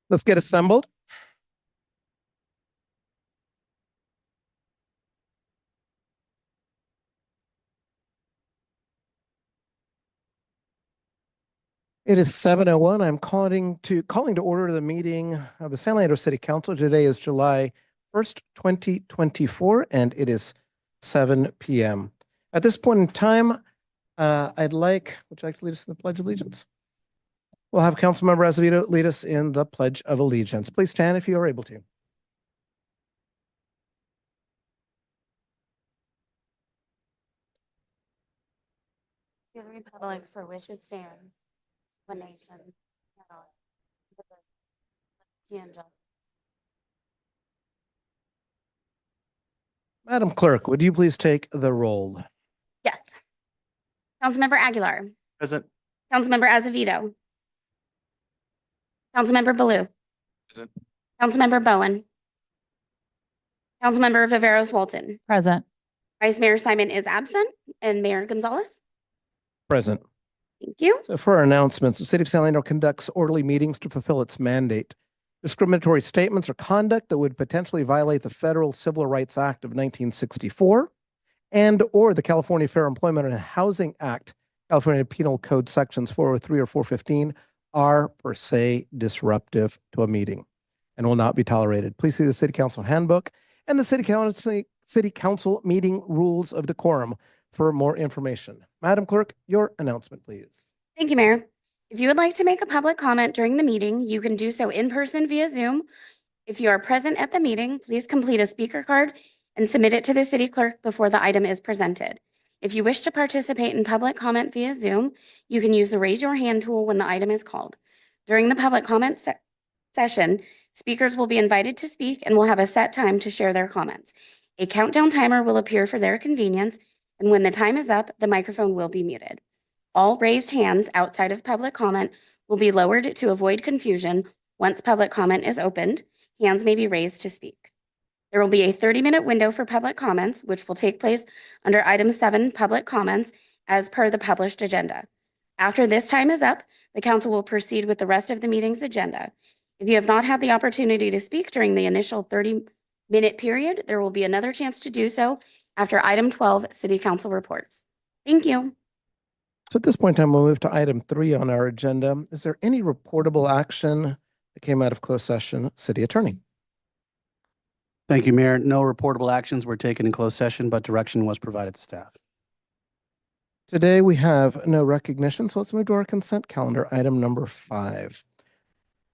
Let's get assembled. It is 7:01. I'm calling to order the meeting of the San Leandro City Council. Today is July 1st, 2024, and it is 7 p.m. At this point in time, would you like to lead us in the Pledge of Allegiance? We'll have Councilmember Azevedo lead us in the Pledge of Allegiance. Please stand if you are able to. To the republic for which it stands, one nation, under God, indivisible, with liberty and justice. Madam Clerk, would you please take the roll? Yes. Councilmember Aguilar. Present. Councilmember Azevedo. Councilmember Baloo. Present. Councilmember Bowen. Councilmember Viveros Walton. Present. Vice Mayor Simon is absent, and Mayor Gonzalez. Present. Thank you. So for our announcements, the City of San Leandro conducts orderly meetings to fulfill its mandate. Discriminatory statements or conduct that would potentially violate the Federal Civil Rights Act of 1964 and or the California Fair Employment and Housing Act, California Penal Code sections 403 or 415 are per se disruptive to a meeting and will not be tolerated. Please see the City Council Handbook and the City Council Meeting Rules of Decorum for more information. Madam Clerk, your announcement, please. Thank you, Mayor. If you would like to make a public comment during the meeting, you can do so in person via Zoom. If you are present at the meeting, please complete a speaker card and submit it to the city clerk before the item is presented. If you wish to participate in public comment via Zoom, you can use the raise your hand tool when the item is called. During the public comment session, speakers will be invited to speak and will have a set time to share their comments. A countdown timer will appear for their convenience, and when the time is up, the microphone will be muted. All raised hands outside of public comment will be lowered to avoid confusion. Once public comment is opened, hands may be raised to speak. There will be a 30-minute window for public comments, which will take place under item 7, public comments, as per the published agenda. After this time is up, the council will proceed with the rest of the meeting's agenda. If you have not had the opportunity to speak during the initial 30-minute period, there will be another chance to do so after item 12, City Council reports. Thank you. So at this point in time, we'll move to item 3 on our agenda. Is there any reportable action that came out of closed session? City Attorney. Thank you, Mayor. No reportable actions were taken in closed session, but direction was provided to staff. Today we have no recognition, so let's move to our consent calendar, item number 5.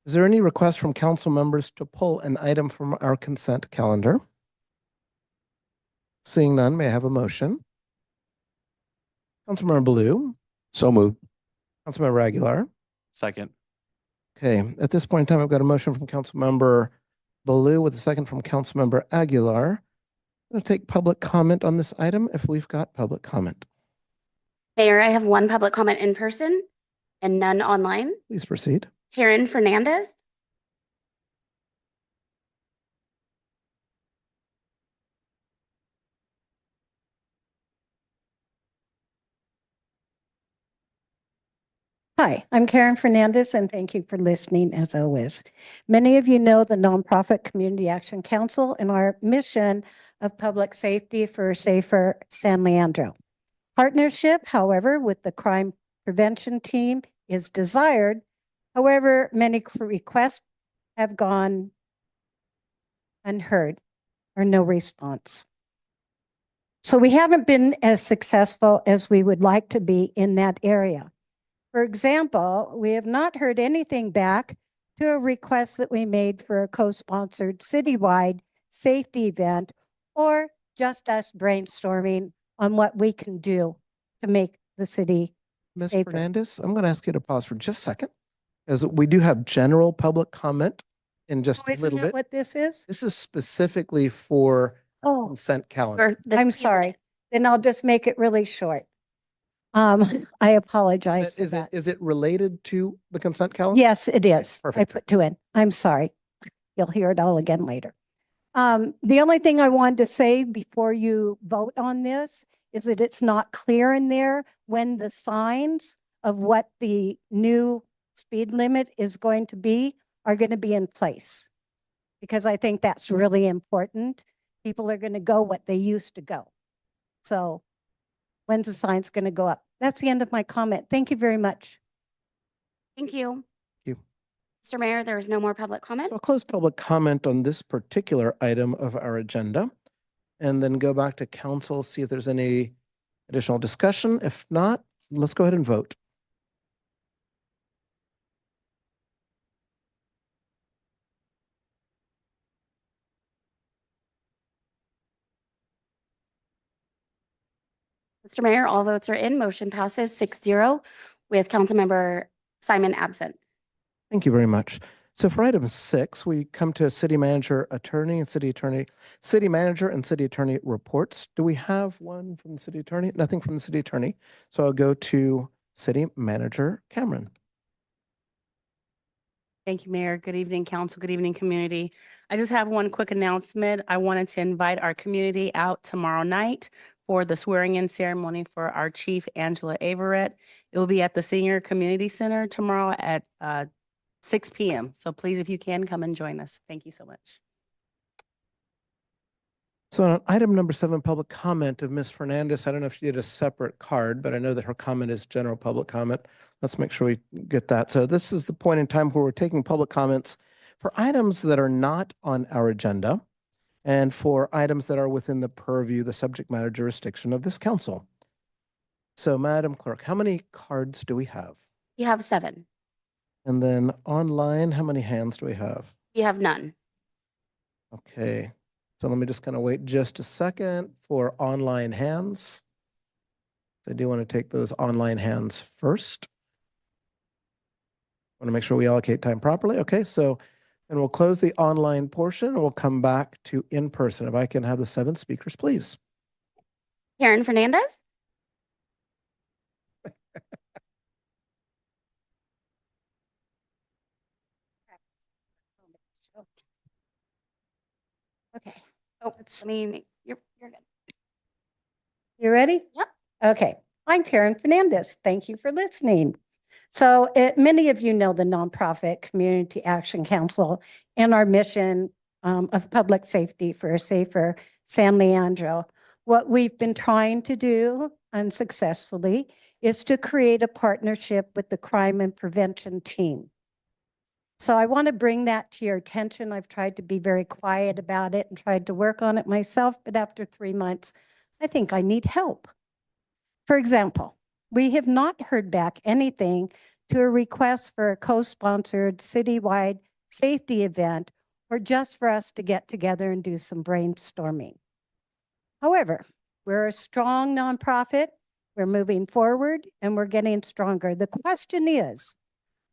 Is there any request from council members to pull an item from our consent calendar? Seeing none, may I have a motion? Councilmember Baloo. So moved. Councilmember Aguilar. Second. Okay, at this point in time, I've got a motion from Councilmember Baloo with a second from Councilmember Aguilar. I'm going to take public comment on this item if we've got public comment. Mayor, I have one public comment in person and none online. Please proceed. Karen Fernandez. Hi, I'm Karen Fernandez, and thank you for listening as always. Many of you know the nonprofit Community Action Council and our mission of public safety for a safer San Leandro. Partnership, however, with the crime prevention team is desired. However, many requests have gone unheard or no response. So we haven't been as successful as we would like to be in that area. For example, we have not heard anything back to a request that we made for a co-sponsored citywide safety event or just us brainstorming on what we can do to make the city Ms. safer. Fernandez, I'm going to ask you to pause for just a second, as we do have general public comment in just Oh, a isn't little that bit. what this is? This is specifically for Oh, consent calendar. Or the I'm table. sorry. Then I'll just make it really short. I apologize for that. Is it related to the consent calendar? Yes, it is. I perfect. put 2 in. I'm sorry. You'll hear it all again later. The only thing I wanted to say before you vote on this is that it's not clear in there when the signs of what the new speed limit is going to be are going to be in place. Because I think that's really important. People are going to go what they used to go. So when's the sign's going to go up? That's the end of my comment. Thank you very much. Thank you. Thank you. Mr. Mayor, there is no more public comment. So I'll close public comment on this particular item of our agenda and then go back to council, see if there's any additional discussion. If not, let's go ahead and vote. Mr. Mayor, all votes are in. Motion passes 6-0 with Councilmember Simon absent. Thank you very much. So for item 6, we come to city manager, attorney, and city manager and city attorney reports. Do we have one from the city attorney? Nothing from the city attorney. So I'll go to city manager Cameron. Thank you, Mayor. Good evening, council. Good evening, community. I just have one quick announcement. I wanted to invite our community out tomorrow night for the swearing-in ceremony for our chief, Angela Averett. It will be at the Senior Community Center tomorrow at 6 p.m. So please, if you can, come and join us. Thank you so much. So on item number 7, public comment of Ms. Fernandez. I don't know if she did a separate card, but I know that her comment is general public comment. Let's make sure we get that. So this is the point in time where we're taking public comments for items that are not on our agenda and for items that are within the purview, the subject matter jurisdiction of this council. So Madam Clerk, how many cards do we have? You have 7. And then online, how many hands do we have? You have none. Okay. So let me just kind of wait just a second for online hands. I do want to take those online hands first. Want to make sure we allocate time properly. Okay, so then we'll close the online portion and we'll come back to in person. If I can have the 7 speakers, please. Karen Fernandez? Okay. Oh, I mean, you're good. You ready? Yep. Okay. I'm Karen Fernandez. Thank you for listening. So many of you know the nonprofit Community Action Council and our mission of public safety for a safer San Leandro. What we've been trying to do unsuccessfully is to create a partnership with the crime and prevention team. So I want to bring that to your attention. I've tried to be very quiet about it and tried to work on it myself, but after 3 months, I think I need help. For example, we have not heard back anything to a request for a co-sponsored citywide safety event or just for us to get together and do some brainstorming. However, we're a strong nonprofit, we're moving forward, and we're getting stronger. The question is,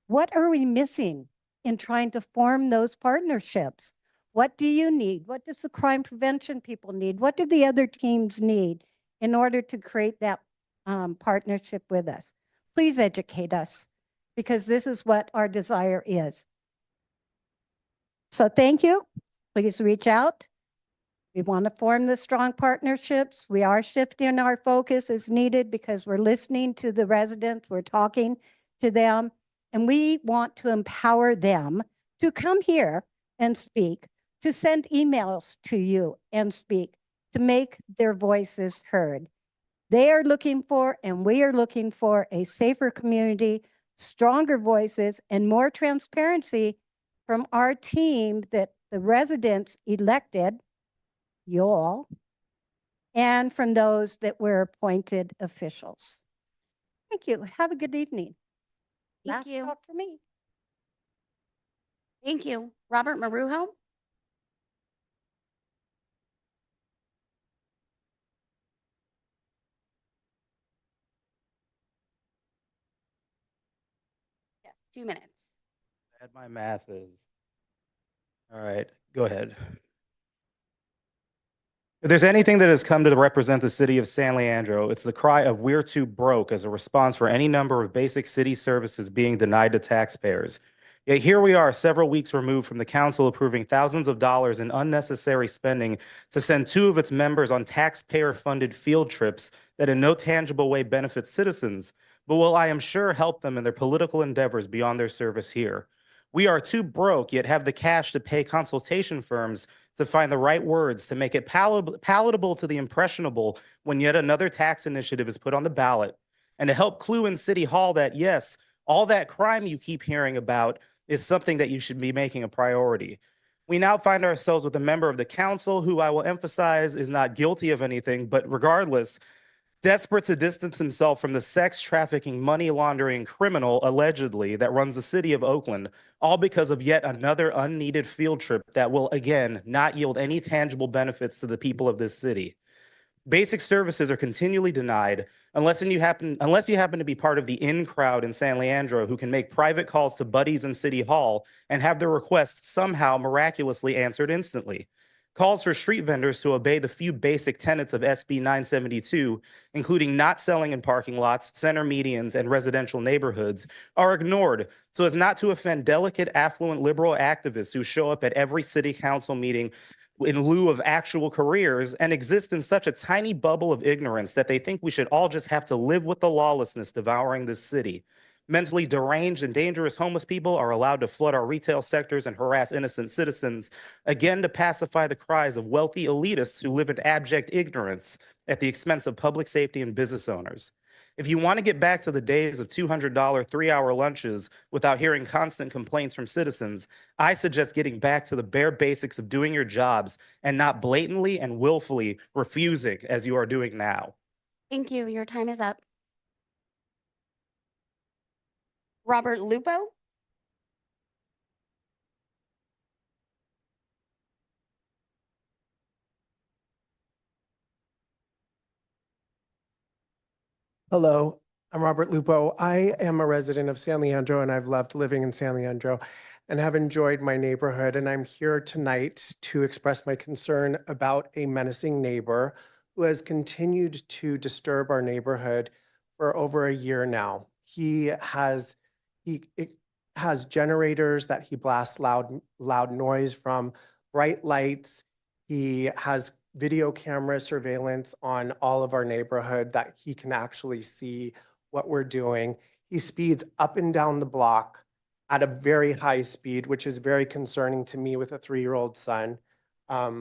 what are we missing in trying to form those partnerships? What do you need? What does the crime prevention people need? What do the other teams need in order to create that partnership with us? Please educate us, because this is what our desire is. So thank you. Please reach out. We want to form the strong partnerships. We are shifting our focus as needed because we're listening to the residents, we're talking to them, and we want to empower them to come here and speak, to send emails to you and speak, to make their voices heard. They are looking for, and we are looking for, a safer community, stronger voices, and more transparency from our team that the residents elected, you all, and from those that were appointed officials. Thank you. Have a good evening. Thank Last you. talk for me. Thank you. Robert Marujo? Yeah, 2 minutes. Bad my math is. All right, go ahead. If there's anything that has come to represent the city of San Leandro, it's the cry of "we're too broke" as a response for any number of basic city services being denied to taxpayers. Yet here we are, several weeks removed from the council approving thousands of dollars in unnecessary spending to send 2 of its members on taxpayer-funded field trips that in no tangible way benefit citizens, but will, I am sure, help them in their political endeavors beyond their service here. We are too broke, yet have the cash to pay consultation firms to find the right words to make it palatable to the impressionable when yet another tax initiative is put on the ballot, and to help clue in City Hall that, yes, all that crime you keep hearing about is something that you should be making a priority. We now find ourselves with a member of the council who I will emphasize is not guilty of anything, but regardless, desperate to distance himself from the sex trafficking, money laundering criminal, allegedly, that runs the city of Oakland, all because of yet another unneeded field trip that will, again, not yield any tangible benefits to the people of this city. Basic services are continually denied unless you happen to be part of the in crowd in San Leandro who can make private calls to buddies in City Hall and have their requests somehow miraculously answered instantly. Calls for street vendors to obey the few basic tenets of SB 972, including not selling in parking lots, center medians, and residential neighborhoods, are ignored so as not to offend delicate, affluent liberal activists who show up at every city council meeting in lieu of actual careers and exist in such a tiny bubble of ignorance that they think we should all just have to live with the lawlessness devouring this city. Mentally deranged and dangerous homeless people are allowed to flood our retail sectors and harass innocent citizens, again to pacify the cries of wealthy elitists who live in abject ignorance at the expense of public safety and business owners. If you want to get back to the days of $200 3-hour lunches without hearing constant complaints from citizens, I suggest getting back to the bare basics of doing your jobs and not blatantly and willfully refusing as you are doing now. Thank you. Your time is up. Robert Lupo? Hello, I'm Robert Lupo. I am a resident of San Leandro and I've loved living in San Leandro and have enjoyed my neighborhood. And I'm here tonight to express my concern about a menacing neighbor who has continued to disturb our neighborhood for over a year now. He has generators that he blasts loud noise from, bright lights. He has video camera surveillance on all of our neighborhood that he can actually see what we're doing. He speeds up and down the block at a very high speed, which is very concerning to me with a 3-year-old son. A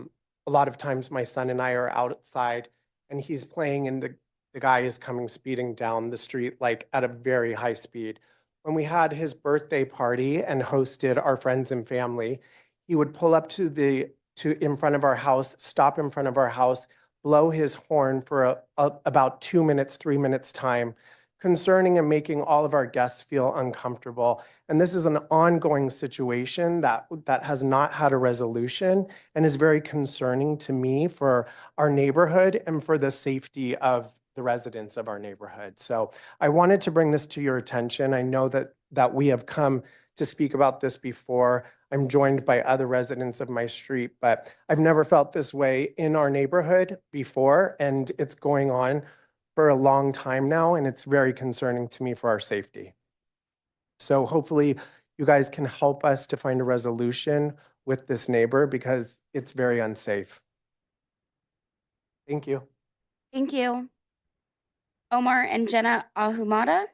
lot of times my son and I are outside and he's playing and the guy is coming speeding down the street like at a very high speed. When we had his birthday party and hosted our friends and family, he would pull up to in front of our house, stop in front of our house, blow his horn for about 2 minutes, 3 minutes time, concerning and making all of our guests feel uncomfortable. And this is an ongoing situation that has not had a resolution and is very concerning to me for our neighborhood and for the safety of the residents of our neighborhood. So I wanted to bring this to your attention. I know that we have come to speak about this before. I'm joined by other residents of my street, but I've never felt this way in our neighborhood before, and it's going on for a long time now, and it's very concerning to me for our safety. So hopefully you guys can help us to find a resolution with this neighbor because it's very unsafe. Thank you. Thank you. Omar and Jenna Ahumada?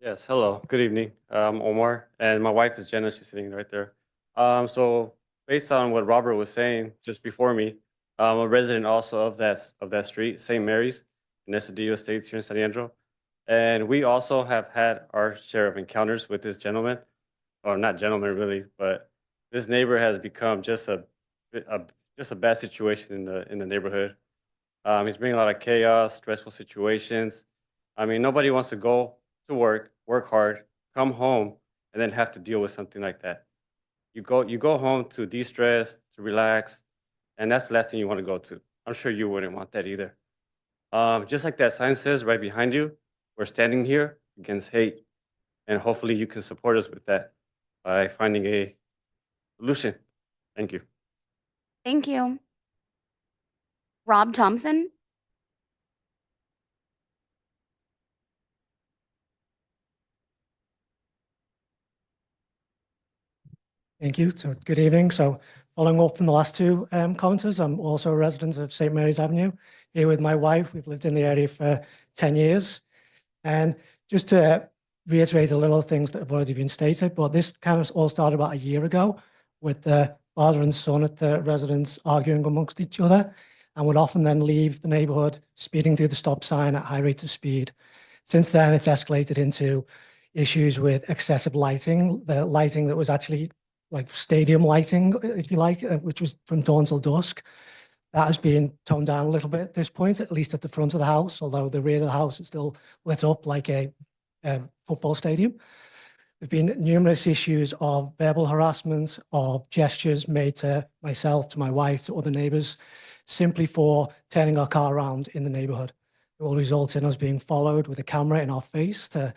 Yes, hello, good evening. I'm Omar, and my wife is Jenna. She's sitting right there. So based on what Robert was saying just before me, I'm a resident also of that street, St. Mary's, in Estudillo Estates here in San Leandro. And we also have had our share of encounters with this gentleman, or not gentleman really, but this neighbor has become just a bad situation in the neighborhood. He's bringing a lot of chaos, stressful situations. I mean, nobody wants to go to work hard, come home, and then have to deal with something like that. You go home to de-stress, to relax, and that's the last thing you want to go to. I'm sure you wouldn't want that either. Just like that sign says right behind you, we're standing here against hate, and hopefully you can support us with that by finding a solution. Thank you. Thank you. Rob Thompson? Thank you. So good evening. So following up from the last two commenters, I'm also a resident of St. Mary's Avenue here with my wife. We've lived in the area for 10 years. And just to reiterate a little things that have already been stated, but this kind of all started about a year ago with the father and son at the residence arguing amongst each other and would often then leave the neighborhood speeding through the stop sign at high rates of speed. Since then, it's escalated into issues with excessive lighting, the lighting that was actually like stadium lighting, if you like, which was from dawn till dusk. That has been toned down a little bit at this point, at least at the front of the house, although the rear of the house is still lit up like a football stadium. There've been numerous issues of verbal harassment, of gestures made to myself, to my wife, to other neighbors, simply for turning our car around in the neighborhood. It will result in us being followed with a camera in our face to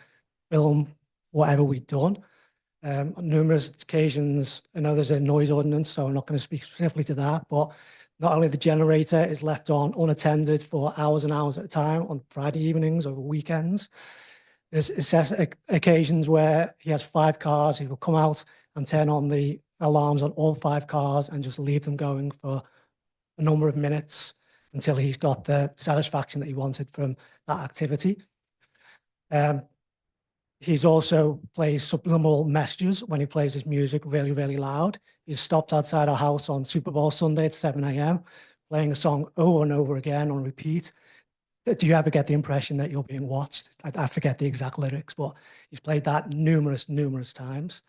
film whatever we've done. On numerous occasions, I know there's a noise ordinance, so I'm not going to speak specifically to that, but not only the generator is left on unattended for hours and hours at a time on Friday evenings, over weekends. There's occasions where he has 5 cars, he will come out and turn on the alarms on all 5 cars and just leave them going for a number of minutes until he's got the satisfaction that he wanted from that activity. He's also plays subliminal messages when he plays his music really, really loud. He's stopped outside our house on Super Bowl Sunday at 7 a.m., playing a song over and over again on repeat. Do you ever get the impression that you're being watched? I forget the exact lyrics, but he's played that numerous times.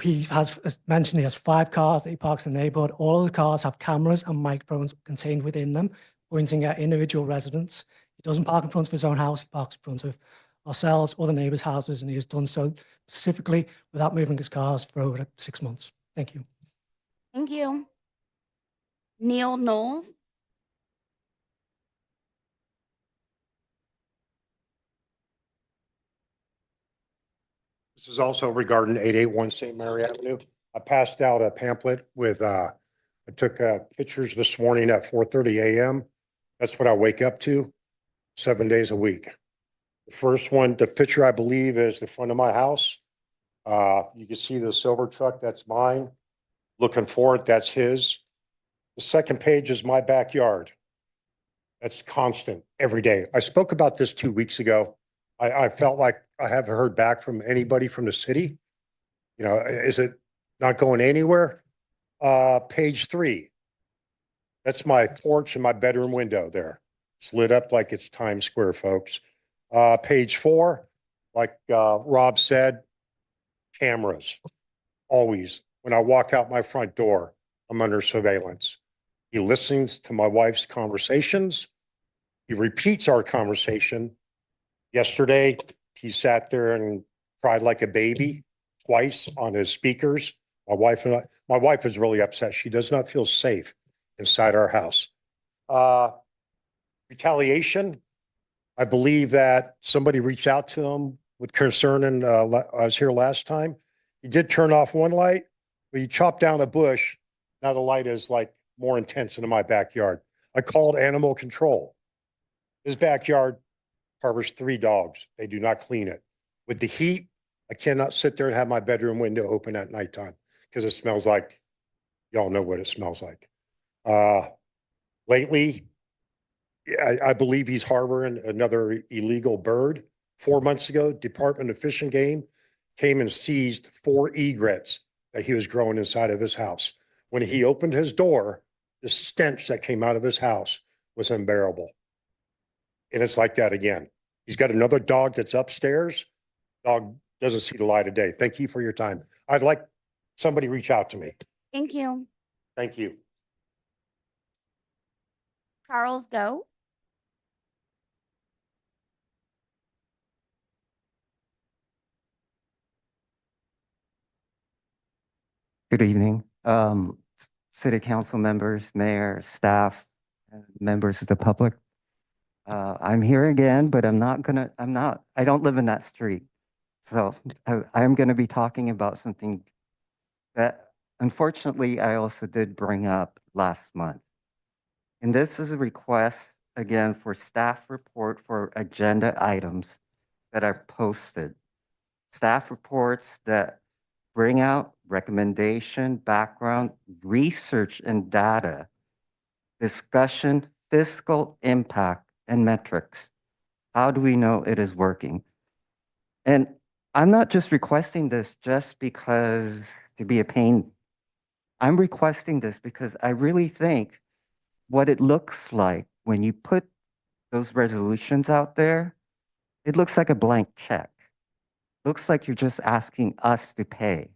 He has, as mentioned, he has 5 cars that he parks in the neighborhood. All of the cars have cameras and microphones contained within them, pointing at individual residents. He doesn't park in front of his own house, he parks in front of ourselves, other neighbors' houses, and he has done so specifically without moving his cars for over 6 months. Thank you. Thank you. Neil Knowles. This is also regarding 881 St. Mary Avenue. I passed out a pamphlet with, I took pictures this morning at 4:30 a.m. That's what I wake up to 7 days a week. The first one, the picture I believe is the front of my house. You can see the silver truck, that's mine. Looking for it, that's his. The second page is my backyard. That's constant every day. I spoke about this 2 weeks ago. I felt like I haven't heard back from anybody from the city. You know, is it not going anywhere? Page 3. That's my porch and my bedroom window there. It's lit up like it's Times Square, folks. Page 4, like Rob said, cameras. Always. When I walk out my front door, I'm under surveillance. He listens to my wife's conversations. He repeats our conversation. Yesterday, he sat there and cried like a baby twice on his speakers. My wife is really upset. She does not feel safe inside our house. Retaliation. I believe that somebody reached out to him with concern, and I was here last time. He did turn off one light, but he chopped down a bush. Now the light is like more intense into my backyard. I called animal control. His backyard harbors 3 dogs. They do not clean it. With the heat, I cannot sit there and have my bedroom window open at nighttime because it smells like, y'all know what it smells like. Lately, I believe he's harboring another illegal bird. 4 months ago, Department of Fish and Game came and seized 4 egrets that he was growing inside of his house. When he opened his door, the stench that came out of his house was unbearable. And it's like that again. He's got another dog that's upstairs. Dog doesn't see the light of day. Thank you for your time. I'd like somebody reach out to me. Thank you. Thank you. Charles Go. Good evening, city council members, mayor, staff, and members of the public. I'm here again, but I don't live in that street. So I'm going to be talking about something that unfortunately I also did bring up last month. And this is a request again for staff report for agenda items that are posted. Staff reports that bring out recommendation, background, research and data, discussion, fiscal impact, and metrics. How do we know it is working? And I'm not just requesting this just because to be a pain. I'm requesting this because I really think what it looks like when you put those resolutions out there, it looks like a blank check. Looks like you're just asking us to pay.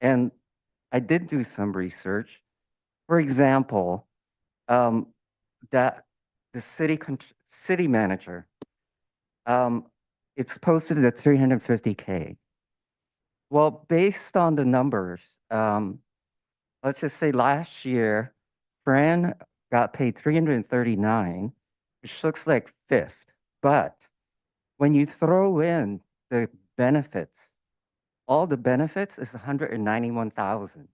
And I did do some research. For example, that the city manager, it's posted at 350K. Well, based on the numbers, let's just say last year, Fran got paid 339, which looks like fifth. But when you throw in the benefits, all the benefits is 191,000.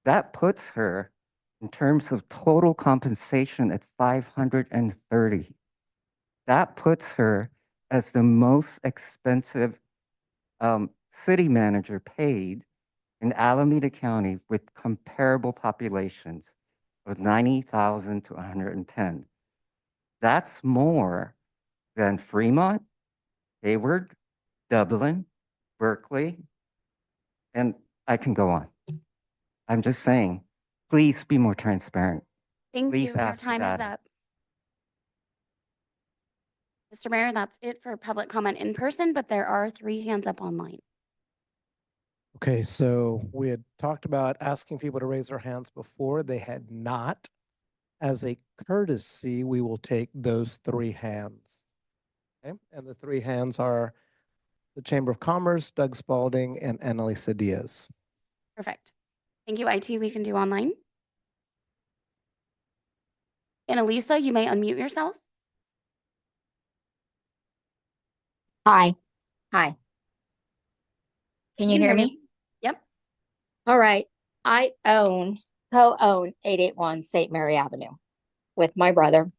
That puts her in terms of total compensation at 530. That puts her as the most expensive city manager paid in Alameda County with comparable populations of 90,000 to 110. That's more than Fremont, Hayward, Dublin, Berkeley, and I can go on. I'm just saying, please be more transparent. Thank you. Please Your ask time is that. up. Mr. Mayor, that's it for public comment in person, but there are 3 hands up online. Okay, so we had talked about asking people to raise their hands before. They had not. As a courtesy, we will take those 3 hands. Okay, and the 3 hands are the Chamber of Commerce, Doug Spalding, and Annalisa Diaz. Perfect. Thank you, IT. We can do online. Annalisa, you may unmute yourself. Hi. Hi. Can you hear me? Yep. All right. I co-own 881 St. Mary Avenue with my brother.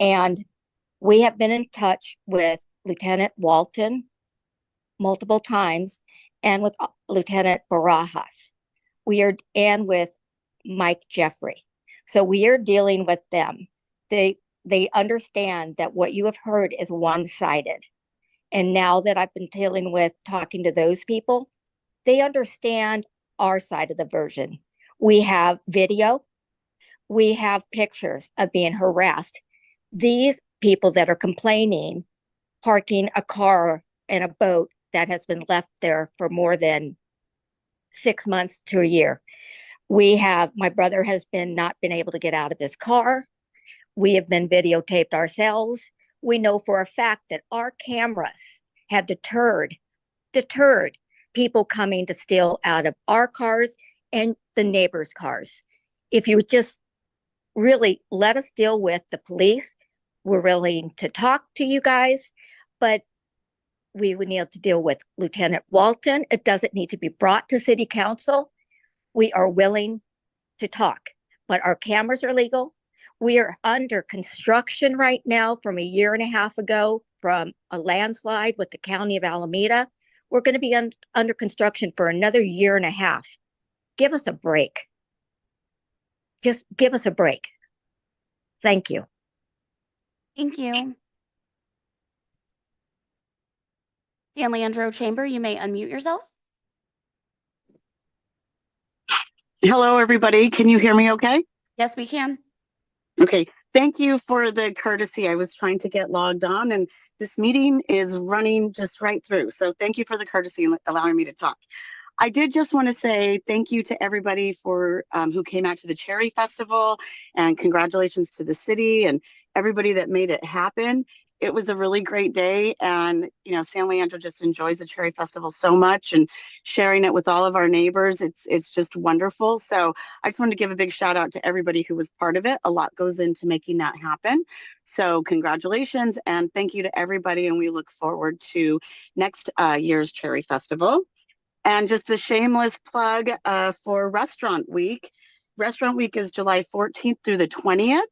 And we have been in touch with Lieutenant Walton multiple times and with Lieutenant Barajas. And with Mike Jeffrey. So we are dealing with them. They understand that what you have heard is one-sided. And now that I've been talking to those people, they understand our side of the version. We have video, we have pictures of being harassed. These people that are complaining, parking a car and a boat that has been left there for more than 6 months to a year. My brother has not been able to get out of his car. We have been videotaped ourselves. We know for a fact that our cameras have deterred people coming to steal out of our cars and the neighbors' cars. If you would just really let us deal with the police, we're willing to talk to you guys, but we would need to deal with Lieutenant Walton. It doesn't need to be brought to City Council. We are willing to talk, but our cameras are legal. We are under construction right now from a year and a half ago from a landslide with the County of Alameda. We're going to be under construction for another year and a half. Give us a break. Just give us a break. Thank you. Thank you. Dan Leandro Chamber, you may unmute yourself. Hello, everybody. Can you hear me okay? Yes, we can. Okay. Thank you for the courtesy. I was trying to get logged on and this meeting is running just right through. So thank you for the courtesy and allowing me to talk. I did just want to say thank you to everybody for who came out to the Cherry Festival, and congratulations to the city and everybody that made it happen. It was a really great day, and San Leandro just enjoys the Cherry Festival so much, and sharing it with all of our neighbors, it's just wonderful. So I just wanted to give a big shout out to everybody who was part of it. A lot goes into making that happen. So congratulations and thank you to everybody, and we look forward to next year's Cherry Festival. And just a shameless plug for Restaurant Week. Restaurant Week is July 14th through the 20th.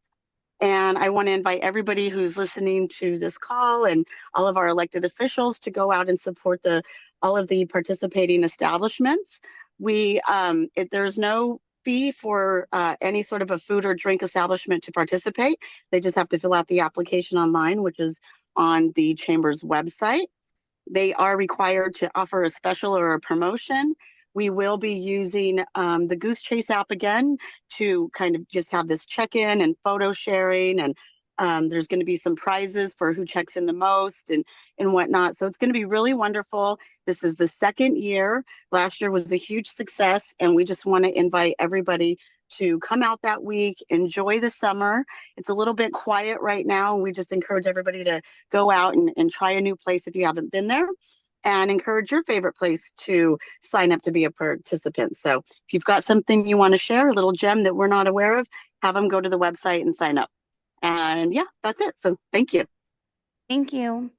And I want to invite everybody who's listening to this call and all of our elected officials to go out and support all of the participating establishments. There's no fee for any sort of a food or drink establishment to participate. They just have to fill out the application online, which is on the Chamber's website. They are required to offer a special or a promotion. We will be using the Goose Chase app again to kind of just have this check-in and photo sharing, and there's going to be some prizes for who checks in the most and whatnot. So it's going to be really wonderful. This is the second year. Last year was a huge success, and we just want to invite everybody to come out that week, enjoy the summer. It's a little bit quiet right now, and we just encourage everybody to go out and try a new place if you haven't been there, and encourage your favorite place to sign up to be a participant. So if you've got something you want to share, a little gem that we're not aware of, have them go to the website and sign up. And yeah, that's it. So thank you. Thank you.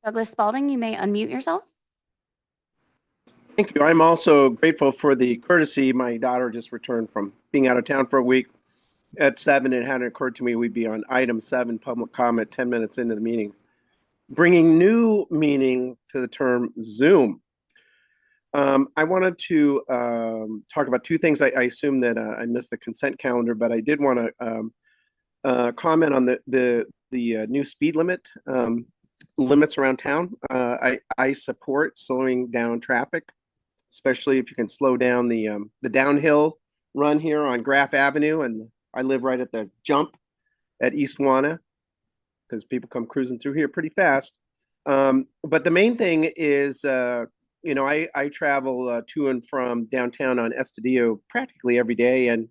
Douglas Spalding, you may unmute yourself. Thank you. I'm also grateful for the courtesy. My daughter just returned from being out of town for a week. At 7, it hadn't occurred to me we'd be on item 7, public comment, 10 minutes into the meeting, bringing new meaning to the term Zoom. I wanted to talk about two things. I assume that I missed the consent calendar, but I did want to comment on the new speed limits around town. I support slowing down traffic, especially if you can slow down the downhill run here on Graff Avenue. And I live right at the jump at East Wana because people come cruising through here pretty fast. But the main thing is, I travel to and from downtown on Estudillo practically every day. And,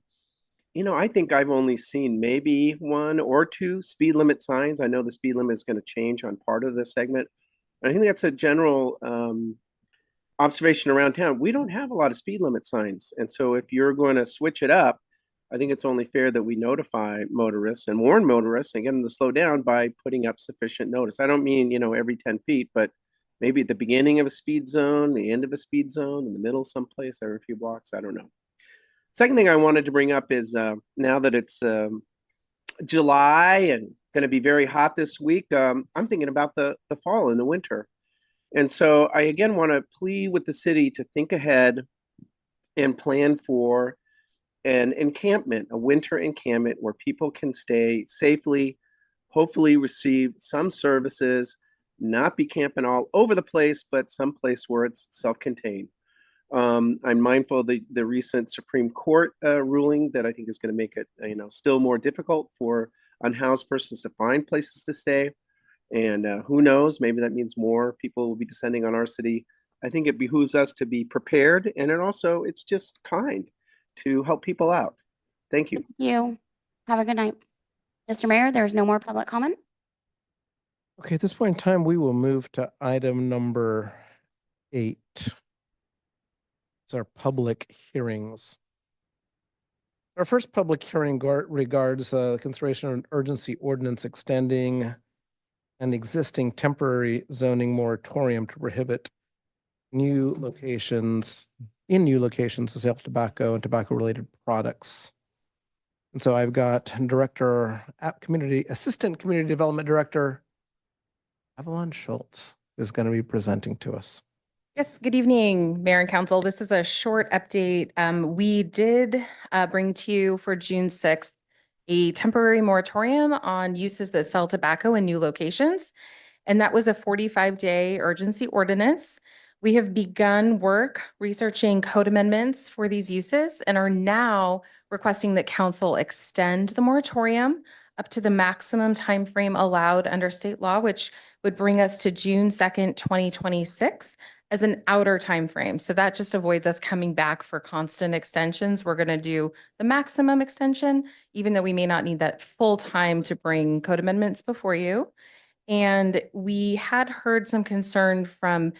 I think I've only seen maybe 1 or 2 speed limit signs. I know the speed limit is going to change on part of this segment. I think that's a general observation around town. We don't have a lot of speed limit signs. And so if you're going to switch it up, I think it's only fair that we notify motorists and warn motorists and get them to slow down by putting up sufficient notice. I don't mean, every 10 feet, but maybe at the beginning of a speed zone, the end of a speed zone, in the middle someplace, every few blocks. I don't know. Second thing I wanted to bring up is now that it's July and going to be very hot this week, I'm thinking about the fall and the winter. And so I again want to plead with the city to think ahead and plan for an encampment, a winter encampment where people can stay safely, hopefully receive some services, not be camping all over the place, but someplace where it's self-contained. I'm mindful of the recent Supreme Court ruling that I think is going to make it, still more difficult for unhoused persons to find places to stay. And who knows, maybe that means more people will be descending on our city. I think it behooves us to be prepared, and it's just kind to help people out. Thank you. Thank you. Have a good night. Mr. Mayor, there's no more public comment. Okay, at this point in time, we will move to item number 8. It's our public hearings. Our first public hearing regards consideration of an urgency ordinance extending an existing temporary zoning moratorium to prohibit new locations to sell tobacco and tobacco-related products. And so I've got Assistant Community Development Director, Evelyn Schultz, is going to be presenting to us. Yes, good evening, Mayor and Council. This is a short update. We did bring to you for June 6th a temporary moratorium on uses that sell tobacco in new locations. And that was a 45-day urgency ordinance. We have begun work researching code amendments for these uses and are now requesting that council extend the moratorium up to the maximum timeframe allowed under state law, which would bring us to June 2nd, 2026 as an outer timeframe. So that just avoids us coming back for constant extensions. We're going to do the maximum extension, even though we may not need that full time to bring code amendments before you. And we had heard some concern from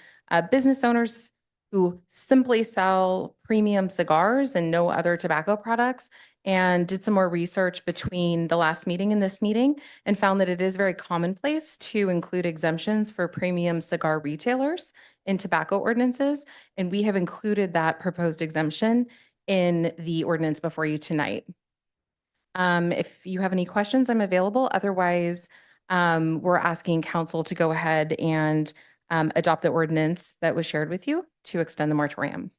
business owners who simply sell premium cigars and no other tobacco products, and did some more research between the last meeting and this meeting and found that it is very commonplace to include exemptions for premium cigar retailers in tobacco ordinances. And we have included that proposed exemption in the ordinance before you tonight. If you have any questions, I'm available. Otherwise, we're asking council to go ahead and adopt the ordinance that was shared with you to extend the moratorium.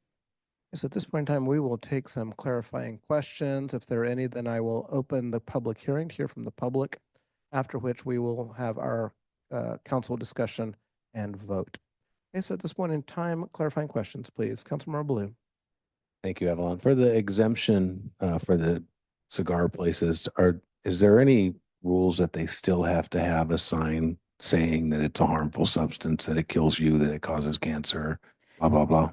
So at this point in time, we will take some clarifying questions. If there are any, then I will open the public hearing to hear from the public, after which we will have our council discussion and vote. Okay, so at this point in time, clarifying questions, please. Councilmember Blue. Thank you, Evelyn. For the exemption for the cigar places, is there any rules that they still have to have a sign saying that it's a harmful substance, that it kills you, that it causes cancer, blah, blah, blah?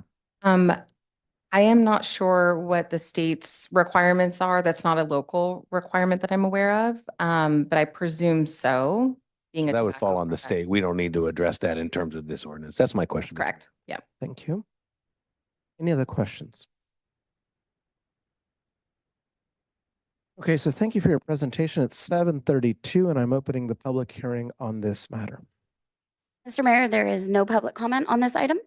I am not sure what the state's requirements are. That's not a local requirement that I'm aware of, but I presume so. Being a That would tobacco fall on the product. state. We don't need to address that in terms of this ordinance. That's my question. That's correct. Yeah. Thank you. Any other questions? Okay, so thank you for your presentation. It's 7:32 and I'm opening the public hearing on this matter. Mr. Mayor, there is no public comment on this item.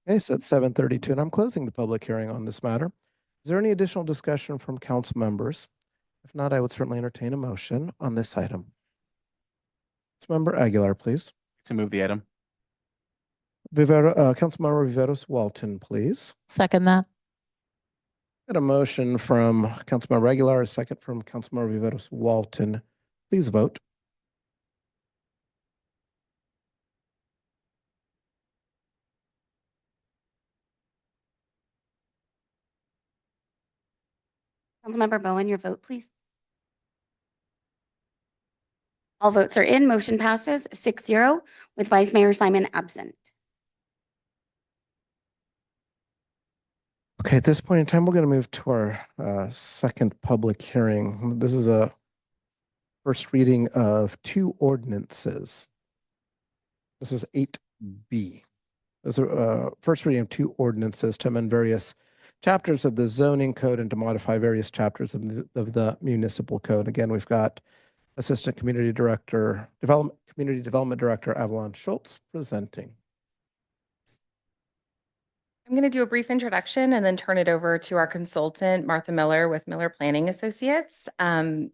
Okay, so it's 7:32 and I'm closing the public hearing on this matter. Is there any additional discussion from council members? If not, I would certainly entertain a motion on this item. Councilmember Aguilar, please. To move the item. Councilmember Viveros Walton, please. Second that. Got a motion from Councilmember Aguilar, a second from Councilmember Viveros Walton. Please vote. Councilmember Bowen, your vote, please. All votes are in. Motion passes 6-0 with Vice Mayor Simon absent. Okay, at this point in time, we're going to move to our second public hearing. This is a first reading of two ordinances. This is 8B. This is a first reading of two ordinances to amend various chapters of the zoning code and to modify various chapters of the municipal code. Again, we've got Assistant Community Development Director Avalon Schultz presenting. I'm going to do a brief introduction and then turn it over to our consultant, Martha Miller with Miller Planning Associates.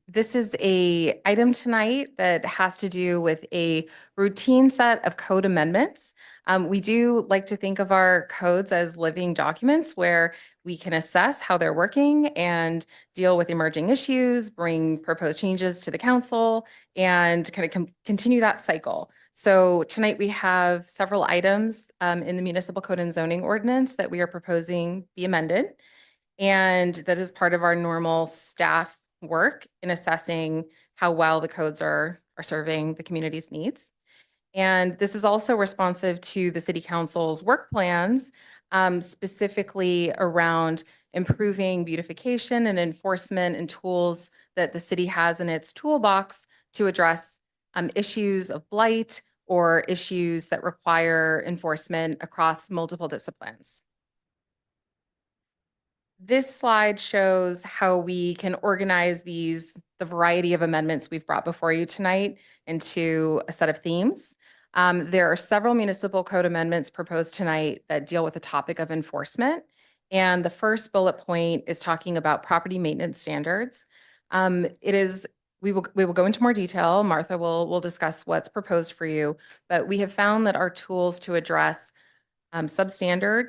This is a item tonight that has to do with a routine set of code amendments. We do like to think of our codes as living documents where we can assess how they're working and deal with emerging issues, bring proposed changes to the council, and kind of continue that cycle. So tonight we have several items in the municipal code and zoning ordinance that we are proposing be amended. And that is part of our normal staff work in assessing how well the codes are serving the community's needs. And this is also responsive to the city council's work plans, specifically around improving beautification and enforcement and tools that the city has in its toolbox to address issues of blight or issues that require enforcement across multiple disciplines. This slide shows how we can organize the variety of amendments we've brought before you tonight into a set of themes. There are several municipal code amendments proposed tonight that deal with the topic of enforcement. And the first bullet point is talking about property maintenance standards. We will go into more detail. Martha will discuss what's proposed for you, but we have found that our tools to address substandard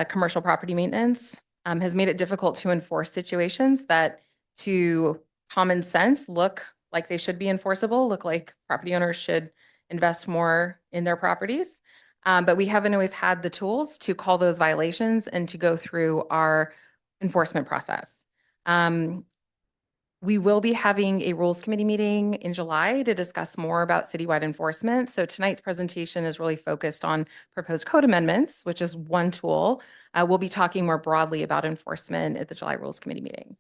commercial property maintenance has made it difficult to enforce situations that to common sense look like they should be enforceable, look like property owners should invest more in their properties. But we haven't always had the tools to call those violations and to go through our enforcement process. We will be having a rules committee meeting in July to discuss more about citywide enforcement. So tonight's presentation is really focused on proposed code amendments, which is one tool. We'll be talking more broadly about enforcement at the July rules committee meeting.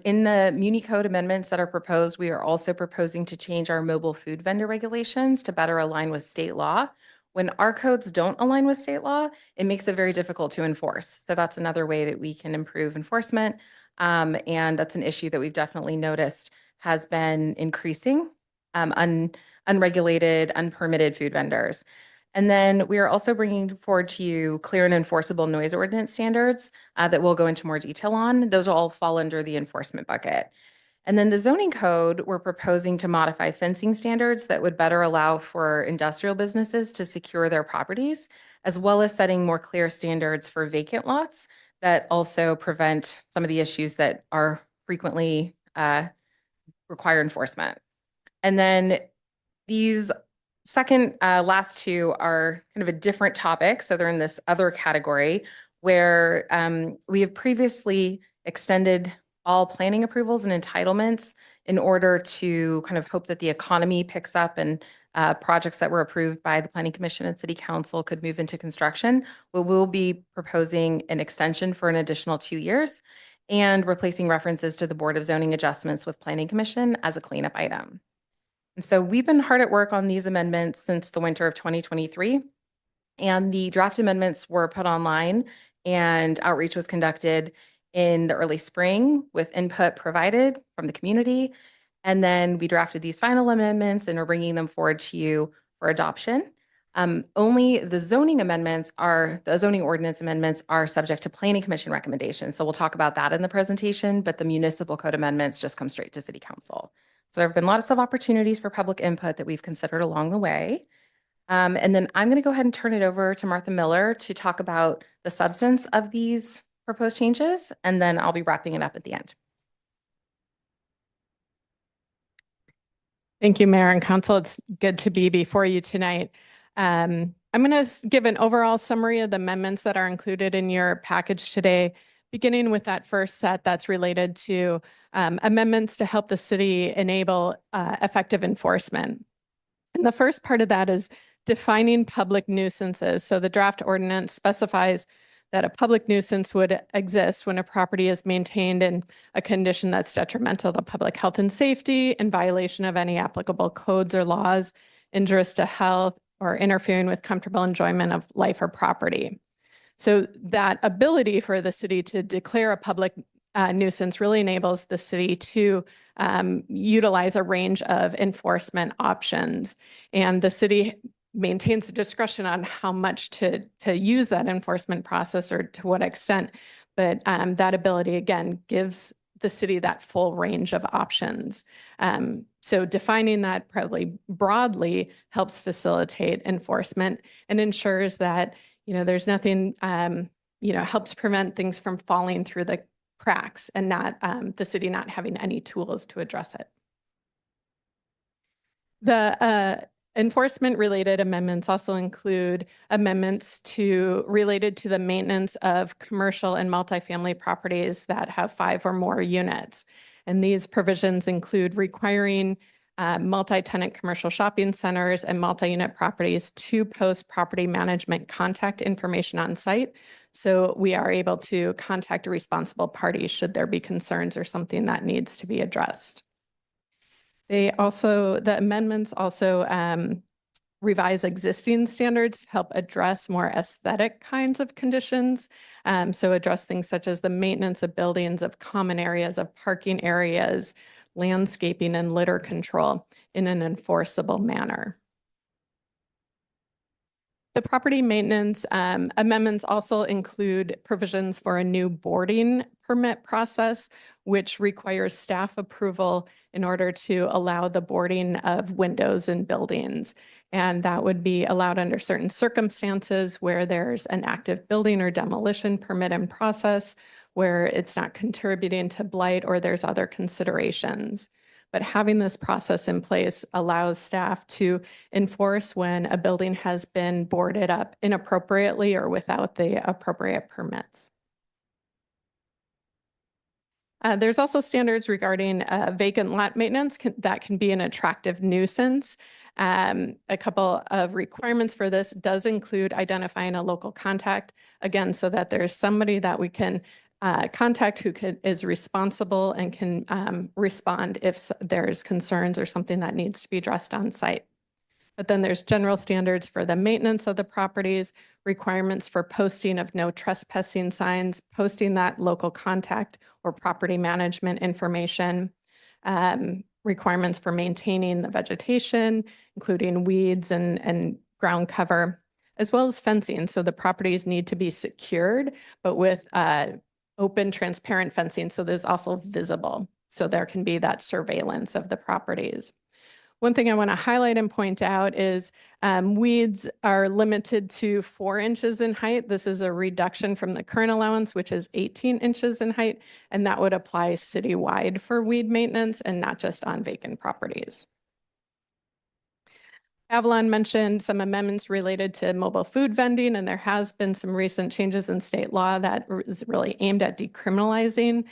In the Muni Code amendments that are proposed, we are also proposing to change our mobile food vendor regulations to better align with state law. When our codes don't align with state law, it makes it very difficult to enforce. So that's another way that we can improve enforcement. And that's an issue that we've definitely noticed has been increasing, unregulated, unpermitted food vendors. And then we are also bringing forward to you clear and enforceable noise ordinance standards that we'll go into more detail on. Those will all fall under the enforcement bucket. And then the zoning code, we're proposing to modify fencing standards that would better allow for industrial businesses to secure their properties, as well as setting more clear standards for vacant lots that also prevent some of the issues that are frequently require enforcement. And then these last two are kind of a different topic. So they're in this other category where we have previously extended all planning approvals and entitlements in order to kind of hope that the economy picks up and projects that were approved by the Planning Commission and City Council could move into construction. We will be proposing an extension for an additional 2 years and replacing references to the Board of Zoning Adjustments with Planning Commission as a cleanup item. And so we've been hard at work on these amendments since the winter of 2023. And the draft amendments were put online and outreach was conducted in the early spring with input provided from the community. And then we drafted these final amendments and are bringing them forward to you for adoption. Only the zoning ordinance amendments are subject to Planning Commission recommendations. So we'll talk about that in the presentation, but the municipal code amendments just come straight to City Council. So there have been lots of opportunities for public input that we've considered along the way. And then I'm going to go ahead and turn it over to Martha Miller to talk about the substance of these proposed changes, and then I'll be wrapping it up at the end. Thank you, Mayor and Council. It's good to be before you tonight. I'm going to give an overall summary of the amendments that are included in your package today, beginning with that first set that's related to amendments to help the city enable effective enforcement. And the first part of that is defining public nuisances. So the draft ordinance specifies that a public nuisance would exist when a property is maintained in a condition that's detrimental to public health and safety, in violation of any applicable codes or laws, injurious to health, or interfering with comfortable enjoyment of life or property. So that ability for the city to declare a public nuisance really enables the city to utilize a range of enforcement options. And the city maintains discretion on how much to use that enforcement process or to what extent. But that ability, again, gives the city that full range of options. So defining that probably broadly helps facilitate enforcement and ensures that, there's nothing, helps prevent things from falling through the cracks and not the city not having any tools to address it. The enforcement related amendments also include amendments related to the maintenance of commercial and multifamily properties that have 5 or more units. And these provisions include requiring multi-tenant commercial shopping centers and multi-unit properties to post property management contact information on site. So we are able to contact a responsible party should there be concerns or something that needs to be addressed. The amendments also revise existing standards to help address more aesthetic kinds of conditions. So address things such as the maintenance of buildings, of common areas, of parking areas, landscaping, and litter control in an enforceable manner. The property maintenance amendments also include provisions for a new boarding permit process, which requires staff approval in order to allow the boarding of windows in buildings. And that would be allowed under certain circumstances where there's an active building or demolition permit in process, where it's not contributing to blight or there's other considerations. But having this process in place allows staff to enforce when a building has been boarded up inappropriately or without the appropriate permits. There's also standards regarding vacant lot maintenance that can be an attractive nuisance. A couple of requirements for this does include identifying a local contact, again, so that there's somebody that we can contact who is responsible and can respond if there's concerns or something that needs to be addressed on site. But then there's general standards for the maintenance of the properties, requirements for posting of no trespassing signs, posting that local contact or property management information, requirements for maintaining the vegetation, including weeds and ground cover, as well as fencing. So the properties need to be secured, but with open, transparent fencing. So there's also visible. So there can be that surveillance of the properties. One thing I want to highlight and point out is weeds are limited to 4 inches in height. This is a reduction from the current allowance, which is 18 inches in height, and that would apply citywide for weed maintenance and not just on vacant properties. Avalon mentioned some amendments related to mobile food vending, and there has been some recent changes in state law that is really aimed at decriminalizing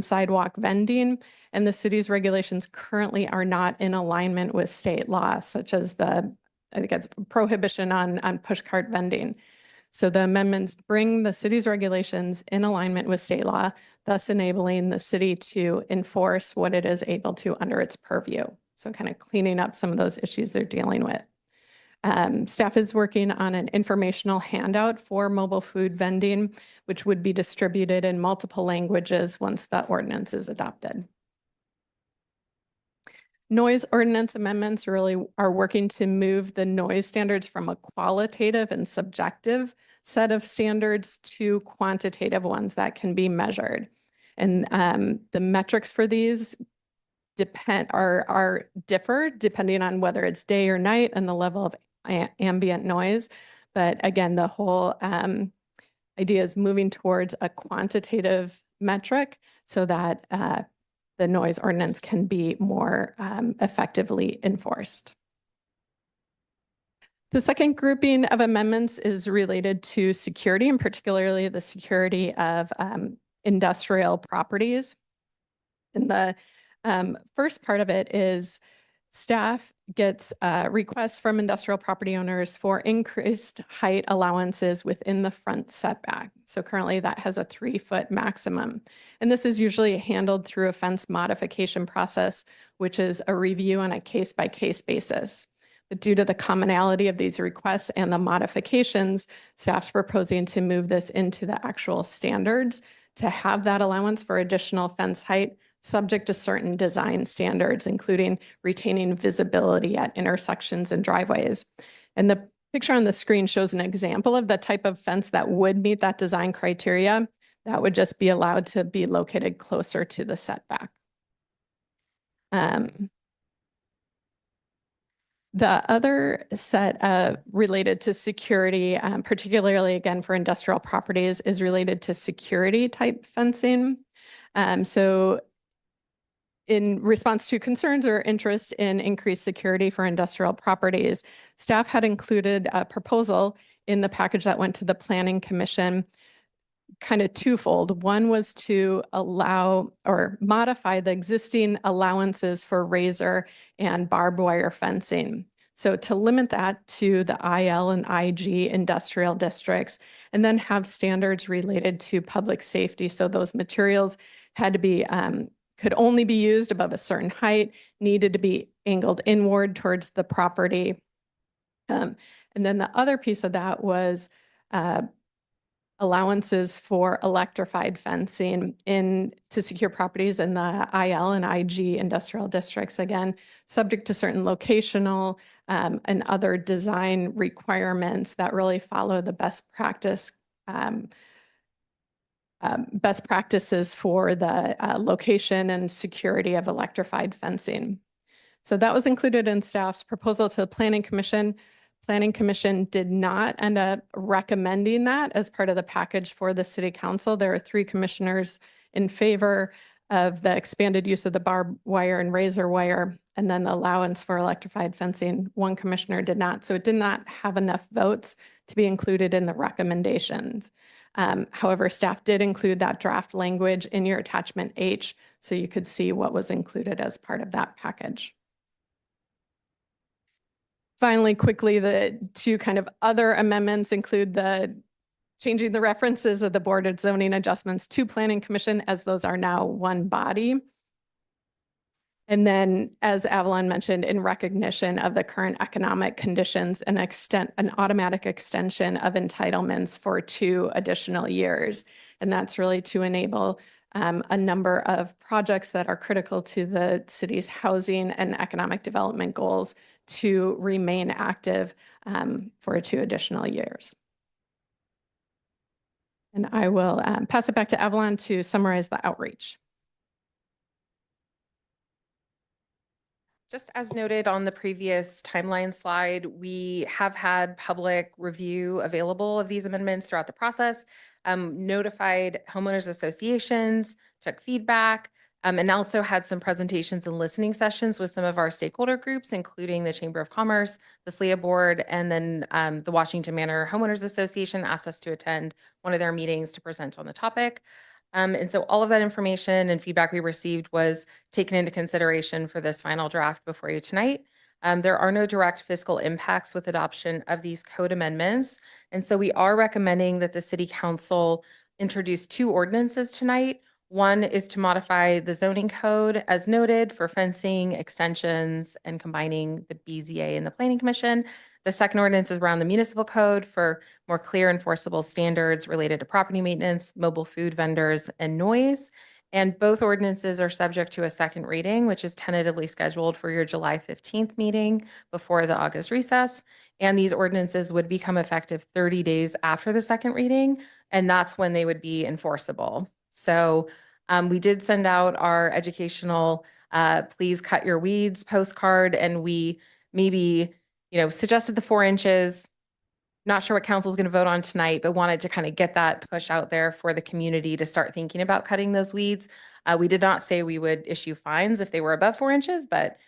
sidewalk vending. And the city's regulations currently are not in alignment with state law, such as I think it's prohibition on pushcart vending. So the amendments bring the city's regulations in alignment with state law, thus enabling the city to enforce what it is able to under its purview. So kind of cleaning up some of those issues they're dealing with. Staff is working on an informational handout for mobile food vending, which would be distributed in multiple languages once the ordinance is adopted. Noise ordinance amendments really are working to move the noise standards from a qualitative and subjective set of standards to quantitative ones that can be measured. And the metrics for these differ depending on whether it's day or night and the level of ambient noise. But again, the whole idea is moving towards a quantitative metric so that the noise ordinance can be more effectively enforced. The second grouping of amendments is related to security, and particularly the security of industrial properties. And the first part of it is staff gets requests from industrial property owners for increased height allowances within the front setback. So currently that has a 3-foot maximum. And this is usually handled through a fence modification process, which is a review on a case-by-case basis. But due to the commonality of these requests and the modifications, staff's proposing to move this into the actual standards to have that allowance for additional fence height subject to certain design standards, including retaining visibility at intersections and driveways. And the picture on the screen shows an example of the type of fence that would meet that design criteria. That would just be allowed to be located closer to the setback. The other set related to security, particularly again for industrial properties, is related to security type fencing. So in response to concerns or interest in increased security for industrial properties, staff had included a proposal in the package that went to the Planning Commission, kind of twofold. One was to allow or modify the existing allowances for razor and barbed wire fencing. So to limit that to the IL and IG industrial districts, and then have standards related to public safety. So those materials had to be could only be used above a certain height, needed to be angled inward towards the property. And then the other piece of that was allowances for electrified fencing to secure properties in the IL and IG industrial districts, again, subject to certain locational and other design requirements that really follow the best practices for the location and security of electrified fencing. So that was included in staff's proposal to the Planning Commission. Planning Commission did not end up recommending that as part of the package for the City Council. There are 3 commissioners in favor of the expanded use of the barbed wire and razor wire, and then the allowance for electrified fencing. 1 commissioner did not, so it did not have enough votes to be included in the recommendations. However, staff did include that draft language in your attachment H, so you could see what was included as part of that package. Finally, quickly, the 2 kind of other amendments include the changing the references of the Board of Zoning Adjustments to Planning Commission, as those are now one body. And then, as Avalon mentioned, in recognition of the current economic conditions, an automatic extension of entitlements for 2 additional years. And that's really to enable a number of projects that are critical to the city's housing and economic development goals to remain active for 2 additional years. And I will pass it back to Evelyn to summarize the outreach. Just as noted on the previous timeline slide, we have had public review available of these amendments throughout the process, notified homeowners associations, took feedback, and also had some presentations and listening sessions with some of our stakeholder groups, including the Chamber of Commerce, the SLEA Board, and then the Washington Manor Homeowners Association asked us to attend one of their meetings to present on the topic. And so all of that information and feedback we received was taken into consideration for this final draft before you tonight. There are no direct fiscal impacts with adoption of these code amendments. And so we are recommending that the City Council introduce 2 ordinances tonight. One is to modify the zoning code as noted for fencing, extensions, and combining the BZA and the Planning Commission. The second ordinance is around the municipal code for more clear enforceable standards related to property maintenance, mobile food vendors, and noise. And both ordinances are subject to a second reading, which is tentatively scheduled for your July 15th meeting before the August recess. And these ordinances would become effective 30 days after the second reading, and that's when they would be enforceable. So we did send out our educational please cut your weeds postcard, and we maybe suggested the 4 inches. Not sure what council is going to vote on tonight, but wanted to kind of get that push out there for the community to start thinking about cutting those weeds. We did not say we would issue fines if they were above 4 inches, but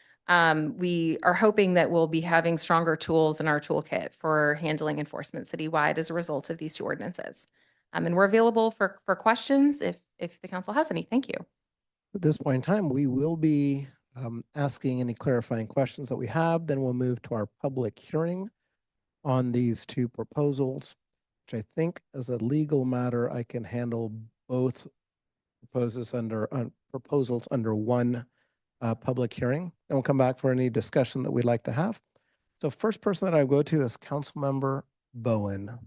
we are hoping that we'll be having stronger tools in our toolkit for handling enforcement citywide as a result of these 2 ordinances. And we're available for questions if the council has any. Thank you. At this point in time, we will be asking any clarifying questions that we have. Then we'll move to our public hearing on these 2 proposals, which I think as a legal matter, I can handle both proposals under one public hearing. And we'll come back for any discussion that we'd like to have. So first person that I go to is Councilmember Bowen.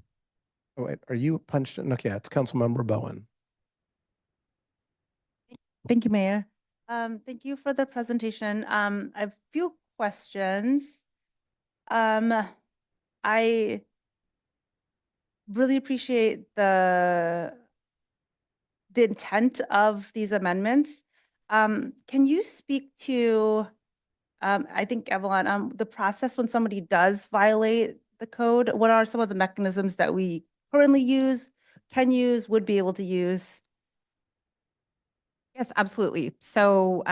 Oh, wait, are you punched in? Okay, it's Councilmember Bowen. Thank you, Mayor. Thank you for the presentation. I have a few questions. I really appreciate the intent of these amendments. Can you speak to, I think, Evelyn, the process when somebody does violate the code? What are some of the mechanisms that we currently use, can use, would be able to use? Yes, absolutely. So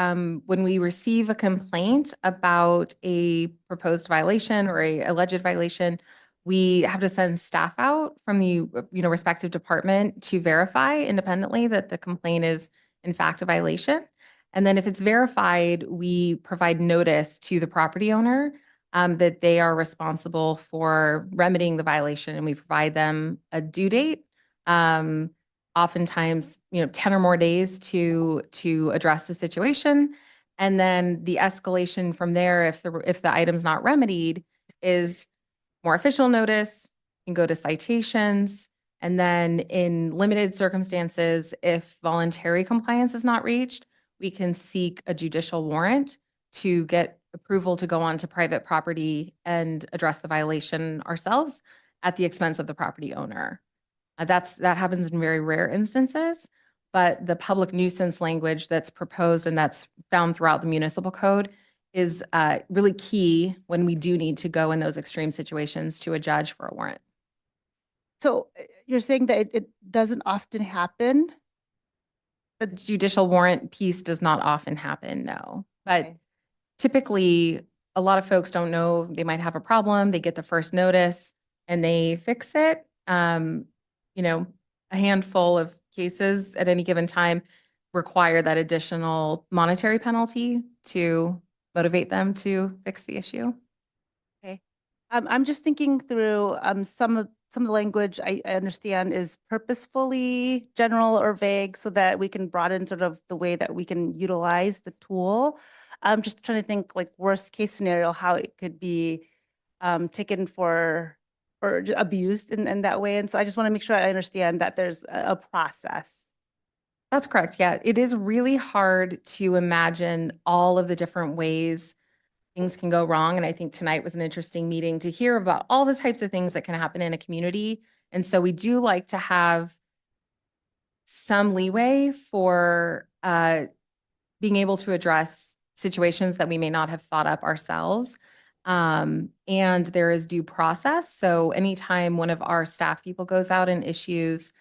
when we receive a complaint about a proposed violation or a alleged violation, we have to send staff out from the respective department to verify independently that the complaint is in fact a violation. And then if it's verified, we provide notice to the property owner that they are responsible for remedying the violation, and we provide them a due date. Oftentimes, 10 or more days to address the situation. And then the escalation from there, if the item's not remedied, is more official notice, can go to citations. And then in limited circumstances, if voluntary compliance is not reached, we can seek a judicial warrant to get approval to go on to private property and address the violation ourselves at the expense of the property owner. That happens in very rare instances, but the public nuisance language that's proposed and that's found throughout the municipal code is really key when we do need to go in those extreme situations to a judge for a warrant. So you're saying that it doesn't often happen? The judicial warrant piece does not often happen, no. But typically, a lot of folks don't know they might have a problem. They get the first notice and they fix it. A handful of cases at any given time require that additional monetary penalty to motivate them to fix the issue. Okay. I'm just thinking through some of the language I understand is purposefully general or vague so that we can broaden sort of the way that we can utilize the tool. I'm just trying to think like worst case scenario, how it could be taken for or abused in that way. And so I just want to make sure I understand that there's a process. That's correct. Yeah, it is really hard to imagine all of the different ways things can go wrong. And I think tonight was an interesting meeting to hear about all the types of things that can happen in a community. And so we do like to have some leeway for being able to address situations that we may not have thought up ourselves. And there is due process. So anytime one of our staff people goes out and issues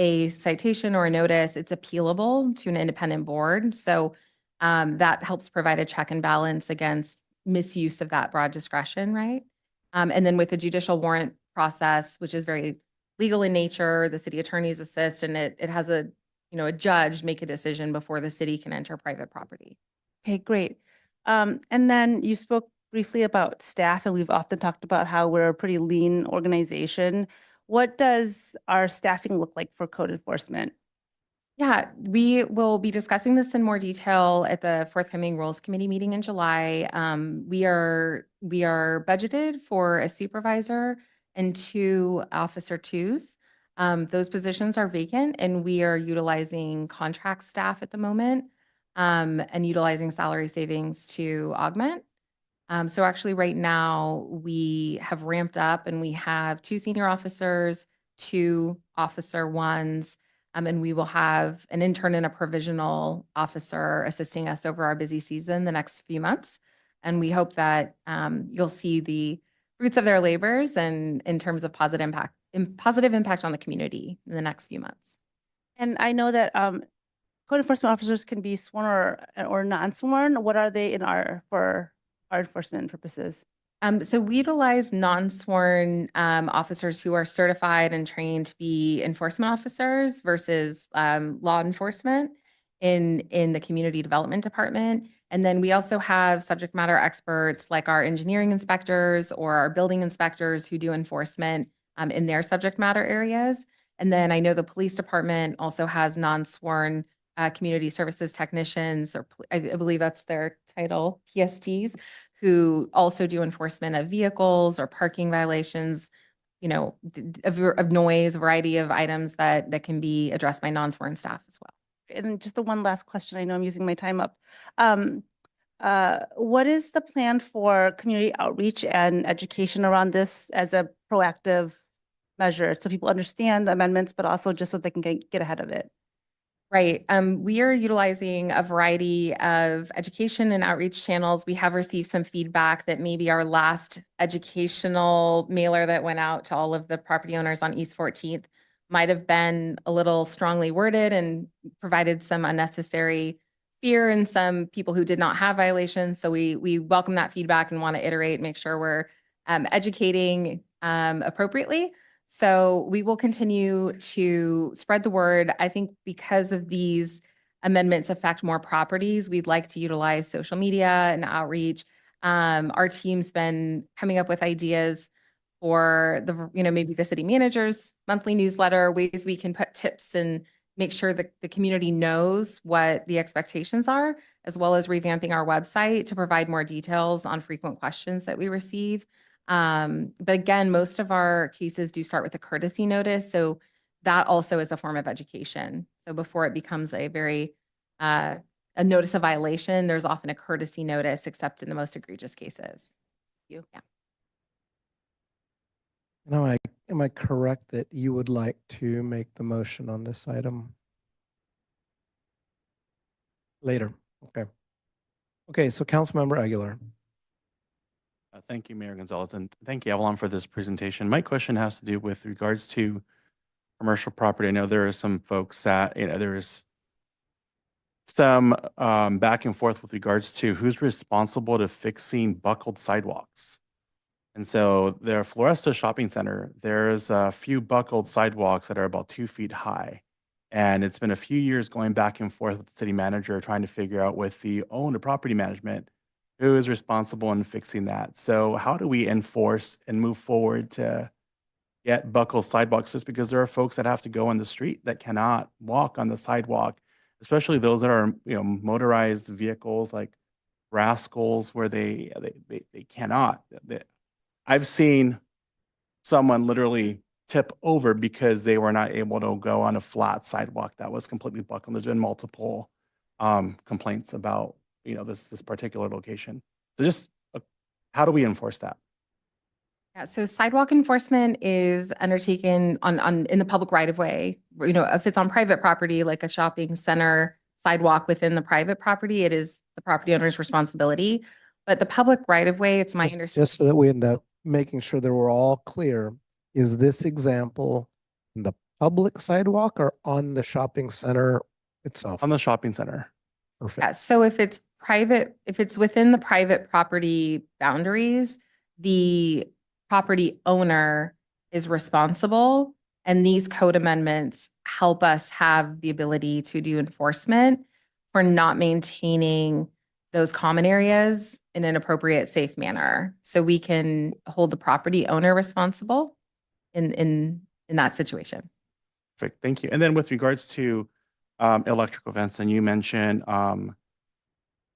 a citation or a notice, it's appealable to an independent board. So that helps provide a check and balance against misuse of that broad discretion, right? And then with the judicial warrant process, which is very legal in nature, the city attorneys assist, and it has a judge make a decision before the city can enter private property. Okay, great. And then you spoke briefly about staff, and we've often talked about how we're a pretty lean organization. What does our staffing look like for code enforcement? Yeah, we will be discussing this in more detail at the forthcoming Rules Committee meeting in July. We are budgeted for a supervisor and 2 officer 2s. Those positions are vacant, and we are utilizing contract staff at the moment, and utilizing salary savings to augment. So actually right now we have ramped up, and we have 2 senior officers, 2 officer 1s, and we will have an intern and a provisional officer assisting us over our busy season the next few months. And we hope that you'll see the fruits of their labors and in terms of positive impact on the community in the next few months. And I know that code enforcement officers can be sworn or non-sworn. What are they for our enforcement purposes? So we utilize non-sworn officers who are certified and trained to be enforcement officers versus law enforcement in the community development department. And then we also have subject matter experts like our engineering inspectors or our building inspectors who do enforcement in their subject matter areas. And then I know the police department also has non-sworn community services technicians, or I believe that's their title, PSTs, who also do enforcement of vehicles or parking violations, of noise, a variety of items that can be addressed by non-sworn staff as well. And just the one last question, I know I'm using my time up. What is the plan for community outreach and education around this as a proactive measure, so people understand the amendments, but also just so they can get ahead of it? Right. We are utilizing a variety of education and outreach channels. We have received some feedback that maybe our last educational mailer that went out to all of the property owners on East 14th might have been a little strongly worded and provided some unnecessary fear in some people who did not have violations. So we welcome that feedback and want to iterate, make sure we're educating appropriately. So we will continue to spread the word. I think because of these amendments affect more properties, we'd like to utilize social media and outreach. Our team's been coming up with ideas for maybe the city manager's monthly newsletter, ways we can put tips and make sure that the community knows what the expectations are, as well as revamping our website to provide more details on frequent questions that we receive. But again, most of our cases do start with a courtesy notice. So that also is a form of education. So before it becomes a notice of violation, there's often a courtesy notice, except in the most egregious cases. You. Yeah. Now, am I correct that you would like to make the motion on this item later? Okay. Okay, so Councilmember Aguilar. Thank you, Mayor Gonzalez, and thank you, Avalon, for this presentation. My question has to do with regards to commercial property. I know there are some folks that, there is some back and forth with regards to who's responsible to fixing buckled sidewalks. And so the Floresta Shopping Center, there's a few buckled sidewalks that are about 2 feet high. And it's been a few years going back and forth with the city manager, trying to figure out with the owner property management, who is responsible in fixing that. So how do we enforce and move forward to get buckled sidewalks? Just because there are folks that have to go on the street that cannot walk on the sidewalk, especially those that are, motorized vehicles like rascals, where they cannot. I've seen someone literally tip over because they were not able to go on a flat sidewalk that was completely blocked. And there's been multiple complaints about, this particular location. So just how do we enforce that? Yeah, so sidewalk enforcement is undertaken in the public right of way. If it's on private property, like a shopping center sidewalk within the private property, it is the property owner's responsibility. But the public right of way, it's my understanding. Just so that we end up making sure that we're all clear, is this example in the public sidewalk or on the shopping center itself? On the shopping center. Perfect. Yeah, so if it's private, if it's within the private property boundaries, the property owner is responsible. And these code amendments help us have the ability to do enforcement for not maintaining those common areas in an appropriate, safe manner. So we can hold the property owner responsible in that situation. Perfect, thank you. And then with regards to electrical fence, and you mentioned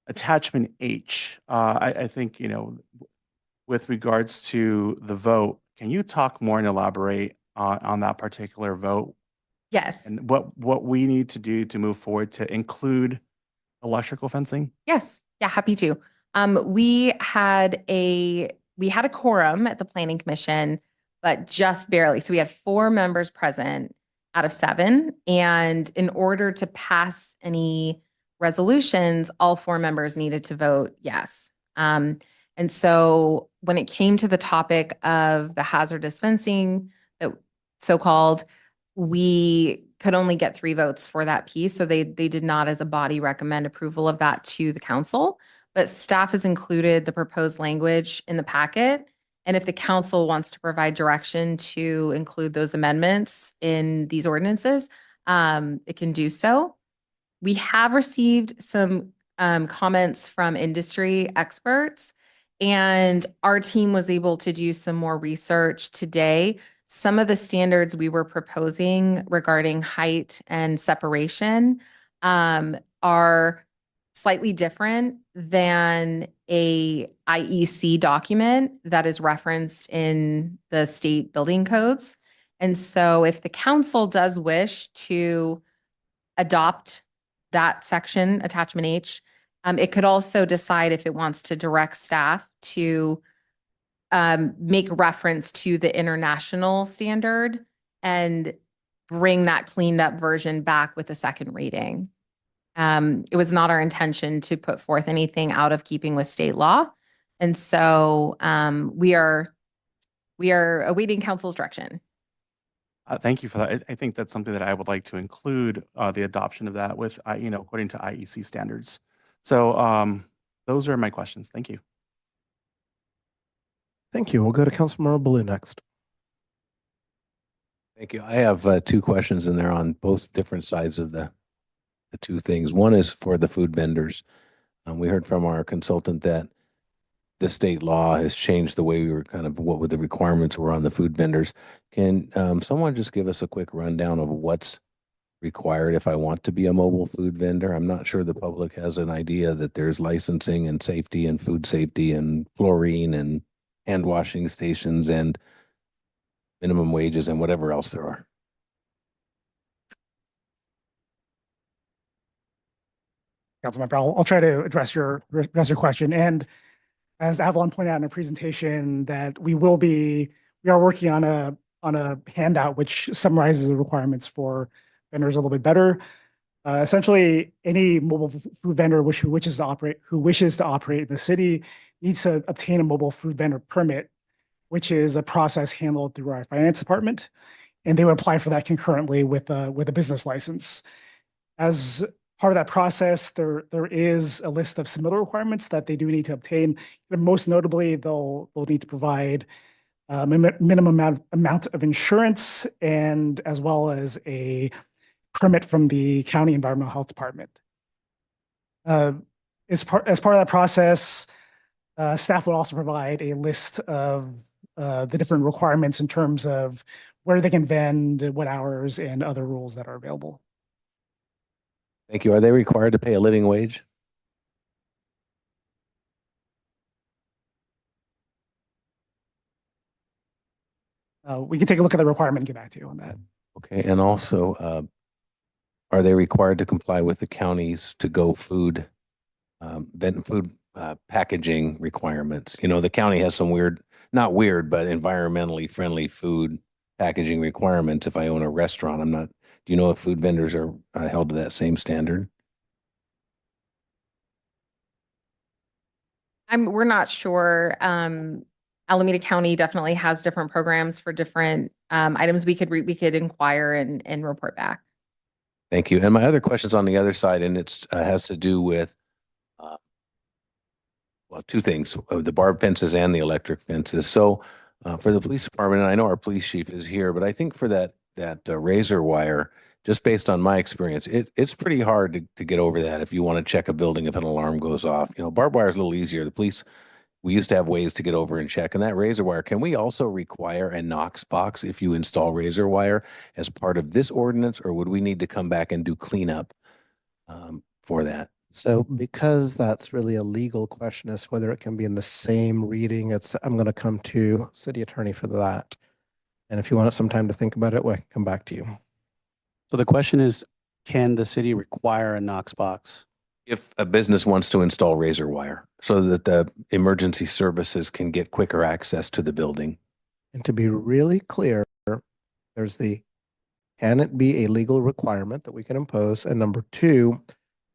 attachment H, I think, with regards to the vote, can you talk more and elaborate on that particular vote? Yes. And what we need to do to move forward to include electrical fencing? Yes. Yeah, happy to. We had a quorum at the Planning Commission, but just barely. So we had 4 members present out of 7. And in order to pass any resolutions, all 4 members needed to vote yes. And so when it came to the topic of the hazardous fencing, that so-called, we could only get 3 votes for that piece. So they did not as a body recommend approval of that to the council, but staff has included the proposed language in the packet. And if the council wants to provide direction to include those amendments in these ordinances, it can do so. We have received some comments from industry experts, and our team was able to do some more research today. Some of the standards we were proposing regarding height and separation are slightly different than a IEC document that is referenced in the state building codes. And so if the council does wish to adopt that section, attachment H, it could also decide if it wants to direct staff to make reference to the international standard and bring that cleaned up version back with a second reading. It was not our intention to put forth anything out of keeping with state law. And so we are awaiting council's direction. Thank you for that. I think that's something that I would like to include the adoption of that with, according to IEC standards. So those are my questions. Thank you. Thank you. We'll go to Councilmember Baloo next. Thank you. I have 2 questions in there on both different sides of the 2 things. One is for the food vendors. We heard from our consultant that the state law has changed the way we were what the requirements were on the food vendors. Can someone just give us a quick rundown of what's required if I want to be a mobile food vendor? I'm not sure the public has an idea that there's licensing and safety and food safety and fluorine and hand washing stations and minimum wages and whatever else there are. Councilmember, I'll try to address your question. And as Avalon pointed out in a presentation, that we are working on a handout which summarizes the requirements for vendors a little bit better. Essentially, any mobile food vendor who wishes to operate in the city needs to obtain a mobile food vendor permit, which is a process handled through our finance department, and they would apply for that concurrently with a business license. As part of that process, there is a list of submittal requirements that they do need to obtain. And most notably, they'll need to provide a minimum amount of insurance, and as well as a permit from the county environmental health department. As part of that process, staff will also provide a list of the different requirements in terms of where they can vend, what hours, and other rules that are available. Thank you. Are they required to pay a living wage? we can take a look at the requirement and get back to you on that. Okay, and also, are they required to comply with the county's to-go food, packaging requirements? You know, the county has some not weird, but environmentally friendly food packaging requirements. If I own a restaurant, do you know if food vendors are held to that same standard? We're not sure. Alameda County definitely has different programs for different items. We could inquire and report back. Thank you. And my other question's on the other side, and it's has to do with two things: the barbed fences and the electric fences. So for the police department, and I know our police chief is here, but I think for that razor wire, just based on my experience, it's pretty hard to get over that if you want to check a building if an alarm goes off. You know, barbed wire is a little easier. The police, we used to have ways to get over and check. And that razor wire, can we also require a Knox box if you install razor wire as part of this ordinance, or would we need to come back and do cleanup for that? So because that's really a legal question as to whether it can be in the same reading, I'm going to come to city attorney for that. And if you want some time to think about it, we can come back to you. So the question is, can the city require a Knox box? If a business wants to install razor wire so that the emergency services can get quicker access to the building. And to be really clear, can it be a legal requirement that we can impose? And number two,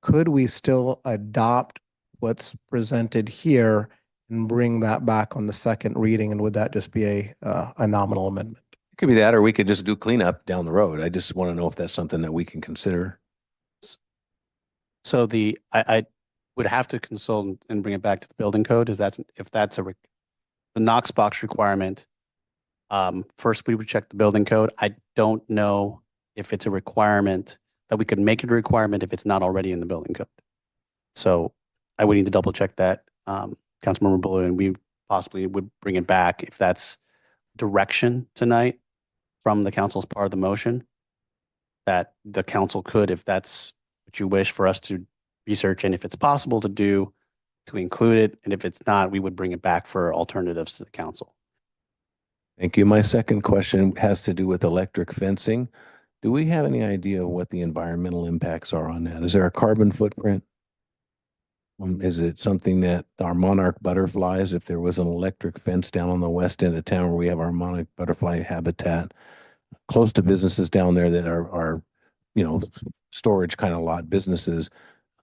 could we still adopt what's presented here and bring that back on the second reading? And would that just be a nominal amendment? It could be that, or we could just do cleanup down the road. I just want to know if that's something that we can consider. So I would have to consult and bring it back to the building code if that's the Knox box requirement. First, we would check the building code. I don't know if it's a requirement that we could make it a requirement if it's not already in the building code. So I would need to double check that, Councilmember Blue, and we possibly would bring it back if that's direction tonight from the council's part of the motion, that the council could, if that's what you wish, for us to research, and if it's possible to do, to include it, and if it's not, we would bring it back for alternatives to the council. Thank you. My second question has to do with electric fencing. Do we have any idea of what the environmental impacts are on that? Is there a carbon footprint? Is it something that our monarch butterflies, if there was an electric fence down on the west end of town where we have our monarch butterfly habitat, close to businesses down there that are storage kind of lot businesses,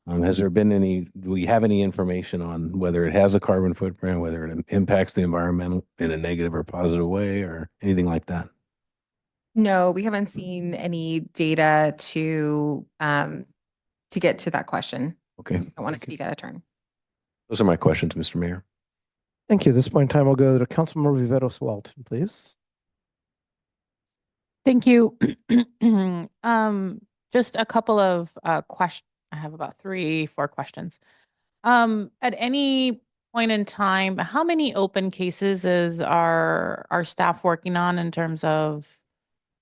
has there been do we have any information on whether it has a carbon footprint, whether it impacts the environment in a negative or positive way, or anything like that? No, we haven't seen any data to get to that question. Okay. I want to speak out of turn. Those are my questions, Mr. Mayor. Thank you. At this point in time, we'll go to Councilmember Viveros Walton, please. Thank you. Just a couple of questions. I have about 3-4 questions. At any point in time, how many open cases is our staff working on in terms of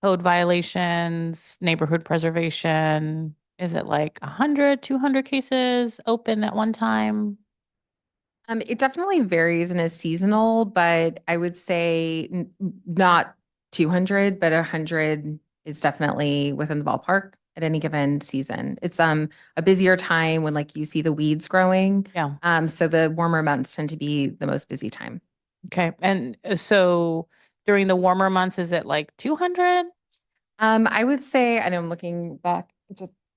code violations, neighborhood preservation? Is it like 100, 200 cases open at one time? It definitely varies and is seasonal, but I would say not 200, but 100 is definitely within the ballpark at any given season. It's a busier time when you see the weeds growing. Yeah. So the warmer months tend to be the most busy time. Okay. And so during the warmer months, is it like 200? I would say, and I'm looking back,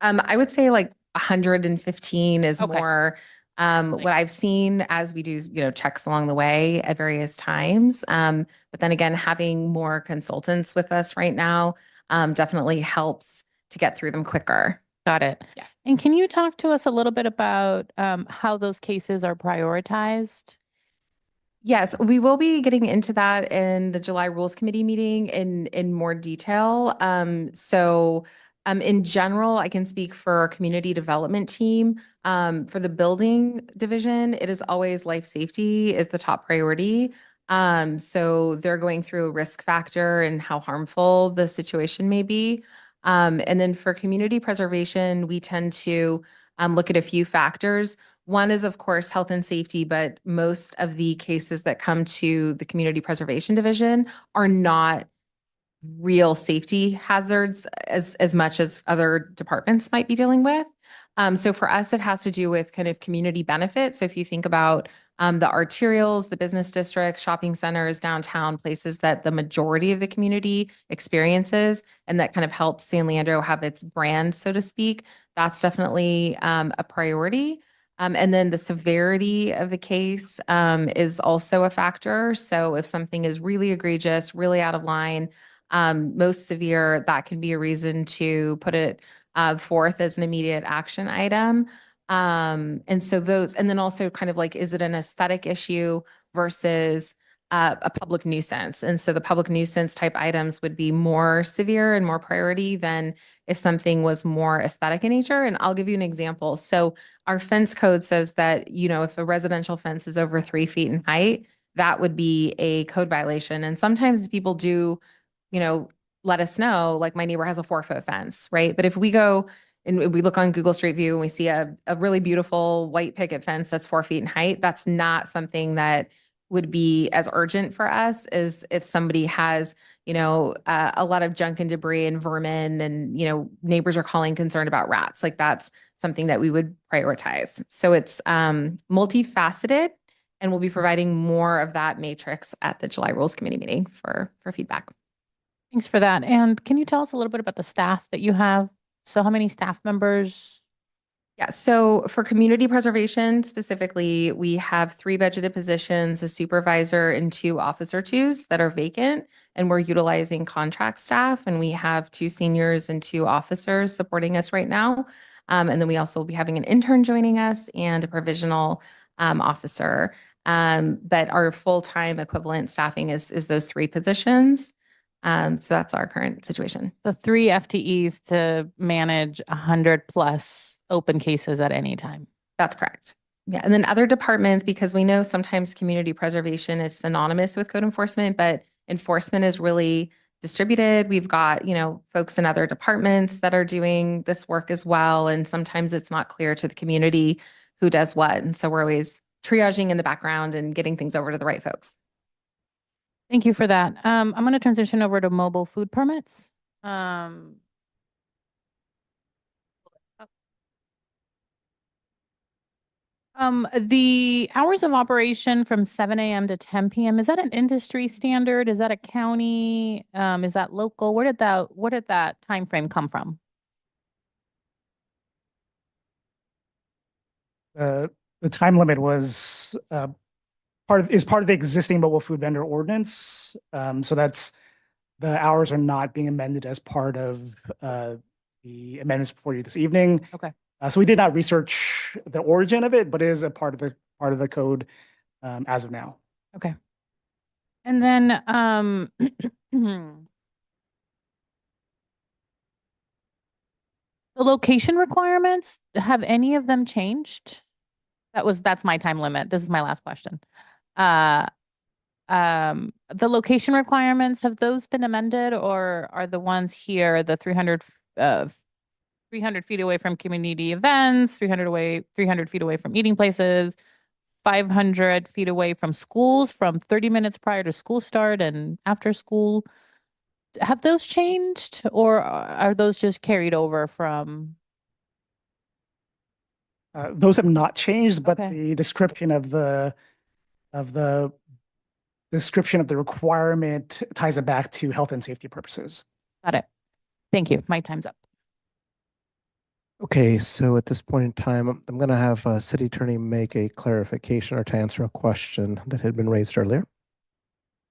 I would say 115 is more what I've seen as we do, checks along the way at various times. But then again, having more consultants with us right now definitely helps to get through them quicker. Got it. Yeah. And can you talk to us a little bit about how those cases are prioritized? Yes, we will be getting into that in the July Rules Committee meeting in more detail. In general, I can speak for our community development team. For the building division, it is always life safety is the top priority. So they're going through a risk factor and how harmful the situation may be. And then for community preservation, we tend to look at a few factors. One is, of course, health and safety, but most of the cases that come to the Community Preservation Division are not real safety hazards as much as other departments might be dealing with. So for us, it has to do with kind of community benefit. So if you think about the arterials, the business districts, shopping centers, downtown, places that the majority of the community experiences, and that kind of helps San Leandro have its brand, so to speak, that's definitely a priority. And then the severity of the case is also a factor. So if something is really egregious, really out of line, most severe, that can be a reason to put it forth as an immediate action item. And so those, and then also kind of like, is it an aesthetic issue versus a public nuisance? And so the public nuisance type items would be more severe and more priority than if something was more aesthetic in nature. And I'll give you an example. So our fence code says that, you know, if a residential fence is over 3 feet in height, that would be a code violation. And sometimes people do, you know, let us know, like my neighbor has a 4-foot fence, right? But if we go and we look on Google Street View and we see a really beautiful white picket fence that's 4 feet in height, that's not something that would be as urgent for us as if somebody has, you know, a lot of junk and debris and vermin and, you know, neighbors are calling concerned about rats. Like that's something that we would prioritize. So it's multifaceted, and we'll be providing more of that matrix at the July Rules Committee meeting for feedback. Thanks for that. And can you tell us a little bit about the staff that you have? So how many staff members? Yeah, so for community preservation specifically, we have 3 budgeted positions, a supervisor and 2 officer 2s that are vacant, and we're utilizing contract staff, and we have 2 seniors and 2 officers supporting us right now. And then we also will be having an intern joining us and a provisional officer. But our full-time equivalent staffing is those 3 positions. So that's our current situation. The 3 FTEs to manage 100+ open cases at any time. That's correct. Yeah. And then other departments, because we know sometimes community preservation is synonymous with code enforcement, but enforcement is really distributed. We've got, you know, folks in other departments that are doing this work as well. And sometimes it's not clear to the community who does what. And so we're always triaging in the background and getting things over to the right folks. Thank you for that. I'm going to transition over to mobile food permits. The hours of operation from 7 a.m. to 10 p.m., is that an industry standard? Is that a county? Is that local? Where did that time frame come from? The time limit was part of the existing mobile food vendor ordinance. So that's, the hours are not being amended as part of the amendments before you this evening. Okay. So we did not research the origin of it, but it is a part of the code as of now. Okay. And then the location requirements, have any of them changed? That's my time limit. This is my last question. The location requirements, have those been amended, or are the ones here, the 300 feet away from community events, 300 feet away from eating places, 500 feet away from schools from 30 minutes prior to school start and after school? Have those changed, or are those just carried over from? Those have not changed, but Okay. the description of the requirement ties it back to health and safety purposes. Got it. Thank you. My time's up. Okay, so at this point in time, I'm going to have City Attorney make a clarification or to answer a question that had been raised earlier.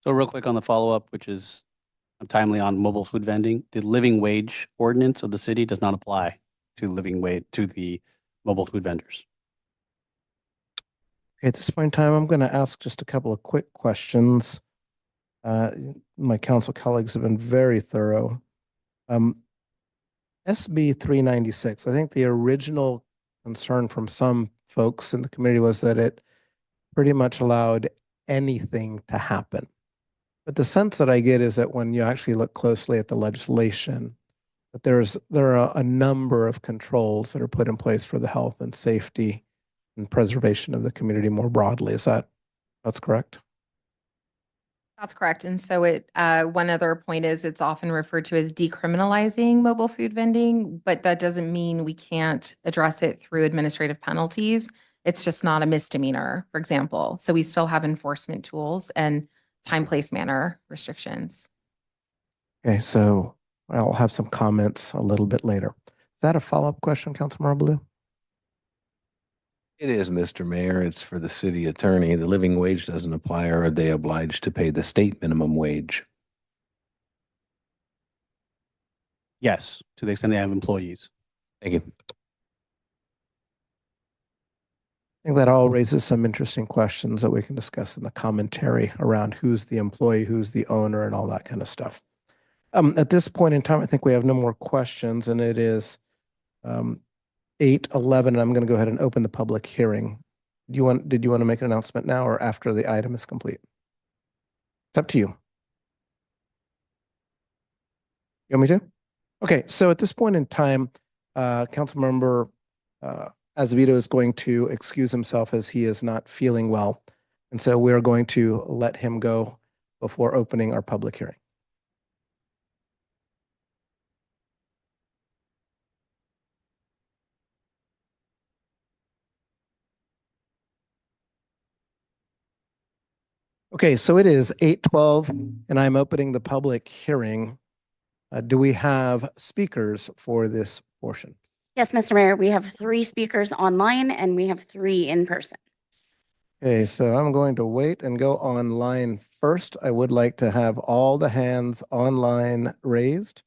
So real quick on the follow-up, which is timely on mobile food vending, the living wage ordinance of the city does not apply to the mobile food vendors. Okay, at this point in time, I'm going to ask just a couple of quick questions. My council colleagues have been very thorough. SB 396, I think the original concern from some folks in the community was that it pretty much allowed anything to happen. But the sense that I get is that when you actually look closely at the legislation, that there are a number of controls that are put in place for the health and safety and preservation of the community more broadly. That's correct? That's correct. And so one other point is it's often referred to as decriminalizing mobile food vending, but that doesn't mean we can't address it through administrative penalties. It's just not a misdemeanor, for example. So we still have enforcement tools and time, place, manner restrictions. Okay, so I'll have some comments a little bit later. Is that a follow-up question, Councilmember Blue? It is, Mr. Mayor. It's for the city attorney. The living wage doesn't apply, or are they obliged to pay the state minimum wage? Yes, to the extent they have employees. Thank you. I think that all raises some interesting questions that we can discuss in the commentary around who's the employee, who's the owner, and all that kind of stuff. At this point in time, I think we have no more questions, and it is 8:11, and I'm going to go ahead and open the public hearing. Did you want to make an announcement now or after the item is complete? It's up to you. You want me to? Okay, so at this point in time, Councilmember Azevedo is going to excuse himself as he is not feeling well. And so we're going to let him go before opening our public hearing. Okay, so it is 8:12 and I'm opening the public hearing. Do we have speakers for this portion? Yes, Mr. Mayor, we have 3 speakers online and we have 3 in person. Okay, so I'm going to wait and go online first. I would like to have all the hands online raised.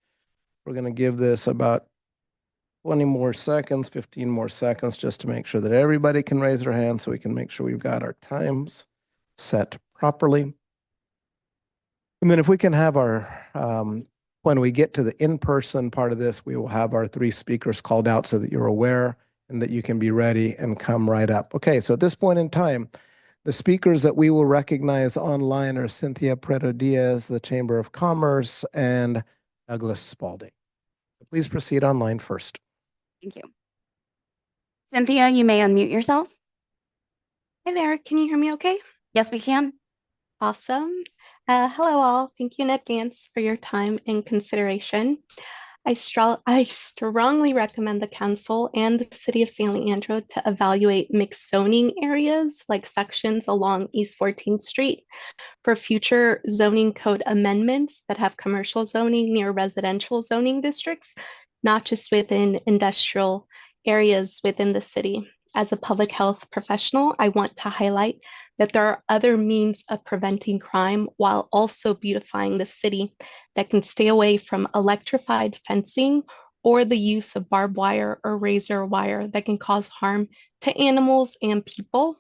We're going to give this about 20 more seconds, 15 more seconds, just to make sure that everybody can raise their hand so we can make sure we've got our times set properly. And then if we can have our, when we get to the in-person part of this, we will have our 3 speakers called out so that you're aware and that you can be ready and come right up. Okay, so at this point in time, the speakers that we will recognize online are Cynthia Preto Diaz, the Chamber of Commerce, and Douglas Spalding. Please proceed online first. Thank you. Cynthia, you may unmute yourself. Hi there, can you hear me okay? Yes, we can. Awesome. Hello all, thank you in advance for your time and consideration. I strongly recommend the council and the city of San Leandro to evaluate mixed zoning areas like sections along East 14th Street for future zoning code amendments that have commercial zoning near residential zoning districts, not just within industrial areas within the city. As a public health professional, I want to highlight that there are other means of preventing crime while also beautifying the city that can stay away from electrified fencing or the use of barbed wire or razor wire that can cause harm to animals and people.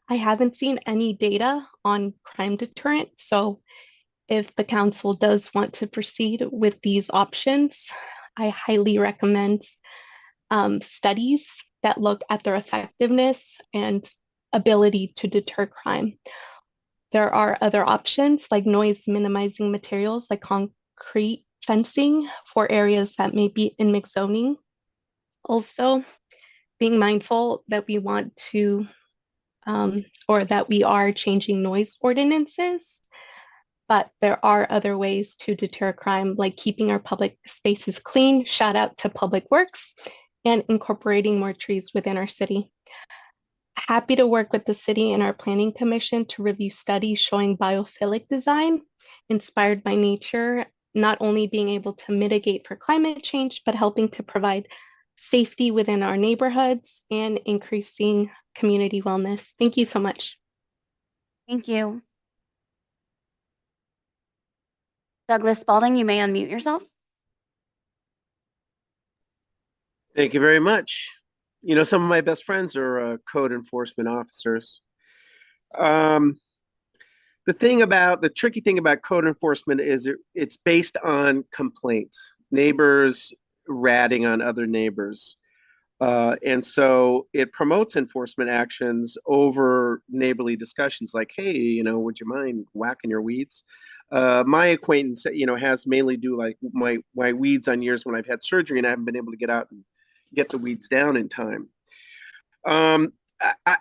I haven't seen any data on crime deterrent, so if the council does want to proceed with these options, I highly recommend studies that look at their effectiveness and ability to deter crime. There are other options like noise minimizing materials like concrete fencing for areas that may be in mixed zoning. Also, being mindful that we want to or that we are changing noise ordinances, but there are other ways to deter crime like keeping our public spaces clean, shout out to Public Works, and incorporating more trees within our city. Happy to work with the city and our planning commission to review studies showing biophilic design inspired by nature, not only being able to mitigate for climate change, but helping to provide safety within our neighborhoods and increasing community wellness. Thank you so much. Thank you. Douglas Spalding, you may unmute yourself. Thank you very much. You know, some of my best friends are code enforcement officers. The tricky thing about code enforcement is it's based on complaints, neighbors ratting on other neighbors. And so it promotes enforcement actions over neighborly discussions like, hey, you know, would you mind whacking your weeds? My acquaintance, you know, has mainly do like my weeds on years when I've had surgery and I haven't been able to get out and get the weeds down in time.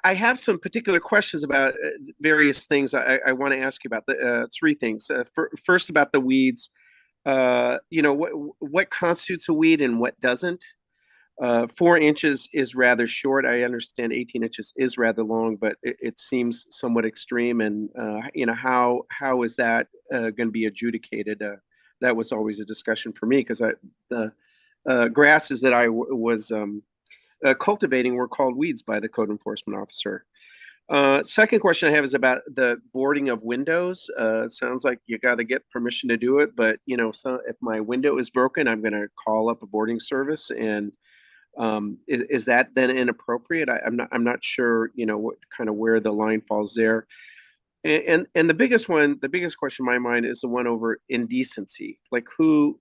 I have some particular questions about various things I want to ask you about. The three things. First, about the weeds. What constitutes a weed and what doesn't? 4 inches is rather short. I understand 18 inches is rather long, but it seems somewhat extreme. And how is that going to be adjudicated? That was always a discussion for me because the grasses that I was cultivating were called weeds by the code enforcement officer. Second question I have is about the boarding of windows. It sounds like you got to get permission to do it, but so if my window is broken, I'm going to call up a boarding service, and is that then inappropriate? I'm not sure, what kind of where the line falls there. And the biggest question in my mind is the one over indecency. Like who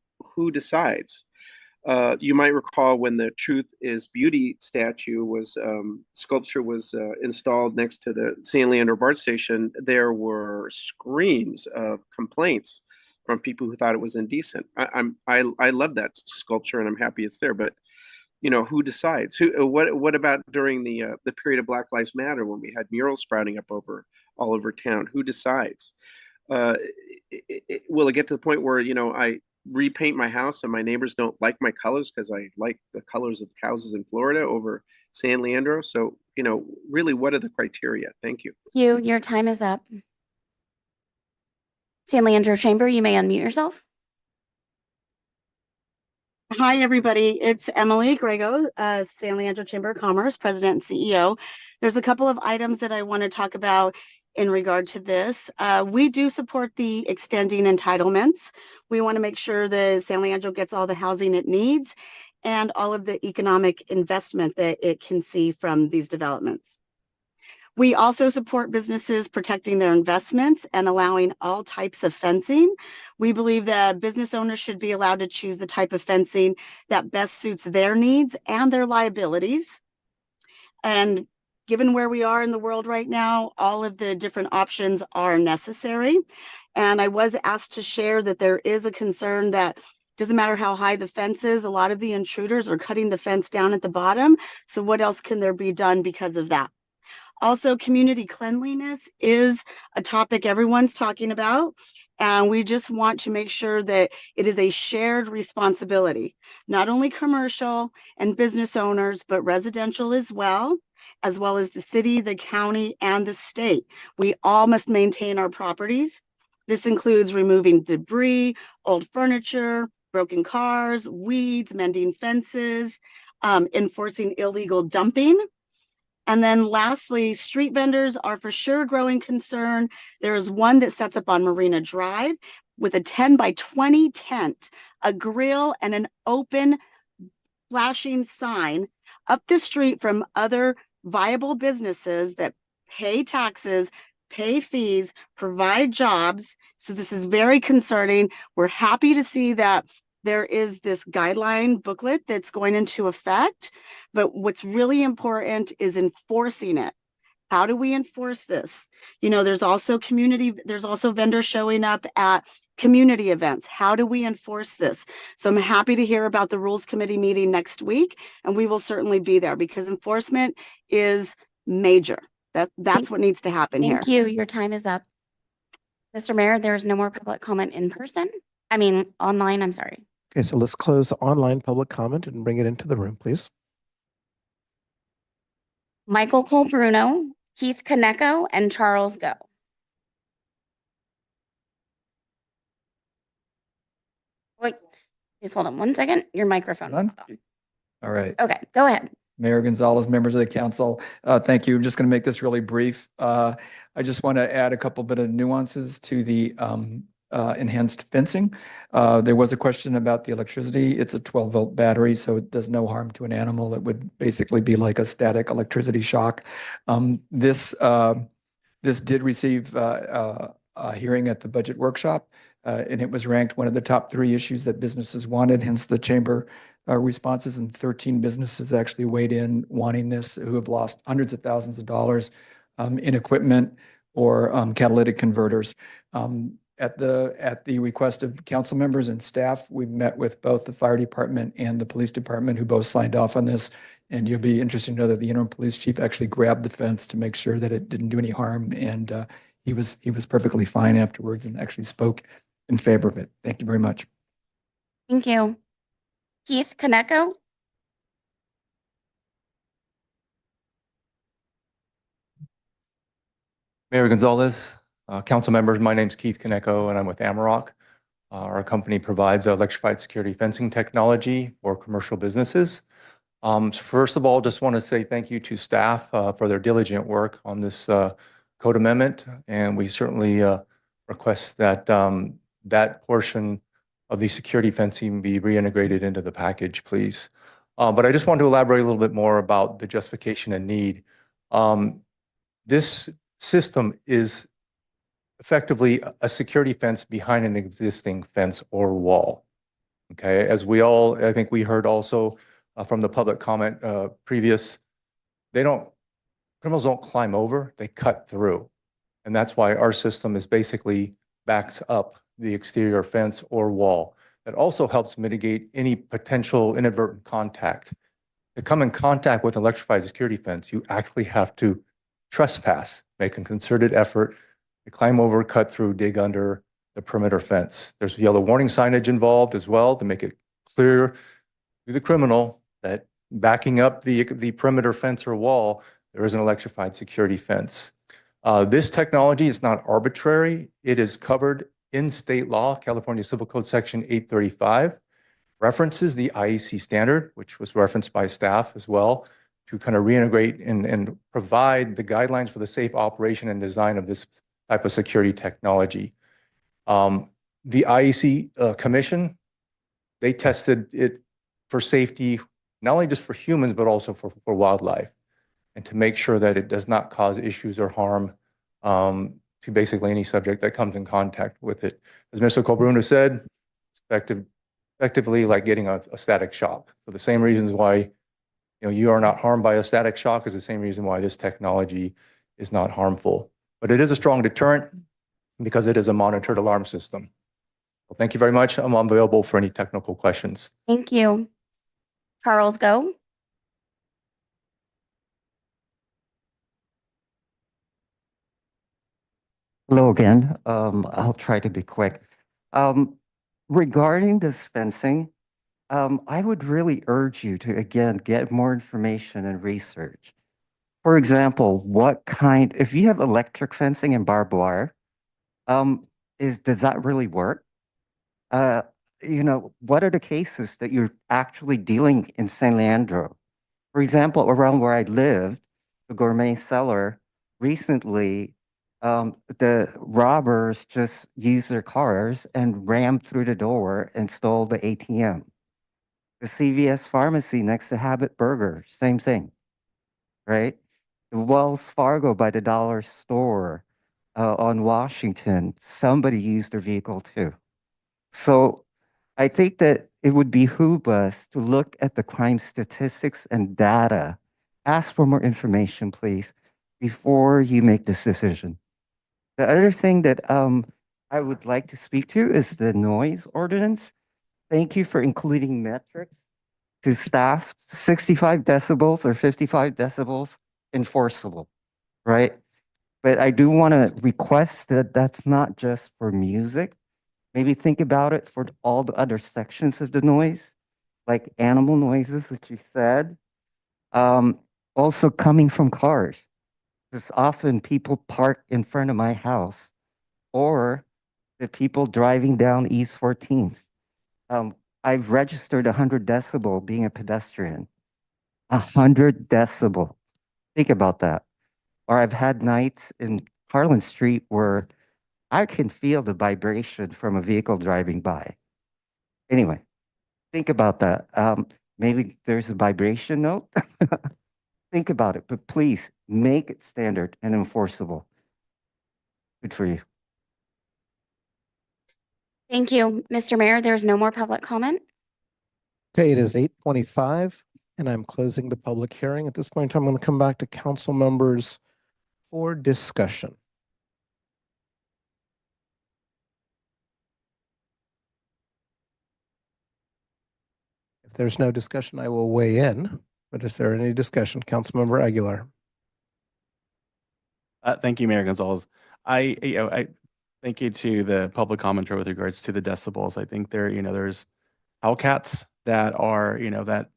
decides? You might recall when the Truth is Beauty sculpture was installed next to the San Leandro BART station, there were screams of complaints from people who thought it was indecent. I love that sculpture and I'm happy it's there, but who decides? What about during the period of Black Lives Matter when we had murals sprouting up all over town? Who decides? Will it get to the point where I repaint my house and my neighbors don't like my colors because I like the colors of houses in Florida over San Leandro? So, really, what are the criteria? Thank you. Your time is up. San Leandro Chamber, you may unmute yourself. Hi, everybody. It's Emily Grego, San Leandro Chamber of Commerce, President and CEO. There's a couple of items that I want to talk about in regard to this. We do support the extending entitlements. We want to make sure that San Leandro gets all the housing it needs and all of the economic investment that it can see from these developments. We also support businesses protecting their investments and allowing all types of fencing. We believe that business owners should be allowed to choose the type of fencing that best suits their needs and their liabilities. And given where we are in the world right now, all of the different options are necessary. And I was asked to share that there is a concern that doesn't matter how high the fence is, a lot of the intruders are cutting the fence down at the bottom. So what else can there be done because of that? Also, community cleanliness is a topic everyone's talking about. And we just want to make sure that it is a shared responsibility, not only commercial and business owners, but residential as well as the city, the county, and the state. We all must maintain our properties. This includes removing debris, old furniture, broken cars, weeds, mending fences, enforcing illegal dumping. And then lastly, street vendors are for sure a growing concern. There is one that sets up on Marina Drive with a 10 by 20 tent, a grill, and an open flashing sign up the street from other viable businesses that pay taxes, pay fees, provide jobs. So this is very concerning. We're happy to see that there is this guideline booklet that's going into effect, but what's really important is enforcing it. How do we enforce this? There's also vendors showing up at community events. How do we enforce this? So I'm happy to hear about the Rules Committee meeting next week, and we will certainly be there because enforcement is major. That's what needs to happen here. Thank you. Your time is up. Mr. Mayor, there is no more public comment online, I'm sorry. Okay, so let's close online public comment and bring it into the room, please. Michael Colbruno, Keith Kaneko, and Charles Go. Wait, please hold on one second. Your microphone. None? is on. All right. Okay, go ahead. Mayor Gonzalez, members of the council, thank you. I'm just going to make this really brief. I just want to add a couple bit of nuances to the enhanced fencing. There was a question about the electricity. It's a 12-volt battery, so it does no harm to an animal. It would basically be like a static electricity shock. This did receive a hearing at the budget workshop, and it was ranked one of the top 3 issues that businesses wanted, hence the chamber responses, and 13 businesses actually weighed in wanting this, who have lost hundreds of thousands of dollars in equipment or catalytic converters. At the request of council members and staff, we met with both the fire department and the police department, who both signed off on this. And you'll be interested to know that the interim police chief actually grabbed the fence to make sure that it didn't do any harm. And he was perfectly fine afterwards and actually spoke in favor of it. Thank you very much. Thank you. Keith Kaneko? Mayor Gonzalez, council members, my name's Keith Kaneko and I'm with Amarok. Our company provides electrified security fencing technology for commercial businesses. First of all, just want to say thank you to staff for their diligent work on this code amendment. And we certainly request that that portion of the security fencing be reintegrated into the package, please. But I just want to elaborate a little bit more about the justification and need. This system is effectively a security fence behind an existing fence or wall. Okay, as we all, I think we heard also from the public comment previous, criminals don't climb over, they cut through. And that's why our system is basically backs up the exterior fence or wall. That also helps mitigate any potential inadvertent contact. To come in contact with an electrified security fence, you actually have to trespass, make a concerted effort to climb over, cut through, dig under the perimeter fence. There's yellow warning signage involved as well to make it clear to the criminal that backing up the perimeter fence or wall, there is an electrified security fence. This technology is not arbitrary. It is covered in state law, California Civil Code Section 835, references the IEC standard, which was referenced by staff as well, to kind of reintegrate and provide the guidelines for the safe operation and design of this type of security technology. The IEC commission, they tested it for safety, not only just for humans, but also for wildlife, and to make sure that it does not cause issues or harm to basically any subject that comes in contact with it. As Mr. Colbruno said, it's effectively like getting a static shock. For the same reasons why you are not harmed by a static shock is the same reason why this technology is not harmful. But it is a strong deterrent because it is a monitored alarm system. Well, thank you very much. I'm available for any technical questions. Thank you. Charles Go? Hello again. I'll try to be quick. Regarding this fencing, I would really urge you to, again, get more information and research. For example, if you have electric fencing and barbed wire, does that really work? What are the cases that you're actually dealing in San Leandro? For example, around where I lived, the Gourmet Cellar, recently, the robbers just used their cars and rammed through the door and stole the ATM. The CVS pharmacy next to Habit Burger, same thing, right? The Wells Fargo by the dollar store on Washington, somebody used their vehicle too. So I think that it would behoove us to look at the crime statistics and data. Ask for more information, please, before you make this decision. The other thing that I would like to speak to is the noise ordinance. Thank you for including metrics to staff. 65 decibels or 55 decibels enforceable, right? But I do want to request that that's not just for music. Maybe think about it for all the other sections of the noise, like animal noises, which you said. Also coming from cars. Because often people park in front of my house or the people driving down East 14th. I've registered 100 decibel being a pedestrian. 100 decibel. Think about that. Or I've had nights in Harlan Street where I can feel the vibration from a vehicle driving by. Anyway, think about that. Maybe there's a vibration note. Think about it, but please make it standard and enforceable. Good for you. Thank you. Mr. Mayor, there's no more public comment. Okay, it is 8:25 and I'm closing the public hearing. At this point, I'm going to come back to council members for discussion. If there's no discussion, I will weigh in. but is there any discussion? Councilmember Aguilar. Thank you, Mayor Gonzalez. I thank you to the public commenter with regards to the decibels. I think there's Hellcats that are, that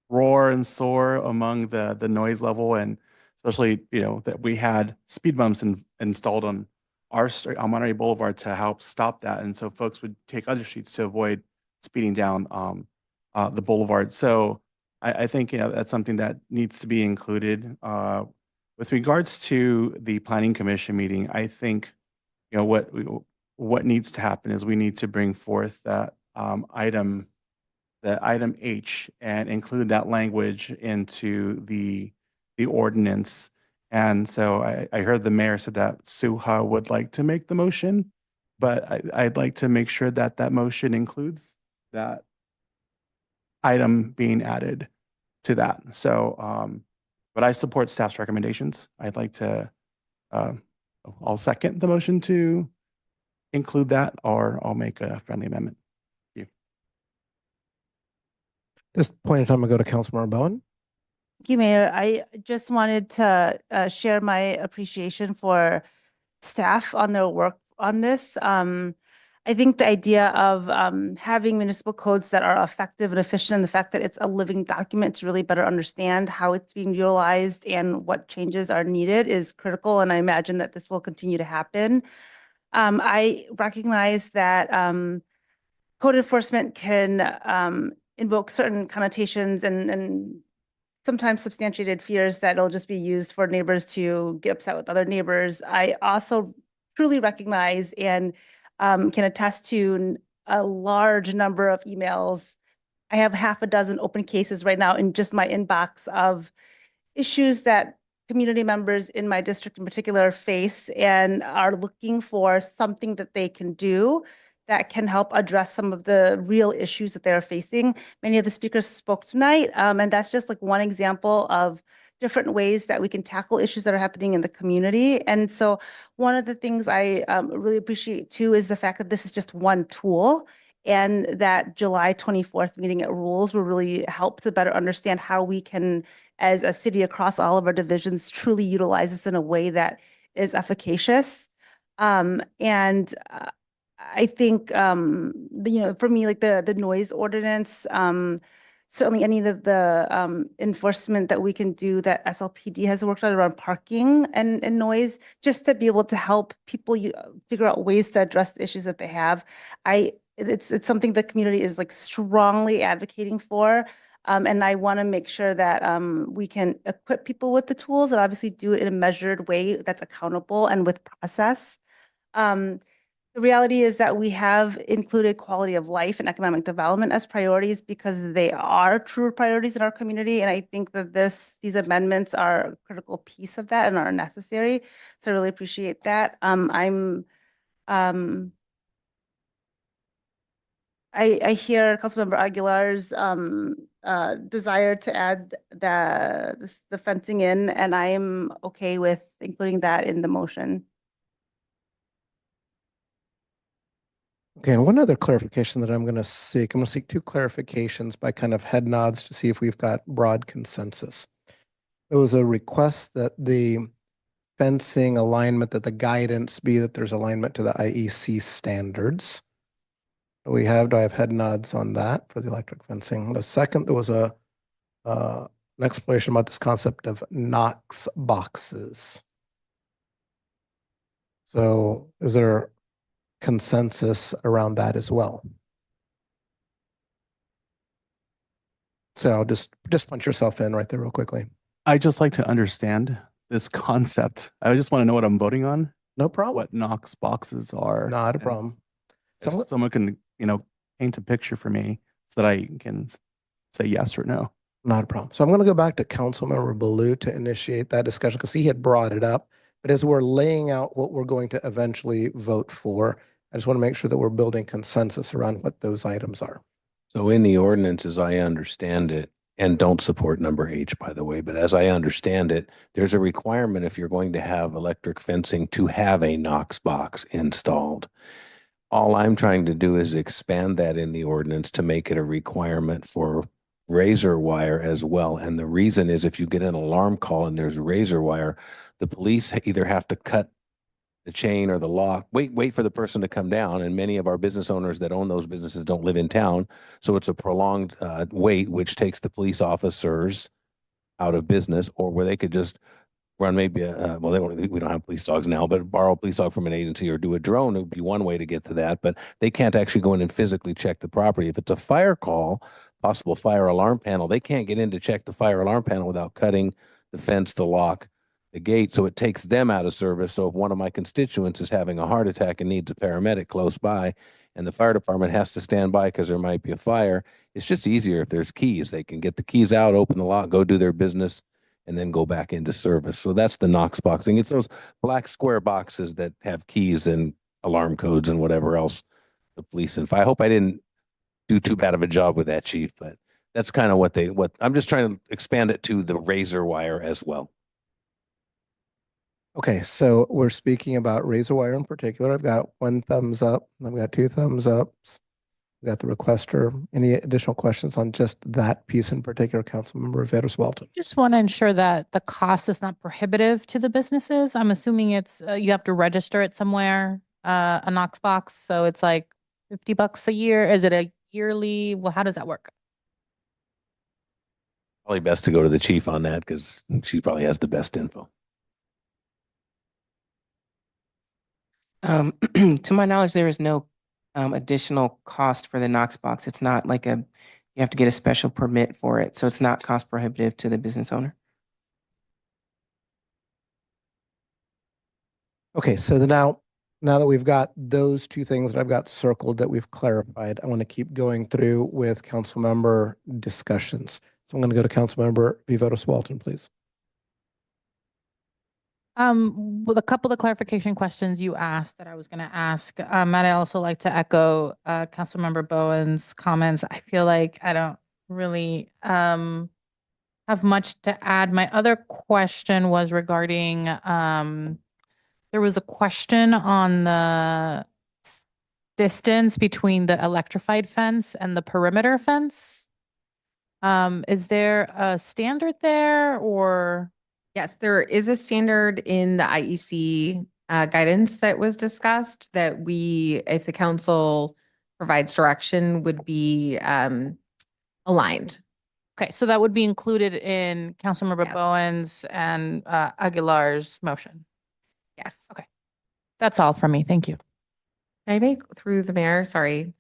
roar and soar among the noise level, and especially, that we had speed bumps installed on our street, on Monterey Boulevard, to help stop that. And so folks would take other streets to avoid speeding down the boulevard. So I think, that's something that needs to be included. With regards to the planning commission meeting, I think, what needs to happen is we need to bring forth that item H, and include that language into the ordinance. And so I heard the mayor said that Suha would like to make the motion, but I'd like to make sure that that motion includes that item being added to that. So, but I support staff's recommendations. I'd like to, I'll second the motion to include that, or I'll make a friendly amendment. This point in time, I'll go to Councilmember Bowen. Thank you, Mayor. I just wanted to share my appreciation for staff on their work on this. I think the idea of having municipal codes that are effective and efficient, and the fact that it's a living document to really better understand how it's being utilized and what changes are needed is critical. And I imagine that this will continue to happen. I recognize that code enforcement can invoke certain connotations and sometimes substantiated fears that it'll just be used for neighbors to get upset with other neighbors. I also truly recognize and can attest to a large number of emails. I have half a dozen open cases right now in just my inbox of issues that community members in my district in particular face, and are looking for something that they can do that can help address some of the real issues that they're facing. Many of the speakers spoke tonight, and that's just like one example of different ways that we can tackle issues that are happening in the community. And so one of the things I really appreciate too is the fact that this is just one tool, and that July 24th meeting at Rules will really help to better understand how we can, as a city across all of our divisions, truly utilize this in a way that is efficacious. I think, for me, like the noise ordinance, certainly any of the enforcement that we can do that SLPD has worked on around parking and noise, just to be able to help people figure out ways to address the issues that they have. It's something the community is like strongly advocating for. And I want to make sure that we can equip people with the tools and obviously do it in a measured way that's accountable and with process. The reality is that we have included quality of life and economic development as priorities because they are true priorities in our community. And I think that these amendments are a critical piece of that and are necessary. So I really appreciate that. I hear Councilmember Aguilar's desire to add the fencing in, and I am okay with including that in the motion. Okay, and one other clarification that I'm going to seek. I'm going to seek two clarifications by kind of head nods to see if we've got broad consensus. There was a request that the fencing alignment, that the guidance be that there's alignment to the IEC standards. Do I have head nods on that for the electric fencing? The second, there was an explanation about this concept of Knox boxes. So is there consensus around that as well? So just punch yourself in right there real quickly. I just like to understand this concept. I just want to know what I'm voting on. No problem. What Knox boxes are. Not a problem. If someone can, paint a picture for me so that I can say yes or no. Not a problem. So I'm going to go back to Councilmember Baloo to initiate that discussion because he had brought it up. But as we're laying out what we're going to eventually vote for, I just want to make sure that we're building consensus around what those items are. So in the ordinance, as I understand it, and don't support number H, by the way, but as I understand it, there's a requirement if you're going to have electric fencing to have a Knox box installed. All I'm trying to do is expand that in the ordinance to make it a requirement for razor wire as well. And the reason is if you get an alarm call and there's razor wire, the police either have to cut the chain or the lock, wait for the person to come down. And many of our business owners that own those businesses don't live in town. So it's a prolonged wait, which takes the police officers out of business, or where they could just run maybe we don't have police dogs now, but borrow a police dog from an agency or do a drone. It would be one way to get to that, but they can't actually go in and physically check the property. If it's a fire call, possible fire alarm panel, they can't get in to check the fire alarm panel without cutting the fence, the lock, the gate. So it takes them out of service. So if one of my constituents is having a heart attack and needs a paramedic close by, and the fire department has to stand by because there might be a fire, it's just easier if there's keys. They can get the keys out, open the lock, go do their business, and then go back into service. So that's the Knox boxing. It's those black square boxes that have keys and alarm codes and whatever else the police and fire. I hope I didn't do too bad of a job with that, Chief, but that's kind of what I'm just trying to expand it to the razor wire as well. Okay, so we're speaking about razor wire in particular. I've got one thumbs up, and I've got two thumbs ups. We got the requester. Any additional questions on just that piece in particular, Councilmember Veros Walton? Just want to ensure that the cost is not prohibitive to the businesses. I'm assuming it's, you have to register it somewhere, a Knox box. So it's like $50 a year. Is it a yearly? Well, how does that work? Probably best to go to the chief on that because she probably has the best info. To my knowledge, there is no additional cost for the Knox box. It's not like you have to get a special permit for it. So it's not cost prohibitive to the business owner. Okay, so now that we've got those two things that I've got circled that we've clarified, I want to keep going through with council member discussions. So I'm going to go to Councilmember Viveros Walton, please. With a couple of clarification questions you asked that I was going to ask, and I also like to echo Councilmember Bowen's comments. I feel like I don't really have much to add. My other question was regarding there was a question on the distance between the electrified fence and the perimeter fence. Is there a standard there or? Yes, there is a standard in the IEC guidance that was discussed that if the council provides direction, would be aligned. Okay, so that would be included in Councilmember Bowen's and Aguilar's motion. Yes. Okay, that's all from me. Thank you. Can I make through the mayor? Sorry.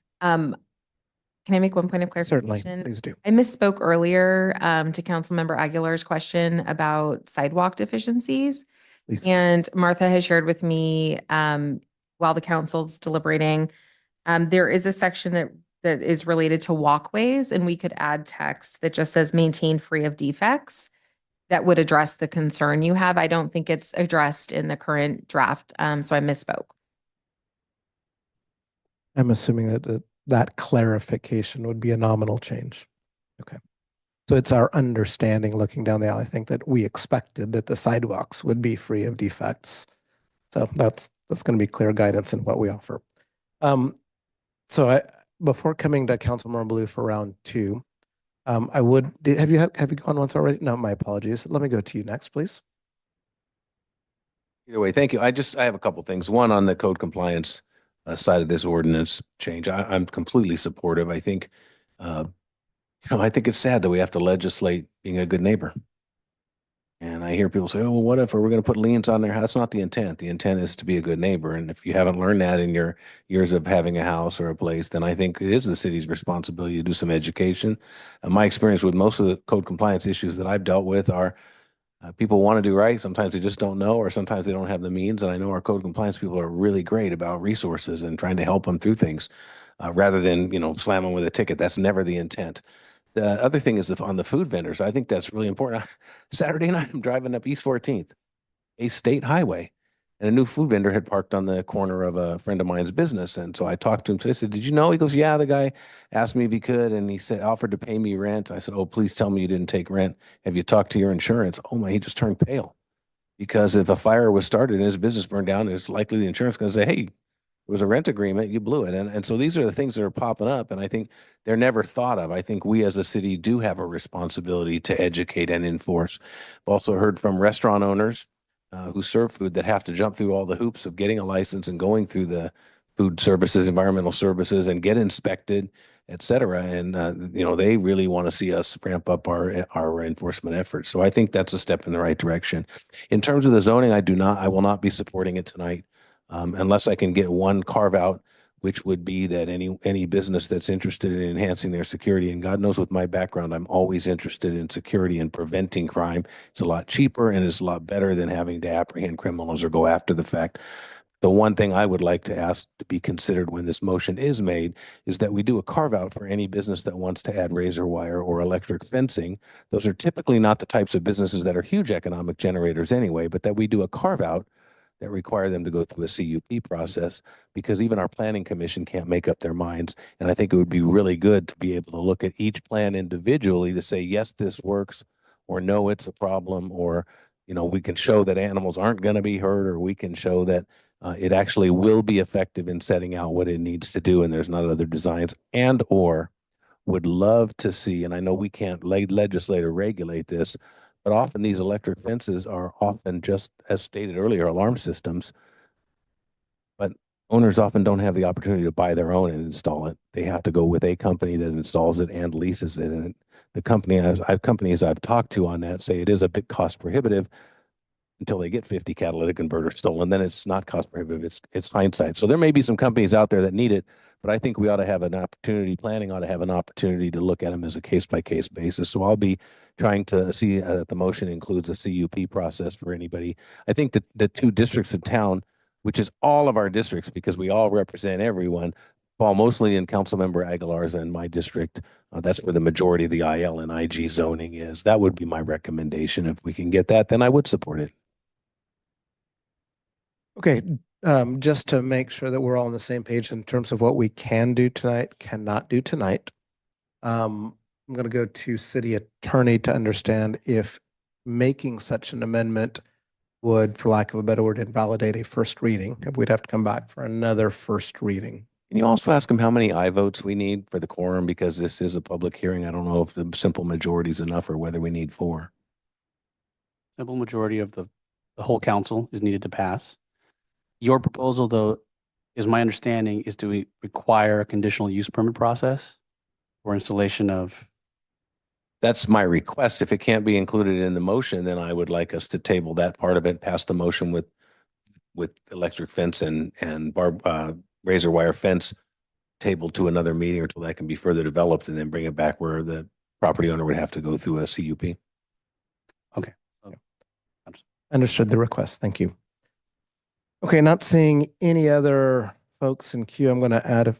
Can I make one point of clarification? Certainly, please do. I misspoke earlier to Councilmember Aguilar's question about sidewalk deficiencies. Please. And Martha has shared with me while the council's deliberating, there is a section that is related to walkways, and we could add text that just says maintain free of defects. That would address the concern you have. I don't think it's addressed in the current draft, so I misspoke. I'm assuming that clarification would be a nominal change. Okay. So it's our understanding looking down the aisle, I think, that we expected that the sidewalks would be free of defects. So that's going to be clear guidance in what we offer. Before coming to Councilmember Blue for round two, have you gone once already? No, my apologies. Let me go to you next, please. Either way, thank you. I have a couple things. One on the code compliance side of this ordinance change. I'm completely supportive. I think, I think it's sad that we have to legislate being a good neighbor. And I hear people say, oh, well, what if we're going to put liens on their house? That's not the intent. The intent is to be a good neighbor. And if you haven't learned that in your years of having a house or a place, then I think it is the city's responsibility to do some education. My experience with most of the code compliance issues that I've dealt with are people want to do right. Sometimes they just don't know, or sometimes they don't have the means. And I know our code compliance people are really great about resources and trying to help them through things rather than, slam them with a ticket. That's never the intent. The other thing is on the food vendors. I think that's really important. Saturday night, I'm driving up East 14th, a state highway, and a new food vendor had parked on the corner of a friend of mine's business. And so I talked to him. I said, did you know? He goes, yeah, the guy asked me if he could. And he said, offered to pay me rent. I said, oh, please tell me you didn't take rent. Have you talked to your insurance? Oh my, he just turned pale. Because if a fire was started and his business burned down, it's likely the insurance going to say, hey, It was a rent agreement, you blew it. And so these are the things that are popping up, and I think they're never thought of. I think we as a city do have a responsibility to educate and enforce. I've also heard from restaurant owners who serve food that have to jump through all the hoops of getting a license and going through the food services, environmental services, and get inspected, et cetera. And, they really want to see us ramp up our enforcement efforts. So I think that's a step in the right direction. In terms of the zoning, I will not be supporting it tonight. Unless I can get one carve out, which would be that any business that's interested in enhancing their security, and God knows with my background, I'm always interested in security and preventing crime. It's a lot cheaper and it's a lot better than having to apprehend criminals or go after the fact. The one thing I would like to ask to be considered when this motion is made is that we do a carve out for any business that wants to add razor wire or electric fencing. Those are typically not the types of businesses that are huge economic generators anyway, but that we do a carve out that require them to go through a CUP process, because even our planning commission can't make up their minds. And I think it would be really good to be able to look at each plan individually to say, yes, this works, or no, it's a problem, or, we can show that animals aren't going to be hurt, or we can show that it actually will be effective in setting out what it needs to do and there's not other designs, and or would love to see, and I know we can't legislate or regulate this, but often these electric fences are often just, as stated earlier, alarm systems. But owners often don't have the opportunity to buy their own and install it. They have to go with a company that installs it and leases it. And the companies I've talked to on that say it is a bit cost prohibitive until they get 50 catalytic converters stolen. Then it's not cost prohibitive. It's hindsight. So there may be some companies out there that need it, but I think we ought to have an opportunity, planning ought to have an opportunity to look at them as a case-by-case basis. So I'll be trying to see that the motion includes a CUP process for anybody. I think that the two districts in town, which is all of our districts because we all represent everyone, fall mostly in Councilmember Aguilar's and my district. That's where the majority of the IL and IG zoning is. That would be my recommendation. If we can get that, then I would support it. Okay, just to make sure that we're all on the same page in terms of what we can do tonight, cannot do tonight. I'm going to go to city attorney to understand if making such an amendment would, for lack of a better word, invalidate a first reading. If we'd have to come back for another first reading. Can you also ask them how many I votes we need for the quorum? Because this is a public hearing. I don't know if the simple majority is enough or whether we need 4. Simple majority of the whole council is needed to pass. Your proposal, though, is my understanding, is to require a conditional use permit process or installation of. That's my request. If it can't be included in the motion, then I would like us to table that part of it, pass the motion with electric fence and razor wire fence tabled to another meeting until that can be further developed, and then bring it back where the property owner would have to go through a CUP. Okay. Understood the request. Thank you. Okay, not seeing any other folks in queue. I'm going to add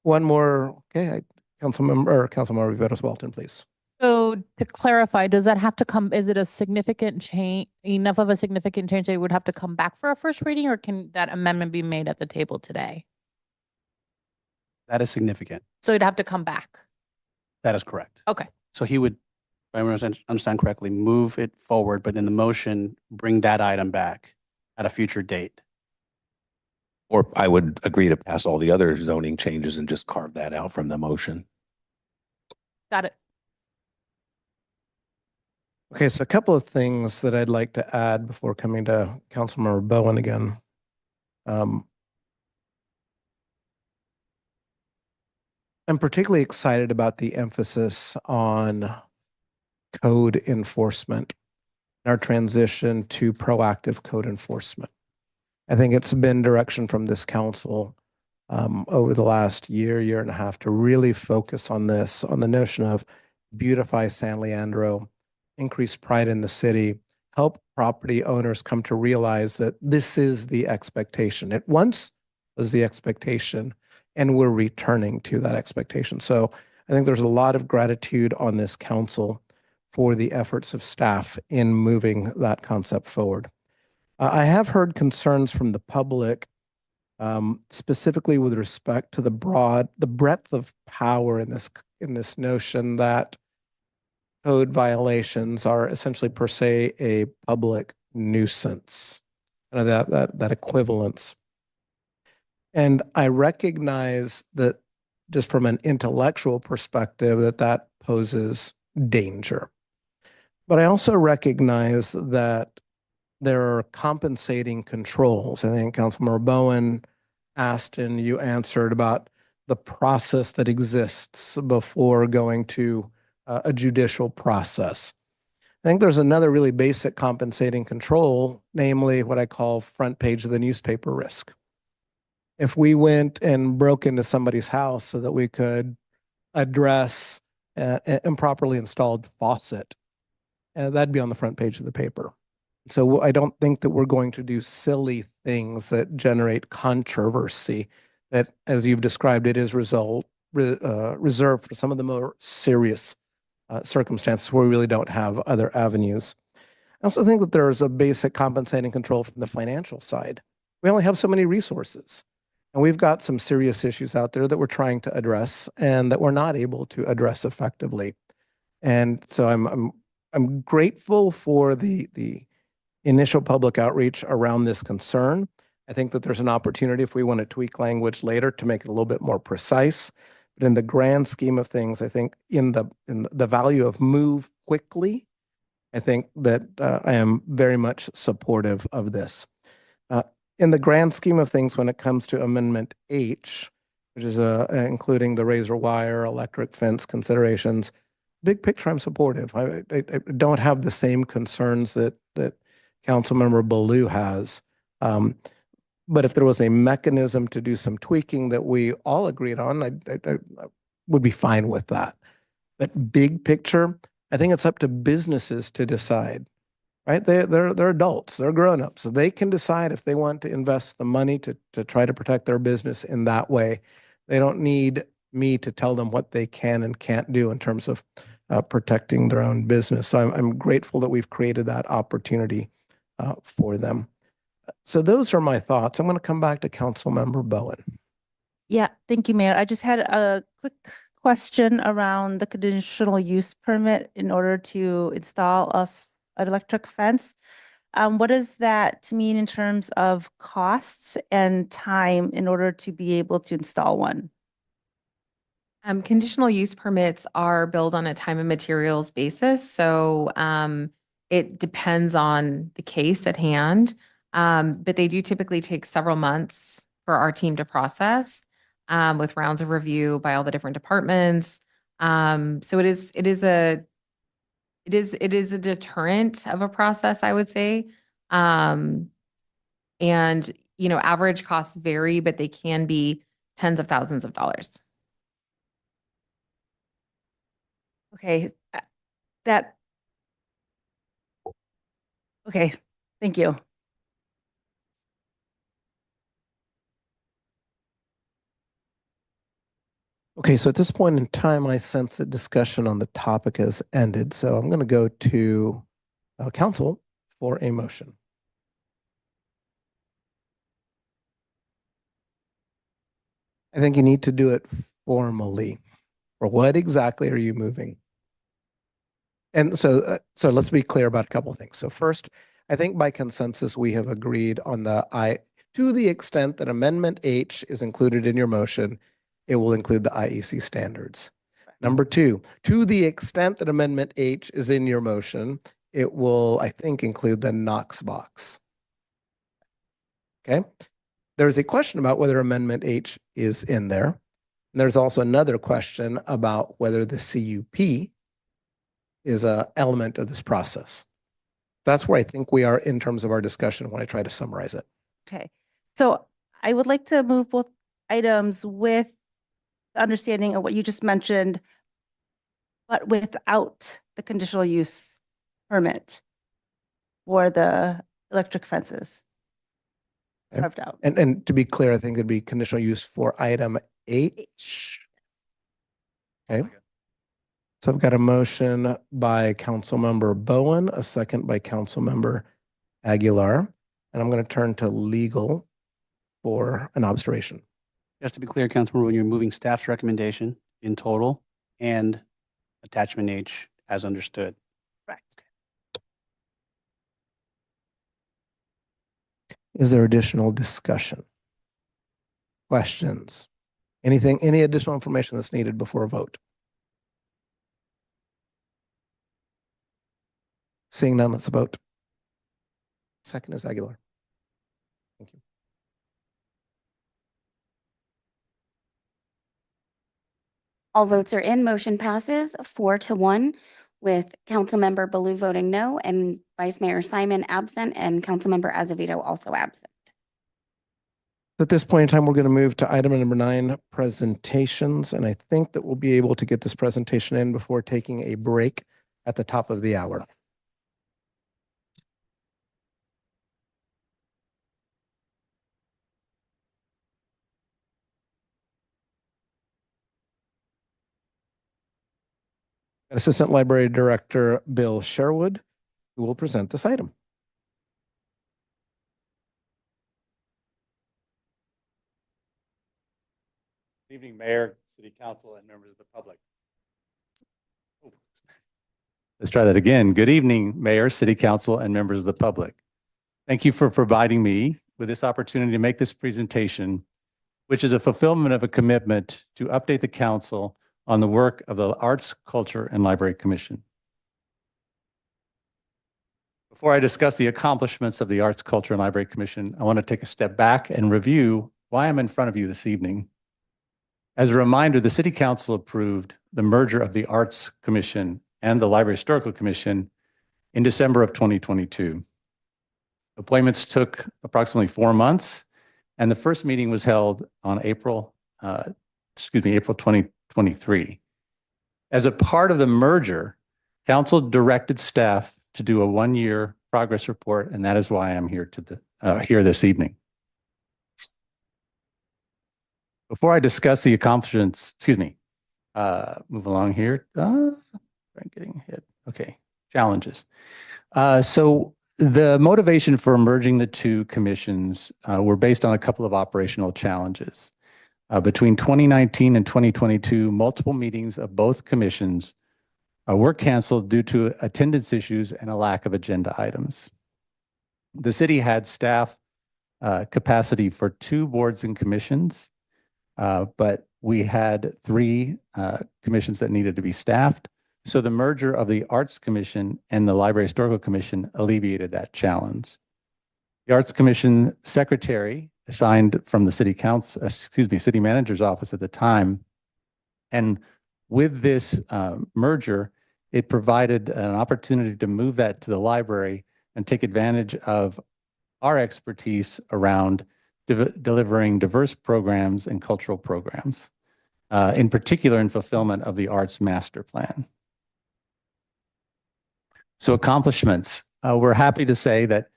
one more. Okay, Councilmember Viveros Walton, please. So to clarify, does that have to come, is it a significant change, enough of a significant change that it would have to come back for a first reading, or can that amendment be made at the table today? That is significant. So it'd have to come back. That is correct. Okay. So he would, if I understand correctly, move it forward, but in the motion, bring that item back at a future date. Or I would agree to pass all the other zoning changes and just carve that out from the motion. Got it. Okay, so a couple of things that I'd like to add before coming to Councilmember Bowen again. I'm particularly excited about the emphasis on code enforcement, our transition to proactive code enforcement. I think it's been direction from this council over the last year and a half to really focus on this, on the notion of beautify San Leandro, increase pride in the city, help property owners come to realize that this is the expectation. It once was the expectation, and we're returning to that expectation. So I think there's a lot of gratitude on this council for the efforts of staff in moving that concept forward. I have heard concerns from the public, specifically with respect to the breadth of power in this notion that code violations are essentially per se a public nuisance, and that equivalence. And I recognize that just from an intellectual perspective, that poses danger. But I also recognize that there are compensating controls. I think Councilmember Bowen asked and you answered about the process that exists before going to a judicial process. I think there's another really basic compensating control, namely what I call front page of the newspaper risk. If we went and broke into somebody's house so that we could address an improperly installed faucet, that'd be on the front page of the paper. So I don't think that we're going to do silly things that generate controversy that, as you've described, it is reserved for some of the more serious circumstances where we really don't have other avenues. I also think that there's a basic compensating control from the financial side. We only have so many resources. And we've got some serious issues out there that we're trying to address and that we're not able to address effectively. And so I'm grateful for the initial public outreach around this concern. I think that there's an opportunity if we want to tweak language later to make it a little bit more precise. But in the grand scheme of things, I think in the value of move quickly, I think that I am very much supportive of this. In the grand scheme of things, when it comes to Amendment H, which is including the razor wire, electric fence considerations, big picture, I'm supportive. I don't have the same concerns that Councilmember Baloo has. But if there was a mechanism to do some tweaking that we all agreed on, I would be fine with that. But big picture, I think it's up to businesses to decide. Right? They're adults, they're grown-ups. So they can decide if they want to invest the money to try to protect their business in that way. They don't need me to tell them what they can and can't do in terms of protecting their own business. So I'm grateful that we've created that opportunity for them. So those are my thoughts. I'm going to come back to Councilmember Bowen. Yeah, thank you, Mayor. I just had a quick question around the conditional use permit in order to install an electric fence. What does that mean in terms of costs and time in order to be able to install one? Conditional use permits are billed on a time and materials basis. So it depends on the case at hand. But they do typically take several months for our team to process with rounds of review by all the different departments. So it is a deterrent of a process, I would say. And, average costs vary, but they can be tens of thousands of dollars. Okay, okay, thank you. Okay, so at this point in time, I sense that discussion on the topic has ended. So I'm going to go to council for a motion. I think you need to do it formally. For what exactly are you moving? And so let's be clear about a couple of things. So first, I think by consensus, we have agreed on to the extent that Amendment H is included in your motion, it will include the IEC standards. Number two, to the extent that Amendment H is in your motion, it will, I think, include the Knox box. Okay. There's a question about whether Amendment H is in there. And there's also another question about whether the CUP is an element of this process. That's where I think we are in terms of our discussion when I try to summarize it. Okay, so I would like to move both items with the understanding of what you just mentioned, but without the conditional use permit for the electric fences carved out. And to be clear, I think it'd be conditional use for item H. Okay. So I've got a motion by Councilmember Bowen, a second by Councilmember Aguilar, and I'm going to turn to legal for an observation. Just to be clear, Councilmember, when you're moving staff's recommendation in total and attachment H as understood. Correct. Is there additional discussion? Questions? Anything, any additional information that's needed before a vote? Seeing none, let's vote. Second is Aguilar. Thank you. All votes are in. Motion passes 4-1 with Councilmember Baloo voting no and Vice Mayor Simon absent and Councilmember Azevedo also absent. At this point in time, we're going to move to item number 9, presentations. And I think that we'll be able to get this presentation in before taking a break at the top of the hour. Assistant Library Director Bill Sherwood, who will present this item. Good evening, Mayor, City Council, and members of the public. Let's try that again. Good evening, Mayor, City Council, and members of the public. Thank you for providing me with this opportunity to make this presentation, which is a fulfillment of a commitment to update the council on the work of the Arts, Culture, and Library Commission. Before I discuss the accomplishments of the Arts, Culture, and Library Commission, I want to take a step back and review why I'm in front of you this evening. As a reminder, the City Council approved the merger of the Arts Commission and the Library Historical Commission in December of 2022. Appointments took approximately 4 months, and the first meeting was held on April 2023. As a part of the merger, Council directed staff to do a 1-year progress report, and that is why I'm here here this evening. Before I discuss the accomplishments, move along here. Getting hit. Okay, challenges. So the motivation for merging the two commissions were based on a couple of operational challenges. Between 2019 and 2022, multiple meetings of both commissions were canceled due to attendance issues and a lack of agenda items. The city had staff capacity for 2 boards and commissions, but we had 3 commissions that needed to be staffed. So the merger of the Arts Commission and the Library Historical Commission alleviated that challenge. The Arts Commission secretary assigned from the city manager's office at the time. And with this merger, it provided an opportunity to move that to the library and take advantage of our expertise around delivering diverse programs and cultural programs, in particular in fulfillment of the Arts Master Plan. So accomplishments. We're happy to say that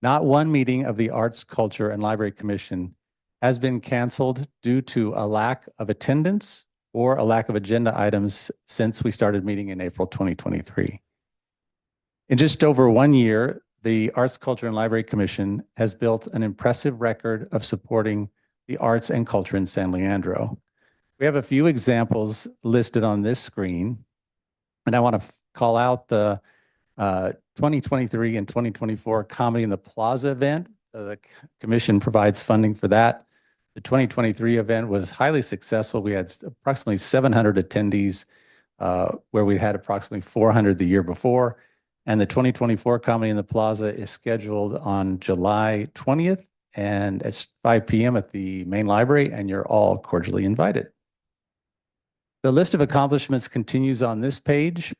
not one meeting of the Arts, Culture, and Library Commission has been canceled due to a lack of attendance or a lack of agenda items since we started meeting in April 2023. In just over 1 year, the Arts, Culture, and Library Commission has built an impressive record of supporting the arts and culture in San Leandro. We have a few examples listed on this screen, and I want to call out the 2023 and 2024 Comedy in the Plaza event. The commission provides funding for that. The 2023 event was highly successful. We had approximately 700 attendees, where we had approximately 400 the year before. And the 2024 Comedy in the Plaza is scheduled on July 20th, and it's 5 p.m. at the main library, and you're all cordially invited. The list of accomplishments continues on this page.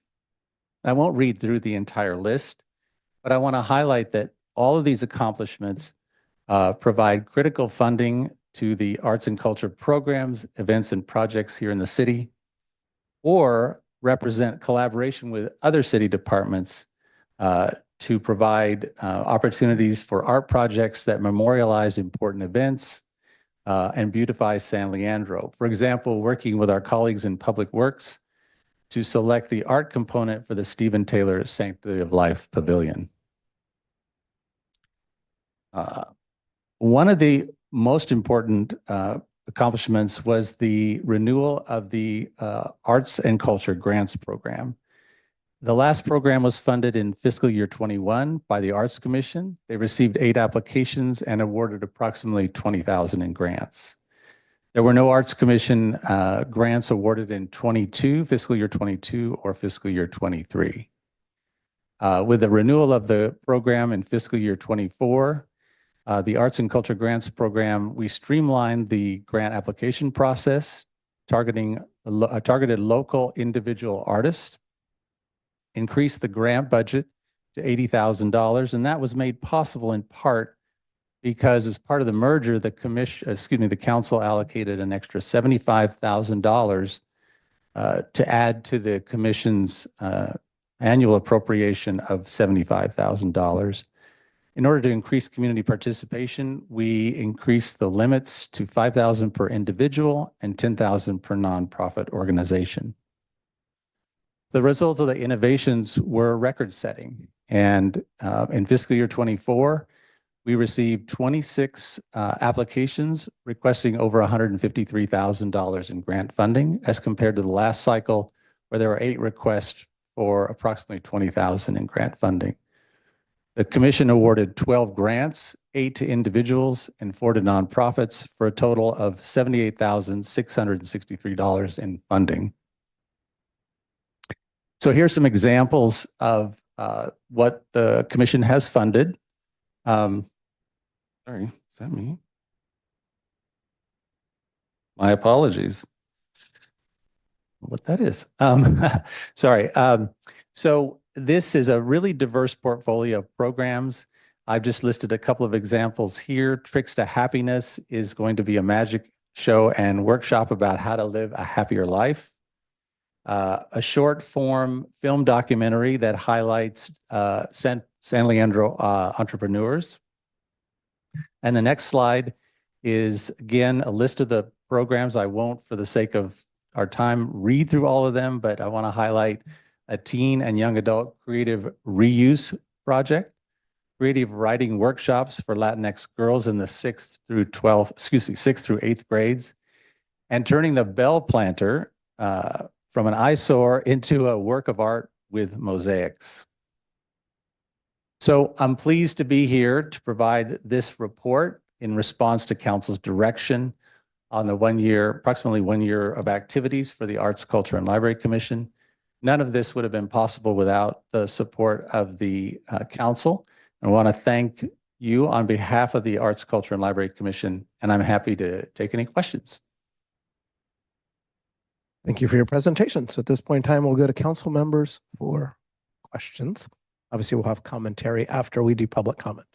I won't read through the entire list, but I want to highlight that all of these accomplishments provide critical funding to the arts and culture programs, events, and projects here in the city, or represent collaboration with other city departments to provide opportunities for art projects that memorialize important events and beautify San Leandro. For example, working with our colleagues in Public Works to select the art component for the Stephen Taylor Sanctity of Life Pavilion. One of the most important accomplishments was the renewal of the Arts and Culture Grants Program. The last program was funded in fiscal year 21 by the Arts Commission. They received 8 applications and awarded approximately $20,000 in grants. There were no Arts Commission grants awarded in fiscal year 22 or fiscal year 23. With the renewal of the program in fiscal year 24, the Arts and Culture Grants Program, we streamlined the grant application process, targeted local individual artists, increased the grant budget to $80,000, and that was made possible in part because as part of the merger, the council allocated an extra $75,000 to add to the commission's annual appropriation of $75,000. In order to increase community participation, we increased the limits to $5,000 per individual and $10,000 per nonprofit organization. The results of the innovations were record-setting, and in fiscal year 24, we received 26 applications requesting over $153,000 in grant funding, as compared to the last cycle where there were 8 requests for approximately $20,000 in grant funding. The commission awarded 12 grants, 8 to individuals and 4 to nonprofits, for a total of $78,663 in funding. So here's some examples of what the commission has funded. Sorry, is that me? My apologies. What that is. Sorry. So this is a really diverse portfolio of programs. I've just listed a couple of examples here. Tricks to Happiness is going to be a magic show and workshop about how to live a happier life. A short form film documentary that highlights San Leandro entrepreneurs. And the next slide is, again, a list of the programs. I won't, for the sake of our time, read through all of them, but I want to highlight a teen and young adult creative reuse project, creative writing workshops for Latinx girls in the 6th through 8th grades, and turning the Bell Planter from an eyesore into a work of art with mosaics. So I'm pleased to be here to provide this report in response to council's direction on the approximately 1 year of activities for the Arts, Culture, and Library Commission. None of this would have been possible without the support of the council. I want to thank you on behalf of the Arts, Culture, and Library Commission, and I'm happy to take any questions. Thank you for your presentation. So at this point in time, we'll go to council members for questions. Obviously, we'll have commentary after we do public comment.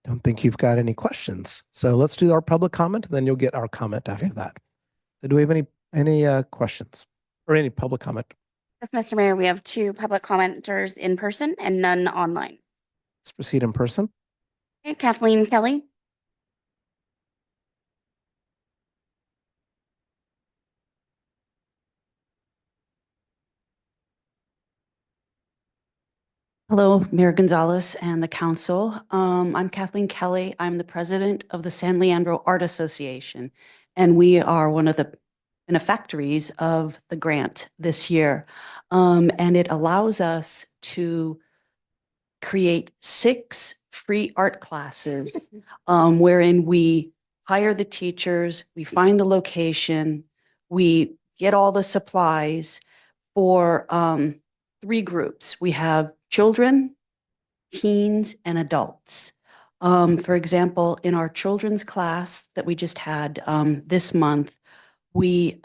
Don't think you've got any questions. So let's do our public comment, and then you'll get our comment after that. So do we have any questions or any public comment? Yes, Mr. Mayor, we have 2 public commenters in person and none online. Let's proceed in person. Okay, Kathleen Kelly. Hello, Mayor Gonzalez and the council. I'm Kathleen Kelly. I'm the president of the San Leandro Art Association, and we are one of the benefactors of the grant this year. And it allows us to create 6 free art classes wherein we hire the teachers, we find the location, we get all the supplies for 3 groups. We have children, teens, and adults. For example, in our children's class that we just had this month, we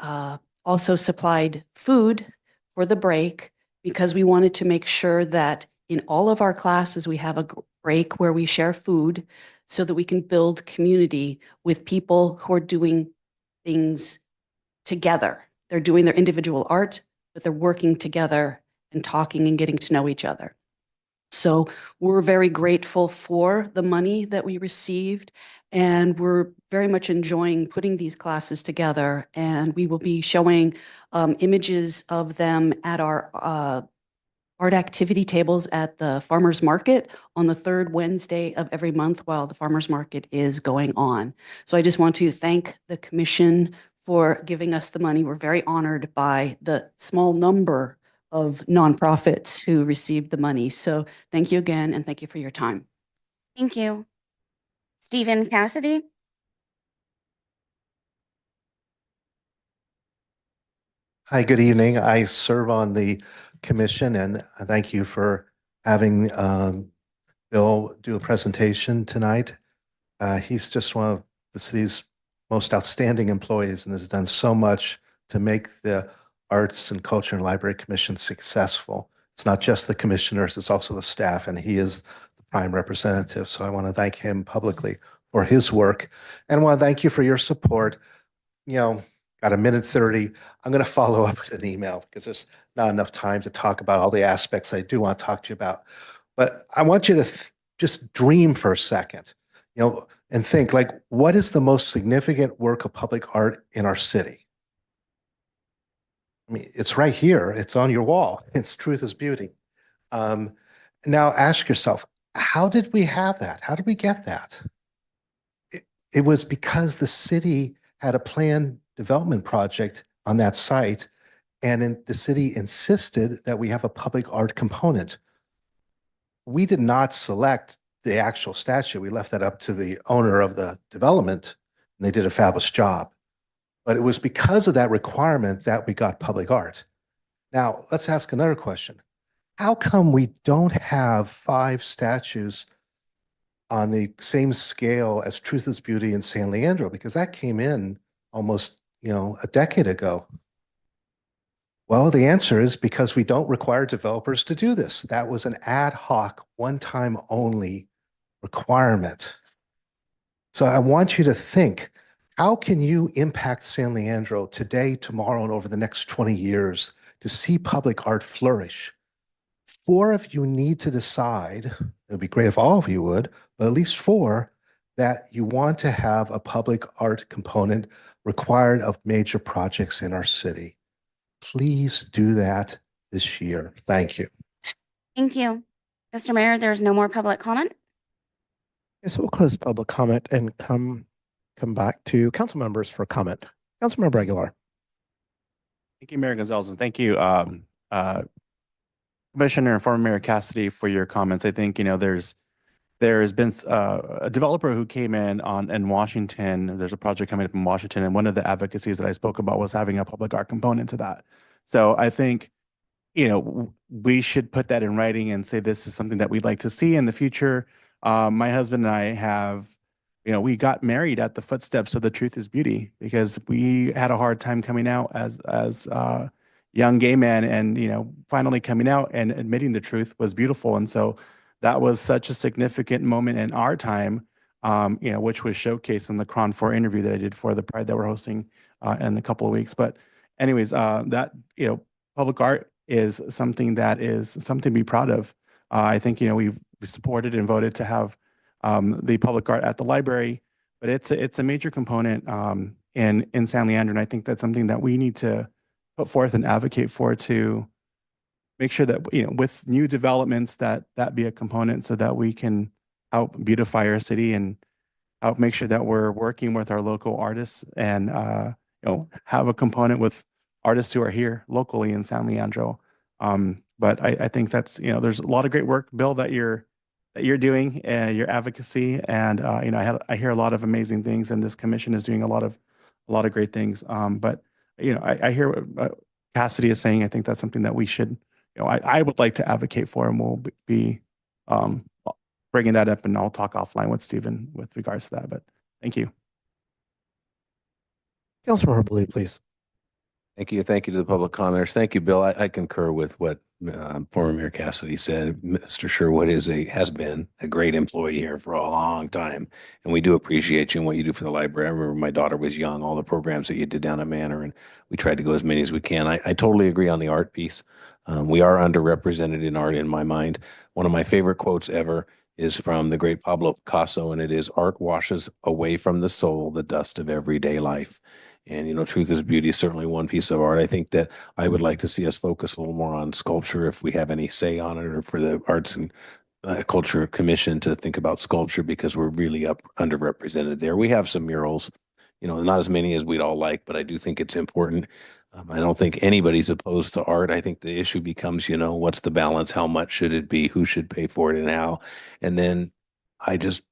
also supplied food for the break because we wanted to make sure that in all of our classes, we have a break where we share food so that we can build community with people who are doing things together. They're doing their individual art, but they're working together and talking and getting to know each other. So we're very grateful for the money that we received, and we're very much enjoying putting these classes together. And we will be showing images of them at our art activity tables at the farmers market on the 3rd Wednesday of every month while the farmers market is going on. So I just want to thank the commission for giving us the money. We're very honored by the small number of nonprofits who received the money. So thank you again, and thank you for your time. Thank you. Stephen Cassidy. Hi, good evening. I serve on the commission and thank you for having Bill do a presentation tonight. He's just one of the city's most outstanding employees and has done so much to make the Arts and Culture and Library Commission successful. It's not just the commissioners, it's also the staff, and he is the prime representative. So I want to thank him publicly for his work. And I want to thank you for your support. You know, got a minute 30. I'm going to follow up with an email because there's not enough time to talk about all the aspects I do want to talk to you about. But I want you to just dream for a second, you know, and think like, what is the most significant work of public art in our city? I mean, it's right here. It's on your wall. It's Truth is Beauty. Now ask yourself, how did we have that? How did we get that? It was because the city had a planned development project on that site, and the city insisted that we have a public art component. We did not select the actual statue. We left that up to the owner of the development, and they did a fabulous job. But it was because of that requirement that we got public art. Now, let's ask another question. How come we don't have 5 statues on the same scale as Truth is Beauty in San Leandro? Because that came in almost, a decade ago. Well, the answer is because we don't require developers to do this. That was an ad hoc, one-time only requirement. So I want you to think, how can you impact San Leandro today, tomorrow, and over the next 20 years to see public art flourish? 4 of you need to decide, it would be great if all of you would, but at least 4, that you want to have a public art component required of major projects in our city. Please do that this year. Thank you. Thank you. Mr. Mayor, there's no more public comment. Yes, we'll close public comment and come back to council members for comment. Councilmember Aguilar. Thank you, Mayor Gonzalez, and thank you, Commissioner and former Mayor Cassidy, for your comments. I think, there's been a developer who came in Washington. There's a project coming up in Washington, and one of the advocacies that I spoke about was having a public art component to that. So I think, we should put that in writing and say this is something that we'd like to see in the future. My husband and I have, we got married at the footsteps of the Truth is Beauty because we had a hard time coming out as young gay men, and finally coming out and admitting the truth was beautiful. And so that was such a significant moment in our time, which was showcased in the Cron 4 interview that I did for the Pride that we're hosting in a couple of weeks. But anyways, that public art is something to be proud of. I think we supported and voted to have the public art at the library, but it's a major component in San Leandro, and I think that's something that we need to put forth and advocate for, to make sure that with new developments that be a component, so that we can help beautify our city and help make sure that we're working with our local artists and have a component with artists who are here locally in San Leandro. But I think that's there's a lot of great work, Bill, that you're doing, your advocacy, and I hear a lot of amazing things, and this commission is doing a lot of great things. But I hear what Cassidy is saying. I think that's something that we should, I would like to advocate for, and we'll be bringing that up, and I'll talk offline with Stephen with regards to that. But thank you. Councilmember Blue, please. Thank you. Thank you to the public commenters. Thank you, Bill. I concur with what former Mayor Cassidy said. Mr. Sherwood has been a great employee here for a long time, and we do appreciate you and what you do for the library. I remember my daughter was young, all the programs that you did down at Manor, and we tried to go as many as we can. I totally agree on the art piece. We are underrepresented in art in my mind. One of my favorite quotes ever is from the great Pablo Picasso, and it is, "Art washes away from the soul the dust of everyday life." And, Truth is Beauty is certainly one piece of art. I think that I would like to see us focus a little more on sculpture if we have any say on it, or for the Arts and Culture Commission to think about sculpture, because we're really underrepresented there. We have some murals, not as many as we'd all like, but I do think it's important. I don't think anybody's opposed to art. I think the issue becomes, what's the balance? How much should it be? Who should pay for it and how? And then I just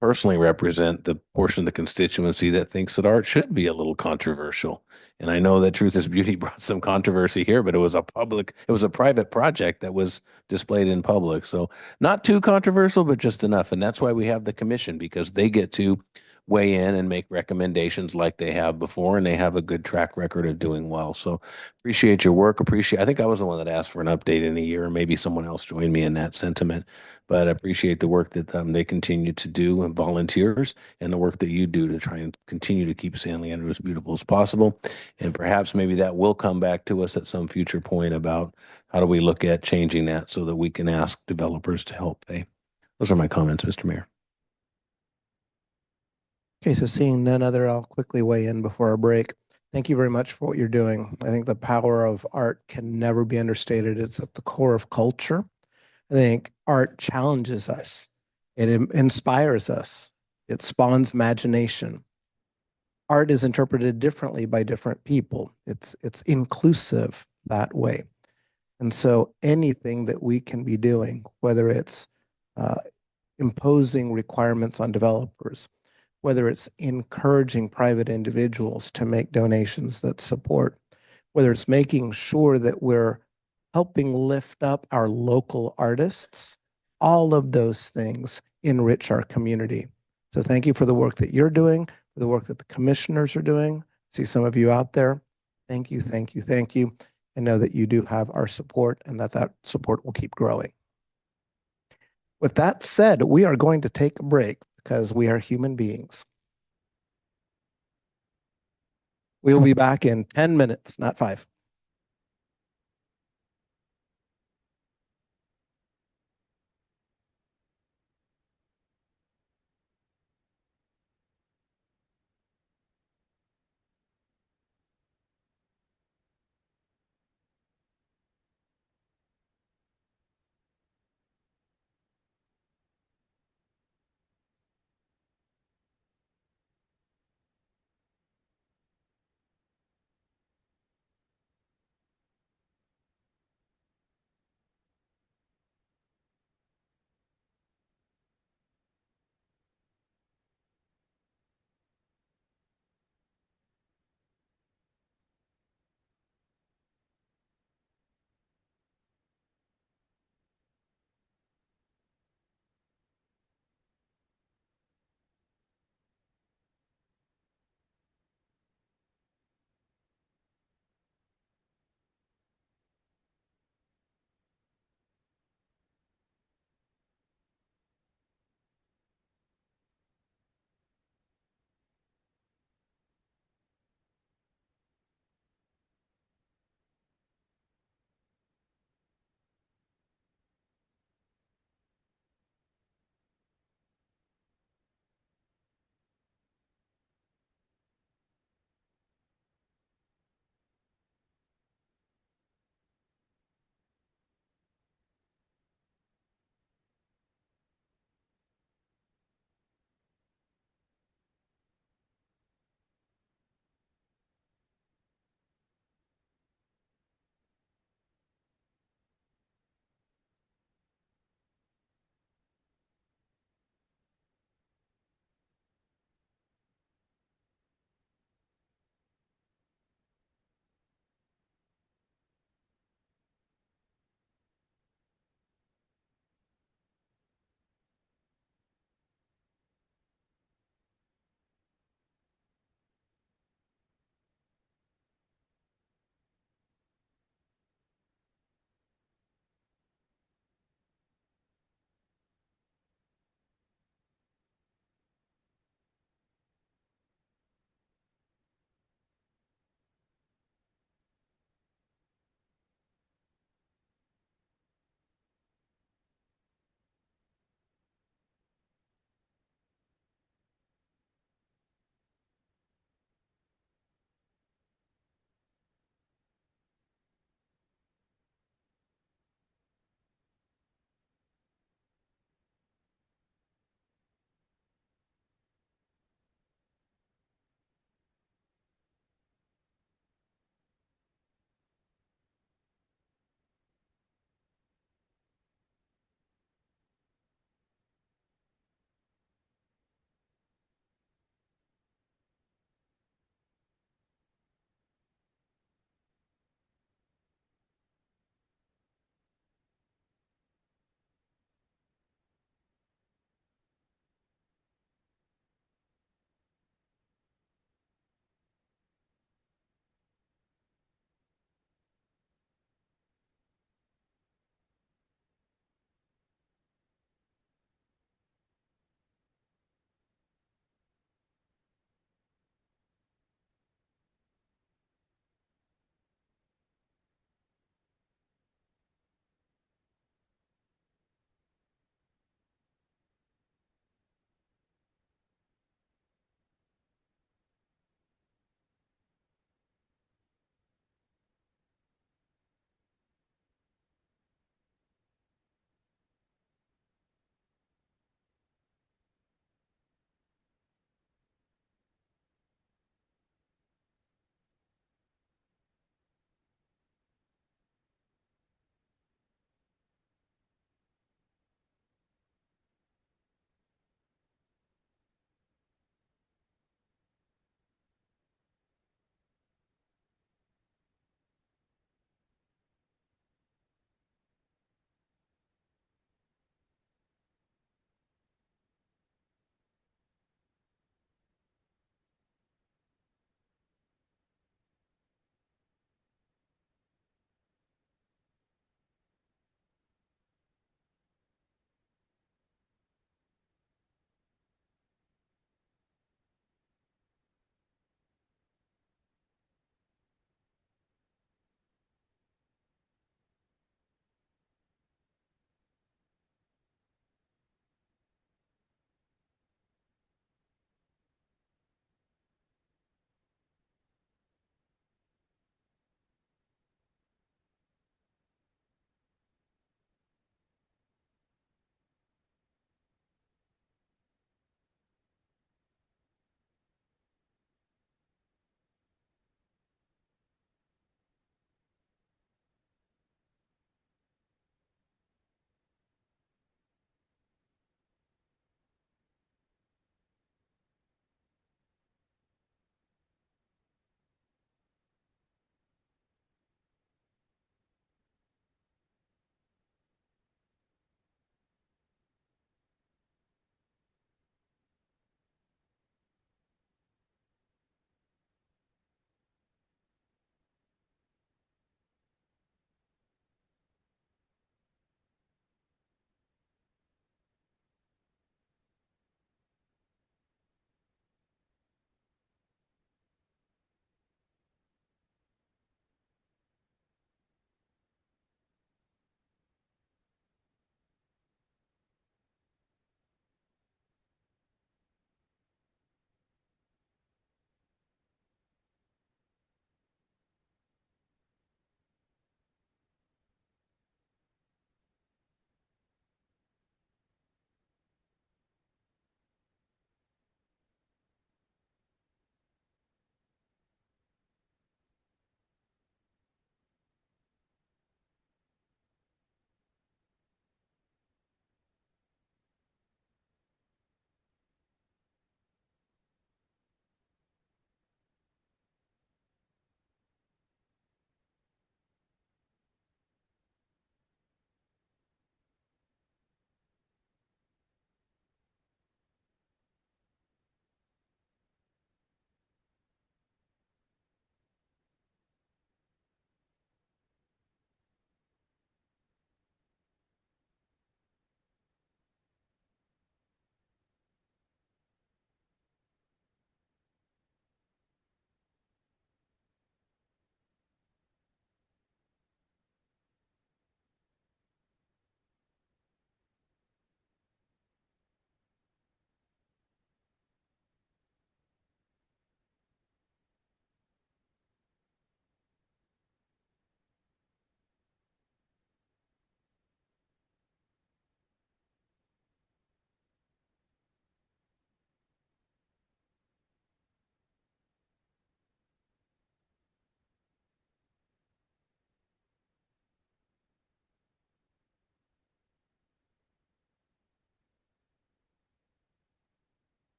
personally represent the portion of the constituency that thinks that art should be a little controversial. And I know that Truth is Beauty brought some controversy here, but it was a private project that was displayed in public. So not too controversial, but just enough. And that's why we have the commission, because they get to weigh in and make recommendations like they have before, and they have a good track record of doing well. So appreciate your work. I think I was the one that asked for an update in a year, or maybe someone else joined me in that sentiment. But I appreciate the work that they continue to do, and volunteers, and the work that you do to try and continue to keep San Leandro as beautiful as possible. And perhaps maybe that will come back to us at some future point about how do we look at changing that so that we can ask developers to help pay. Those are my comments, Mr. Mayor. Okay, so seeing none other, I'll quickly weigh in before our break. Thank you very much for what you're doing. I think the power of art can never be understated. It's at the core of culture. I think art challenges us. It inspires us. It spawns imagination. Art is interpreted differently by different people. It's inclusive that way. And so anything that we can be doing, whether it's imposing requirements on developers, whether it's encouraging private individuals to make donations that support, whether it's making sure that we're helping lift up our local artists, all of those things enrich our community. So thank you for the work that you're doing, for the work that the commissioners are doing. See some of you out there. Thank you, thank you, thank you. And know that you do have our support, and that support will keep growing. With that said, we are going to take a break because we are human beings. We'll be back in 10 minutes, not 5.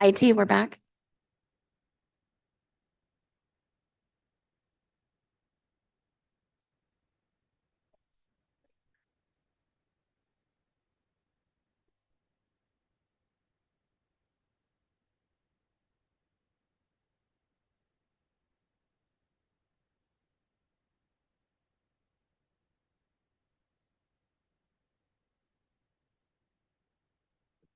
IT, we're back.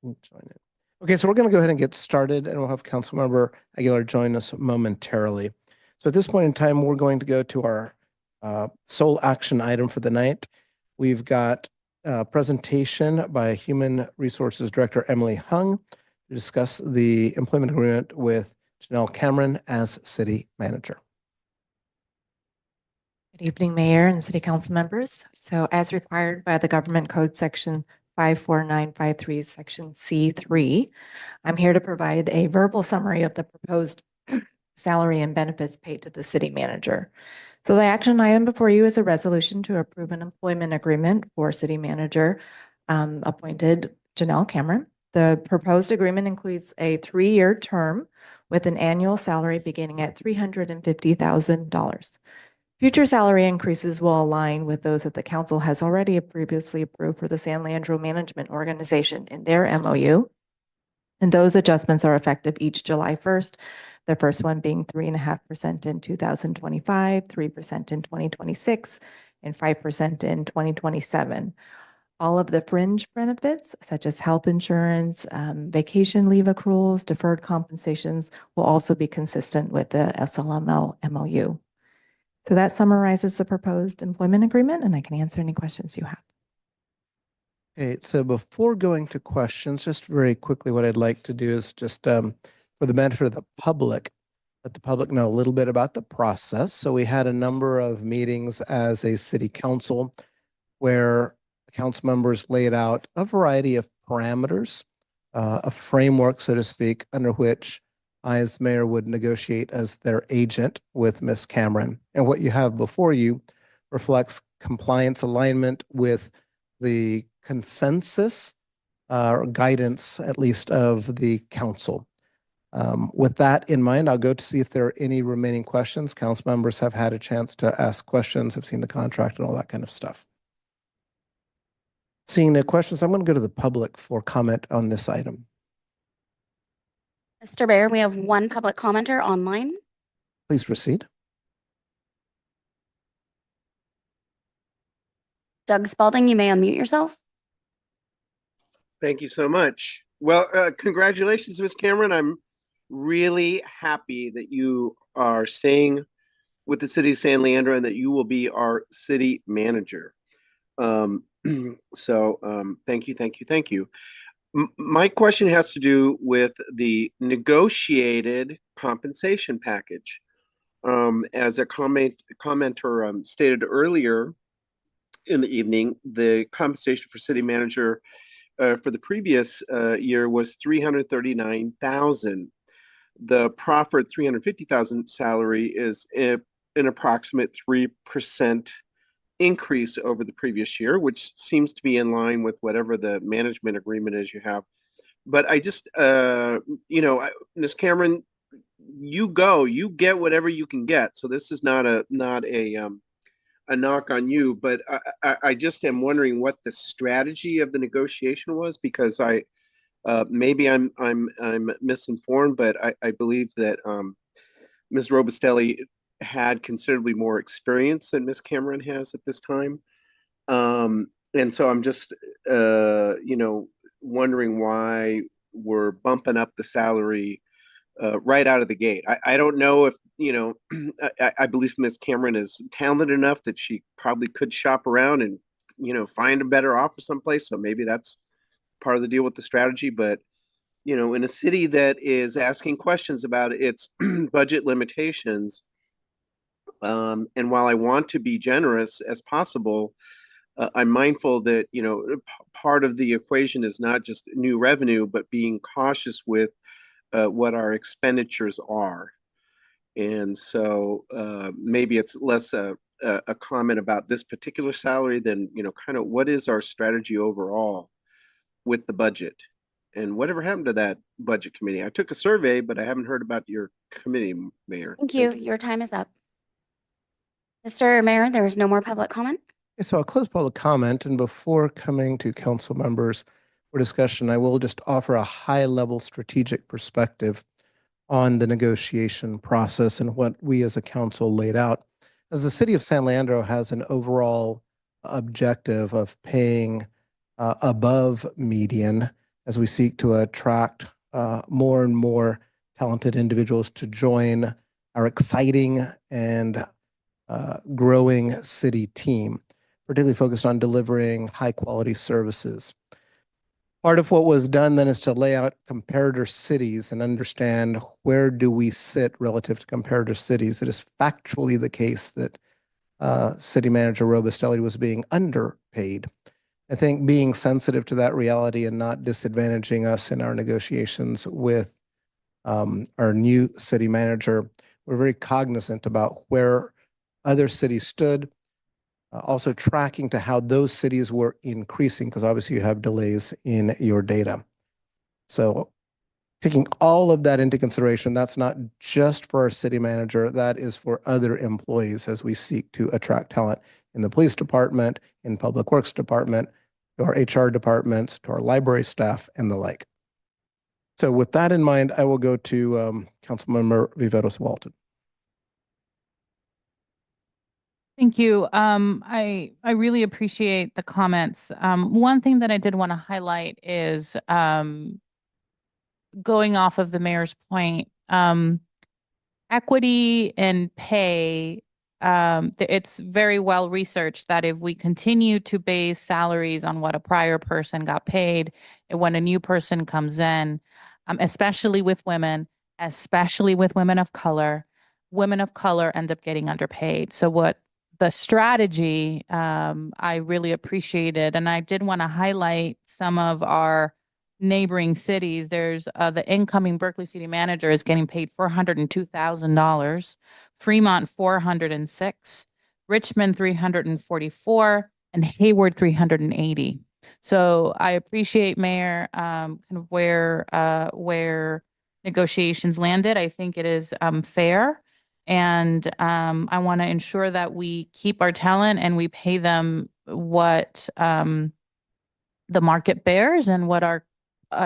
Join it. Okay, so we're going to go ahead and get started, and we'll have Councilmember Aguilar join us momentarily. So at this point in time, we're going to go to our sole action item for the night. We've got a presentation by Human Resources Director Emily Hung to discuss the employment agreement with Janelle Cameron as city manager. Good evening, Mayor and City Council members. So as required by the Government Code Section 54953, Section C3, I'm here to provide a verbal summary of the proposed salary and benefits paid to the city manager. So the action item before you is a resolution to approve an employment agreement for city manager appointed Janelle Cameron. The proposed agreement includes a 3-year term with an annual salary beginning at $350,000. Future salary increases will align with those that the council has already previously approved for the San Leandro Management Organization in their MOU. And those adjustments are effective each July 1st. The first one being 3.5% in 2025, 3% in 2026, and 5% in 2027. All of the fringe benefits, such as health insurance, vacation leave accruals, deferred compensations, will also be consistent with the SLML MOU. So that summarizes the proposed employment agreement, and I can answer any questions you have. Okay, so before going to questions, just very quickly, what I'd like to do is just for the benefit of the public, let the public know a little bit about the process. So we had a number of meetings as a city council where council members laid out a variety of parameters, a framework, so to speak, under which I, as mayor, would negotiate as their agent with Ms. Cameron. And what you have before you reflects compliance alignment with the consensus or guidance, at least, of the council. With that in mind, I'll go to see if there are any remaining questions. Council members have had a chance to ask questions, have seen the contract and all that kind of stuff. Seeing no questions, I'm going to go to the public for comment on this item. Mr. Mayor, we have one public commenter online. Please proceed. Doug Spalding, you may unmute yourself. Thank you so much. Well, congratulations, Ms. Cameron. I'm really happy that you are staying with the city of San Leandro and that you will be our city manager. Thank you, thank you, thank you. My question has to do with the negotiated compensation package. As a commenter stated earlier in the evening, the compensation for city manager for the previous year was $339,000. The proffered $350,000 salary is an approximate 3% increase over the previous year, which seems to be in line with whatever the management agreement is you have. But I just, Ms. Cameron, you get whatever you can get. So this is not a knock on you, but I just am wondering what the strategy of the negotiation was, because maybe I'm misinformed, but I believe that Ms. Robustelli had considerably more experience than Ms. Cameron has at this time. And so I'm just, wondering why we're bumping up the salary right out of the gate. I don't know if, I believe Ms. Cameron is talented enough that she probably could shop around and, find a better offer someplace. So maybe that's part of the deal with the strategy. But, in a city that is asking questions about its budget limitations, and while I want to be generous as possible, I'm mindful that, part of the equation is not just new revenue, but being cautious with what our expenditures are. And so maybe it's less a comment about this particular salary than, kind of what is our strategy overall with the budget. And whatever happened to that budget committee? I took a survey, but I haven't heard about your committee, Mayor. Thank you. Your time is up. Mr. Mayor, there is no more public comment. Okay, so I'll close public comment, and before coming to council members for discussion, I will just offer a high-level strategic perspective on the negotiation process and what we as a council laid out. As the city of San Leandro has an overall objective of paying above median as we seek to attract more and more talented individuals to join our exciting and growing city team, particularly focused on delivering high quality services. Part of what was done then is to lay out comparator cities and understand where do we sit relative to comparator cities. It is factually the case that City Manager Robustelli was being underpaid. I think being sensitive to that reality and not disadvantaging us in our negotiations with our new city manager, we're very cognizant about where other cities stood, also tracking to how those cities were increasing, because obviously you have delays in your data. So taking all of that into consideration, that's not just for our city manager, that is for other employees as we seek to attract talent in the police department, in public works department, to our HR departments, to our library staff, and the like. So with that in mind, I will go to Councilmember Viveros Walton. Thank you. I really appreciate the comments. One thing that I did want to highlight is going off of the mayor's point, equity and pay. It's very well researched that if we continue to base salaries on what a prior person got paid, and when a new person comes in, especially with women of color end up getting underpaid. So what the strategy, I really appreciated, and I did want to highlight some of our neighboring cities. There's the incoming Berkeley City Manager is getting paid $402,000, Fremont $406, Richmond $344, and Hayward $380. So I appreciate, Mayor, kind of where negotiations landed. I think it is fair. And I want to ensure that we keep our talent and we pay them what the market bears and what our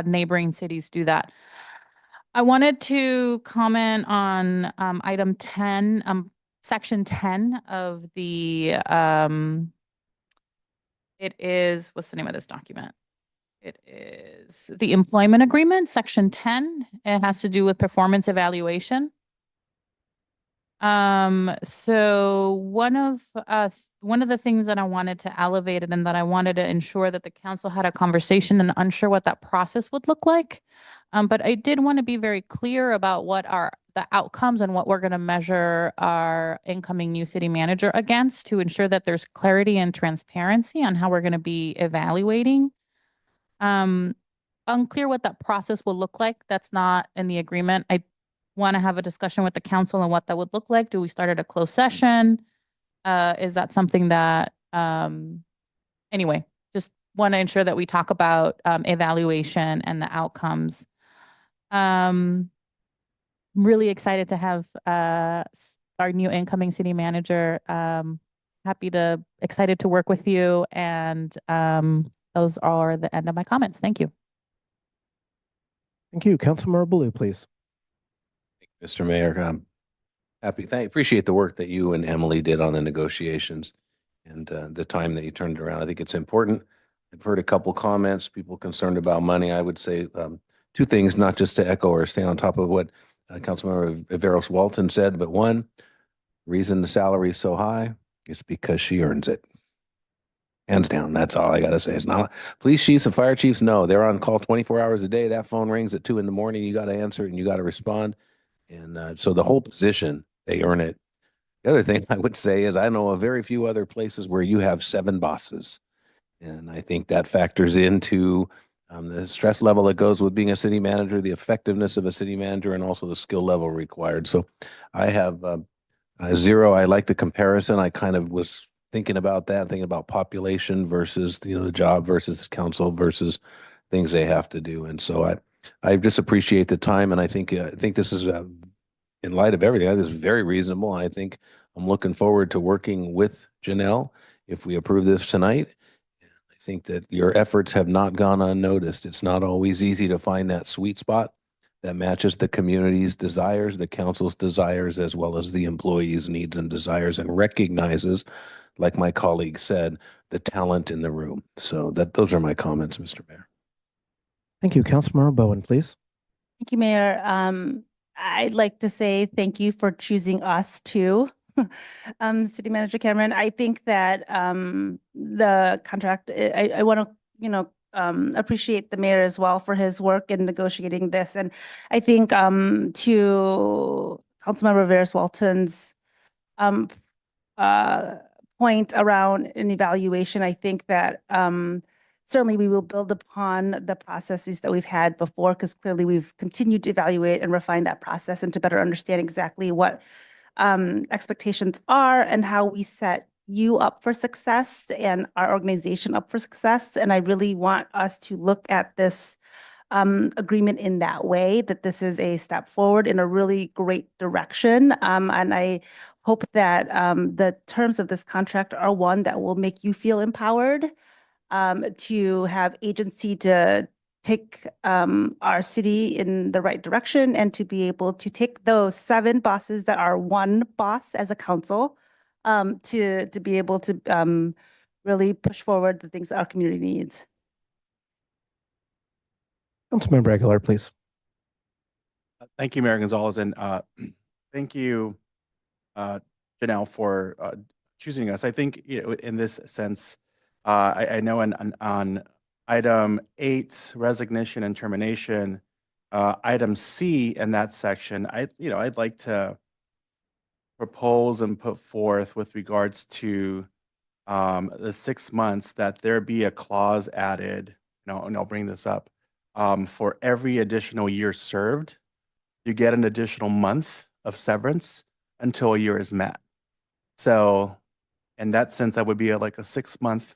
neighboring cities do that. I wanted to comment on item 10, section 10 of the, it is, what's the name of this document? It is the employment agreement, section 10. It has to do with performance evaluation. So one of the things that I wanted to elevate it and that I wanted to ensure that the council had a conversation and unsure what that process would look like. But I did want to be very clear about what are the outcomes and what we're going to measure our incoming new city manager against to ensure that there's clarity and transparency on how we're going to be evaluating. Unclear what that process will look like. That's not in the agreement. I want to have a discussion with the council on what that would look like. Do we start at a closed session? Is that something that, anyway, just want to ensure that we talk about evaluation and the outcomes. Really excited to have our new incoming city manager. Excited to work with you. And those are the end of my comments. Thank you. Thank you. Councilmember Blue, please. Mr. Mayor, appreciate the work that you and Emily did on the negotiations and the time that you turned it around. I think it's important. I've heard a couple comments, people concerned about money. I would say two things, not just to echo or stay on top of what Councilmember Viveros Walton said, but one, reason the salary is so high is because she earns it. Hands down, that's all I got to say. It's not police chiefs and fire chiefs. No, they're on call 24 hours a day. That phone rings at 2 in the morning. You got to answer it and you got to respond. And so the whole position, they earn it. The other thing I would say is I know of very few other places where you have 7 bosses. And I think that factors into the stress level that goes with being a city manager, the effectiveness of a city manager, and also the skill level required. So I have 0. I like the comparison. I kind of was thinking about that, thinking about population versus, the job versus council versus things they have to do. And so I just appreciate the time, and I think this is in light of everything, this is very reasonable. I think I'm looking forward to working with Janelle if we approve this tonight. I think that your efforts have not gone unnoticed. It's not always easy to find that sweet spot that matches the community's desires, the council's desires, as well as the employees' needs and desires, and recognizes, like my colleague said, the talent in the room. So those are my comments, Mr. Mayor. Thank you. Councilmember Bowen, please. Thank you, Mayor. I'd like to say thank you for choosing us too. City Manager Cameron, I think that the contract, I want to, appreciate the mayor as well for his work in negotiating this. And I think to Councilmember Veras-Walton's point around an evaluation, I think that certainly we will build upon the processes that we've had before, because clearly we've continued to evaluate and refine that process and to better understand exactly what expectations are and how we set you up for success and our organization up for success. And I really want us to look at this agreement in that way, that this is a step forward in a really great direction. And I hope that the terms of this contract are one that will make you feel empowered to have agency to take our city in the right direction, and to be able to take those 7 bosses that are one boss as a council to be able to really push forward the things that our community needs. Councilmember Aguilar, please. Thank you, Mayor Gonzalez, and thank you, Janelle, for choosing us. I think, in this sense, I know on item 8, resignation and termination, item C in that section, I'd like to propose and put forth with regards to the 6 months that there be a clause added, and I'll bring this up, for every additional year served, you get an additional month of severance until a year is met. So in that sense, that would be like a 6-month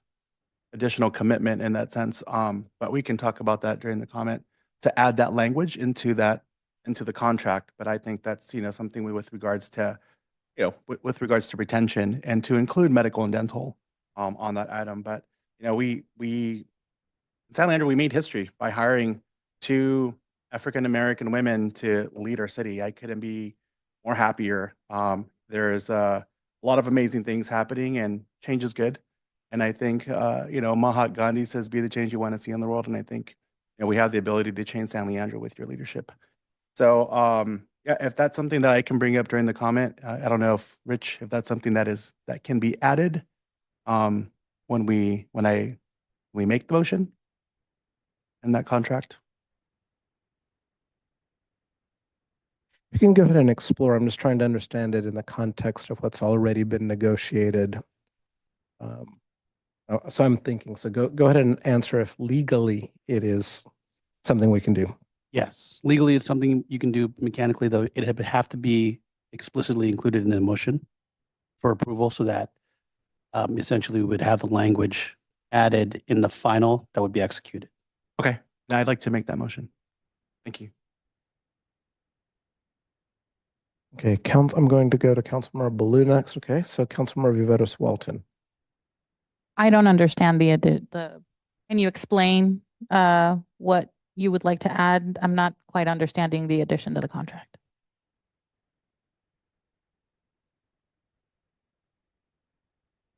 additional commitment in that sense. But we can talk about that during the comment to add that language into the contract. But I think that's, something with regards to, with regards to retention, and to include medical and dental on that item. But, we in San Leandro, we made history by hiring 2 African-American women to lead our city. I couldn't be more happier. There's a lot of amazing things happening, and change is good. And I think, Mahatma Gandhi says, be the change you want to see in the world. And I think, we have the ability to change San Leandro with your leadership. So, yeah, if that's something that I can bring up during the comment, I don't know if Rich, if that's something that can be added when we make the motion in that contract. You can go ahead and explore. I'm just trying to understand it in the context of what's already been negotiated. So I'm thinking, so go ahead and answer if legally it is something we can do. Yes, legally, it's something you can do. Mechanically, though, it would have to be explicitly included in the motion for approval, so that essentially we would have the language added in the final that would be executed. Okay, now I'd like to make that motion. Thank you. Okay, I'm going to go to Councilmember Baloo next. Okay, so Councilmember Viveros-Walton. I don't understand can you explain what you would like to add? I'm not quite understanding the addition to the contract.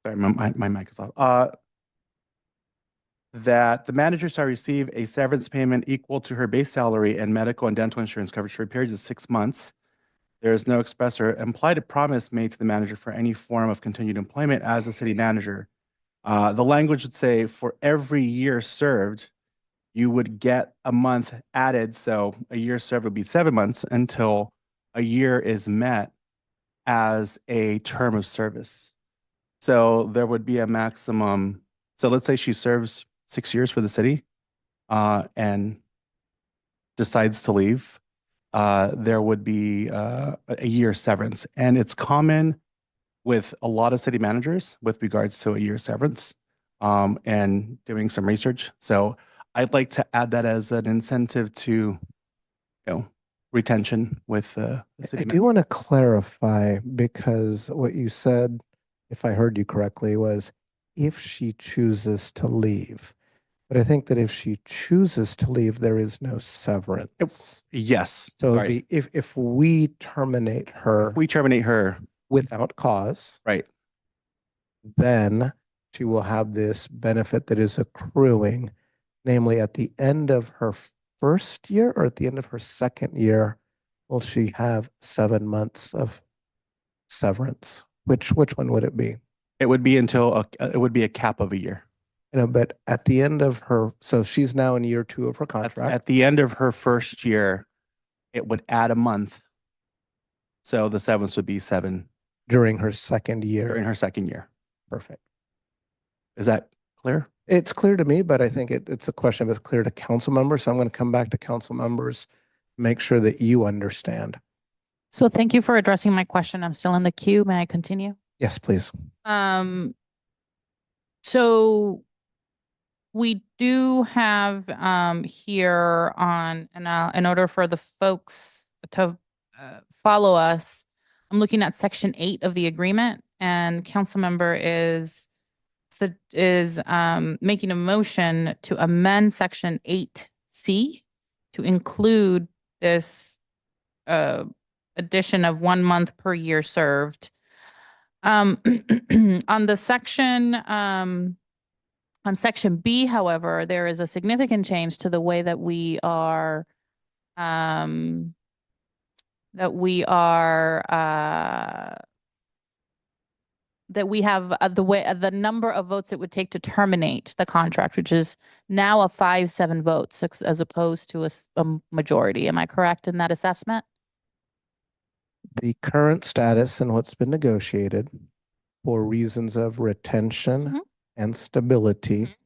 Sorry, my mic is off. That the manager shall receive a severance payment equal to her base salary and medical and dental insurance coverage for periods of 6 months. There is no express or implied promise made to the manager for any form of continued employment as a city manager. The language would say for every year served, you would get a month added. So a year served would be 7 months until a year is met as a term of service. So there would be a maximum. So let's say she serves 6 years for the city and decides to leave. There would be a year severance. And it's common with a lot of city managers with regards to a year severance and doing some research. So I'd like to add that as an incentive to, retention with the I city. do want to clarify because what you said, if I heard you correctly, was if she chooses to leave. But I think that if she chooses to leave, there is no severance. Yes. So it'd Sorry. be if we terminate her We terminate her. without cause, Right. then she will have this benefit that is accruing, namely at the end of her first year or at the end of her second year, will she have 7 months of severance? Which one would it be? It would be it would be a cap of a year. But at the end of her, so she's now in year 2 of her contract. At the end of her first year, it would add a month. So the severance would be 7 during her second year. during her second year. Perfect. Is that clear? It's clear to me, but I think it's a question of it's clear to council members. So I'm going to come back to council members, make sure that you understand. So thank you for addressing my question. I'm still in the queue. May I continue? Yes, please. So we do have here on, and in order for the folks to follow us, I'm looking at section 8 of the agreement, and council member is making a motion to amend section 8C to include this addition of 1 month per year served. On the section, on section B, however, there is a significant change to the way that we are that we have the number of votes it would take to terminate the contract, which is now a 5-7 votes as opposed to a majority. Am I correct in that assessment? The current status and what's been negotiated for reasons of retention and stability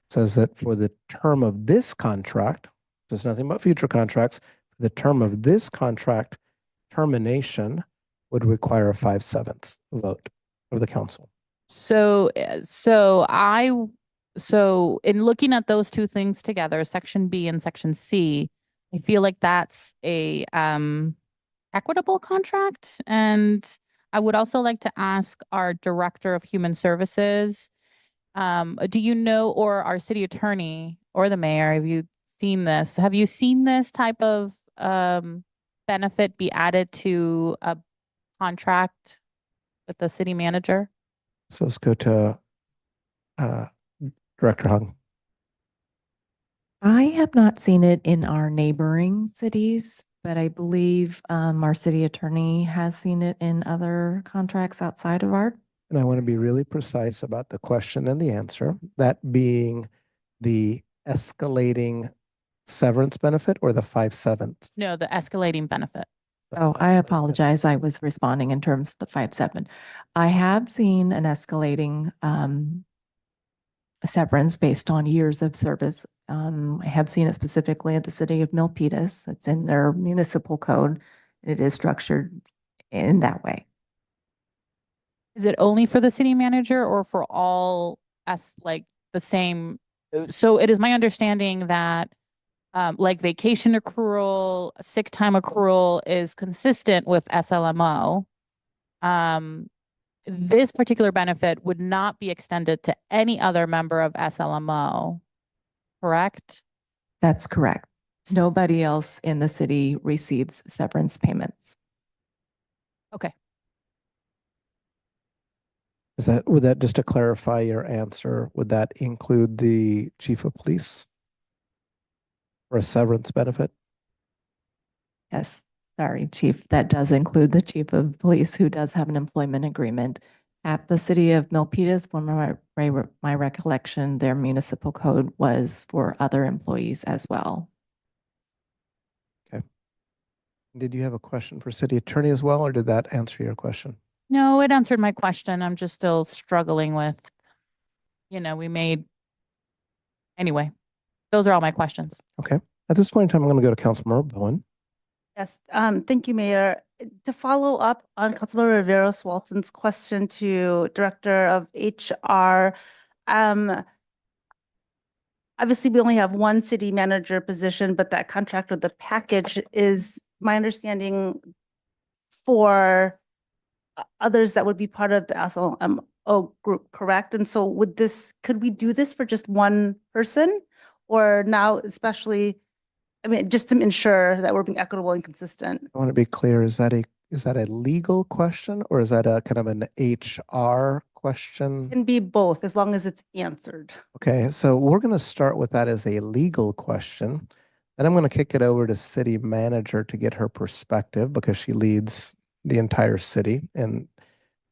says that for the term of this contract, there's nothing but future contracts, for the term of this contract, termination would require a 5/7 vote of the council. So in looking at those two things together, section B and section C, I feel like that's a equitable contract. And I would also like to ask our Director of Human Services, do you know, or our city attorney or the mayor, have you seen this? Have you seen this type of benefit be added to a contract with the city manager? So let's go to Director Hung. I have not seen it in our neighboring cities, but I believe our city attorney has seen it in other contracts outside of our. And I want to be really precise about the question and the answer, that being the escalating severance benefit or the 5/7. No, the escalating benefit. Oh, I apologize. I was responding in terms of the 5/7. I have seen an escalating severance based on years of service. I have seen it specifically at the city of Milpitas. It's in their municipal code. It is structured in that way. Is it only for the city manager or for all like the same? So it is my understanding that like vacation accrual, sick time accrual is consistent with SLMO. This particular benefit would not be extended to any other member of SLMO, correct? That's correct. Nobody else in the city receives severance payments. Okay. Would that, just to clarify your answer, would that include the chief of police for a severance benefit? Yes, sorry, chief. That does include the chief of police who does have an employment agreement. At the city of Milpitas, from my recollection, their municipal code was for other employees as well. Okay. Did you have a question for city attorney as well, or did that answer your question? No, it answered my question. I'm just still struggling with, anyway, those are all my questions. Okay. At this point in time, I'm going to go to Councilmember Bowen. Yes, thank you, Mayor. To follow up on Councilmember Riveros Walton's question to Director of HR, I obviously we only have one city manager position, but that contract or the package is my understanding for others that would be part of the SLMO group, correct? And so could we do this for just one person? Or now especially, I mean, just to ensure that we're being equitable and consistent? I want to be clear, is that a legal question or is that a kind of an HR question? Can be both, as long as it's answered. Okay, so we're going to start with that as a legal question. Then I'm going to kick it over to city manager to get her perspective because she leads the entire city and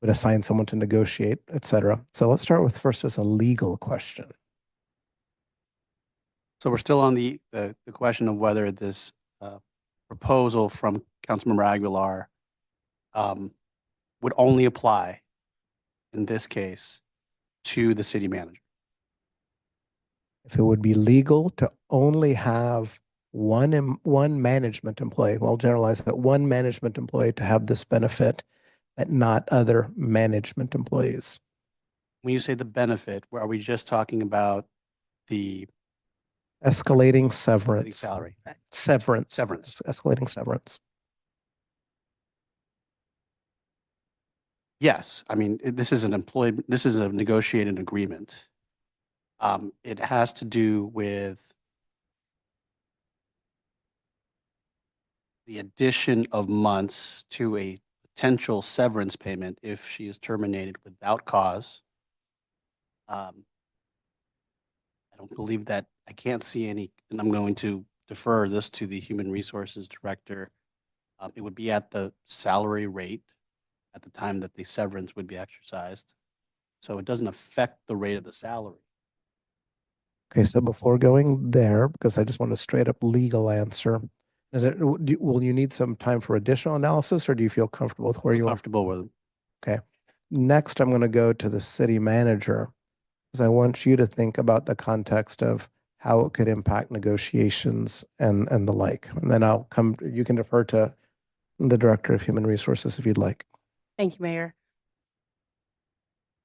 would assign someone to negotiate, et cetera. So let's start with first as a legal question. So we're still on the question of whether this proposal from Councilmember Aguilar would only apply in this case to the city manager. If it would be legal to only have one management employee, well, generalize that, one management employee to have this benefit, but not other management employees. When you say the benefit, are we just talking about the Escalating severance. salary? Severance. Severance. Escalating severance. Yes, I mean, this is a negotiated agreement. It has to do with the addition of months to a potential severance payment if she is terminated without cause. I don't believe that, I can't see any, and I'm going to defer this to the Human Resources Director. It would be at the salary rate at the time that the severance would be exercised. So it doesn't affect the rate of the salary. Okay, so before going there, because I just want a straight up legal answer, will you need some time for additional analysis or do you feel comfortable with where you are? Comfortable with it. Okay. Next, I'm going to go to the city manager because I want you to think about the context of how it could impact negotiations and the like. And then you can defer to the Director of Human Resources if you'd like. Thank you, Mayor.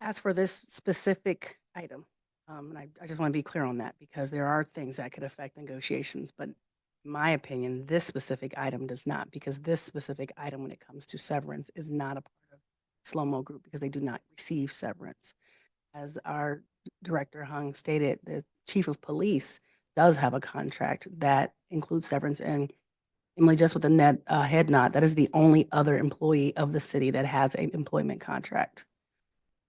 As for this specific item, and I just want to be clear on that because there are things that could affect negotiations, but in my opinion, this specific item does not, because this specific item, when it comes to severance, is not a part of SLOMO Group because they do not receive severance. As our Director Hung stated, the Chief of Police does have a contract that includes severance, and Emily, just with a head nod, that is the only other employee of the city that has an employment contract.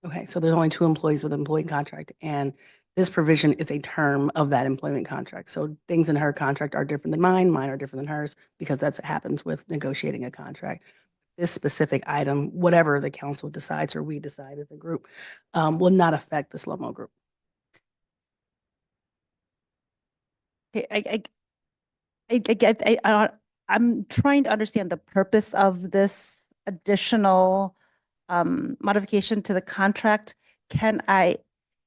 Okay, so there's only 2 employees with an employment contract, and this provision is a term of that employment contract. So things in her contract are different than mine are different than hers, because that's what happens with negotiating a contract. This specific item, whatever the council decides or we decide as a group, will not affect the SLOMO Group. Okay, I'm trying to understand the purpose of this additional modification to the contract. Can I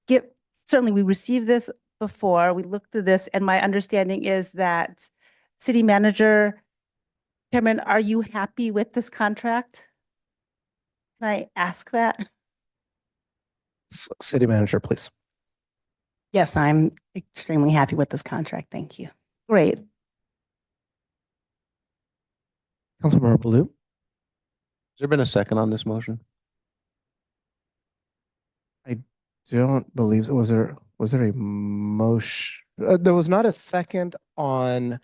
get, certainly we received this before, we looked through this, and my understanding is that City Manager, Cameron, are you happy with this contract? Can I ask that? City Manager, please. Yes, I'm extremely happy with this contract. Thank you. Great. Councilmember Baloo? Has there been a second on this motion? I don't believe so. Was there a motion? There was not a second on.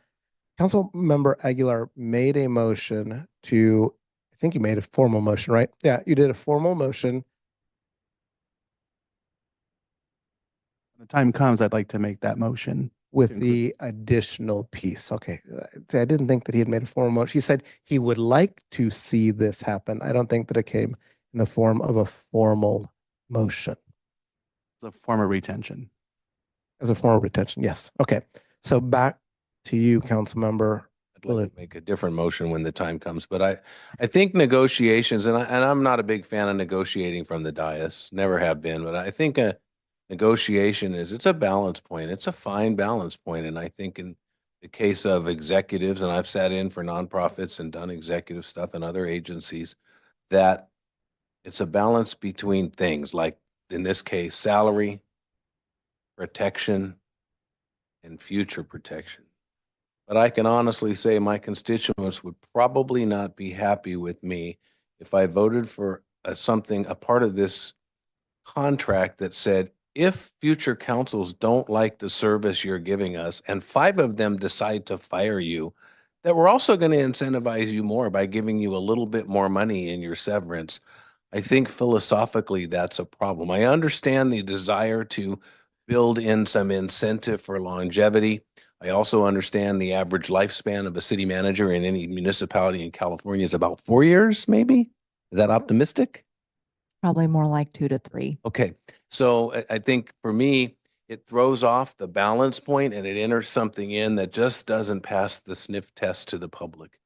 Councilmember Aguilar made a motion to, I think you made a formal motion, right? Yeah, you did a formal motion. When the time comes, I'd like to make that motion. With the additional piece. Okay. I didn't think that he had made a formal motion. He said he would like to see this happen. I don't think that it came in the form of a formal motion. It's a form of retention. As a form of retention, yes. Okay. So back to you, Councilmember. I'd like to make a different motion when the time comes, but I think negotiations, and I'm not a big fan of negotiating from the dais, never have been, but I think a negotiation it's a balance point. It's a fine balance point. And I think in the case of executives, and I've sat in for nonprofits and done executive stuff in other agencies, that it's a balance between things like, in this case, salary, protection, and future protection. But I can honestly say my constituents would probably not be happy with me if I voted for a part of this contract that said, if future councils don't like the service you're giving us, and 5 of them decide to fire you, that we're also going to incentivize you more by giving you a little bit more money in your severance. I think philosophically that's a problem. I understand the desire to build in some incentive for longevity. I also understand the average lifespan of a city manager in any municipality in California is about 4 years, maybe? Is that optimistic? Probably more like 2 to 3. Okay, so I think for me, it throws off the balance point and it enters something in that just doesn't pass the sniff test to the public.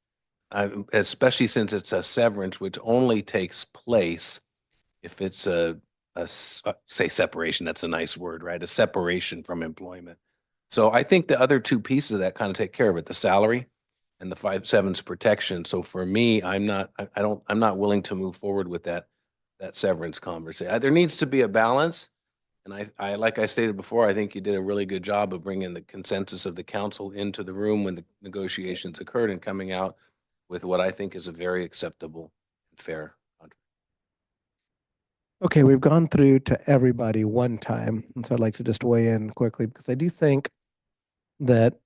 Especially since it's a severance, which only takes place if it's say separation, that's a nice word, right? A separation from employment. So I think the other 2 pieces of that kind of take care of it, the salary and the 5/7 protection. So for me, I'm not willing to move forward with that severance conversation. There needs to be a balance. And I, like I stated before, I think you did a really good job of bringing the consensus of the council into the room when the negotiations occurred and coming out with what I think is a very acceptable and fair contract. Okay, we've gone through to everybody one time, and so I'd like to just weigh in quickly because I do think that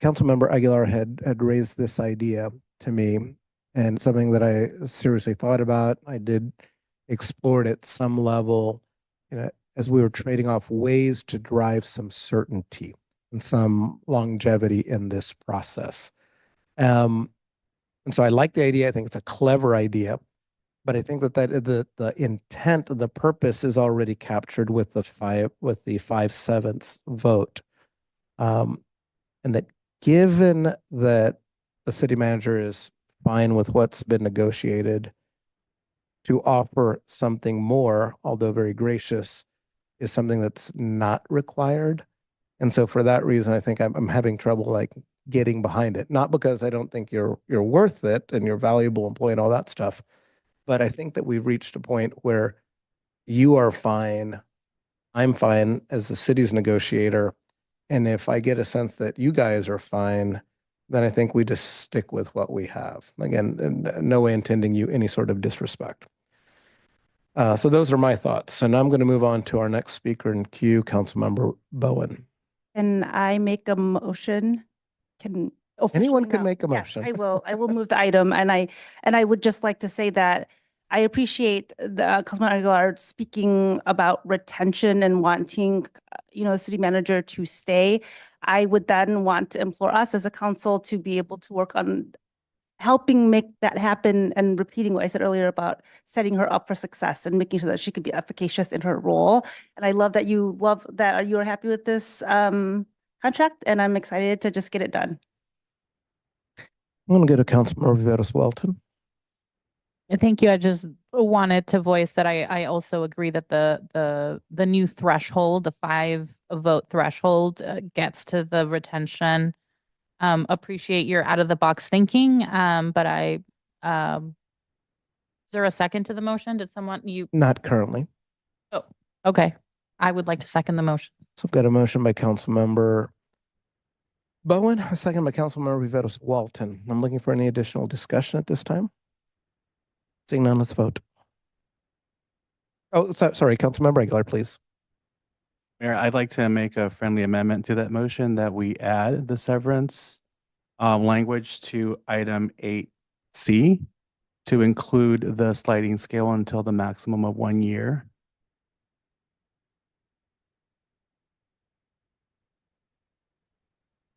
Councilmember Aguilar had raised this idea to me, and something that I seriously thought about. I did explore it at some level, as we were trading off ways to drive some certainty and some longevity in this process. And so I like the idea. I think it's a clever idea, but I think that the intent, the purpose is already captured with the 5/7 vote. And that given that the city manager is fine with what's been negotiated, to offer something more, although very gracious, is something that's not required. And so for that reason, I think I'm having trouble like getting behind it. Not because I don't think you're worth it and you're a valuable employee and all that stuff, but I think that we've reached a point where you are fine, I'm fine as the city's negotiator. And if I get a sense that you guys are fine, then I think we just stick with what we have. Again, in no way intending you any sort of disrespect. So those are my thoughts. So now I'm going to move on to our next speaker in queue, Councilmember Bowen. Can I make a motion? Can Anyone officially can now- make a Yes, motion. I will move the item, and I would just like to say that I appreciate the Councilman Aguilar speaking about retention and wanting, the city manager to stay. I would then want to implore us as a council to be able to work on helping make that happen and repeating what I said earlier about setting her up for success and making sure that she could be efficacious in her role. And I love that you are happy with this contract, and I'm excited to just get it done. I'm going to go to Councilmember Viveros Welton. Thank you. I just wanted to voice that I also agree that the new threshold, the 5-vote threshold, gets to the retention. Appreciate your out of the box thinking. But is there a second to the motion? Did someone Not currently. Oh, okay. I would like to second the motion. So I've got a motion by Councilmember Bowen, a second by Councilmember Viveros Walton. I'm looking for any additional discussion at this time. Seeing none, let's vote. Oh, sorry, Councilmember Aguilar, please. Mayor, I'd like to make a friendly amendment to that motion that we add the severance language to item 8C to include the sliding scale until the maximum of 1 year.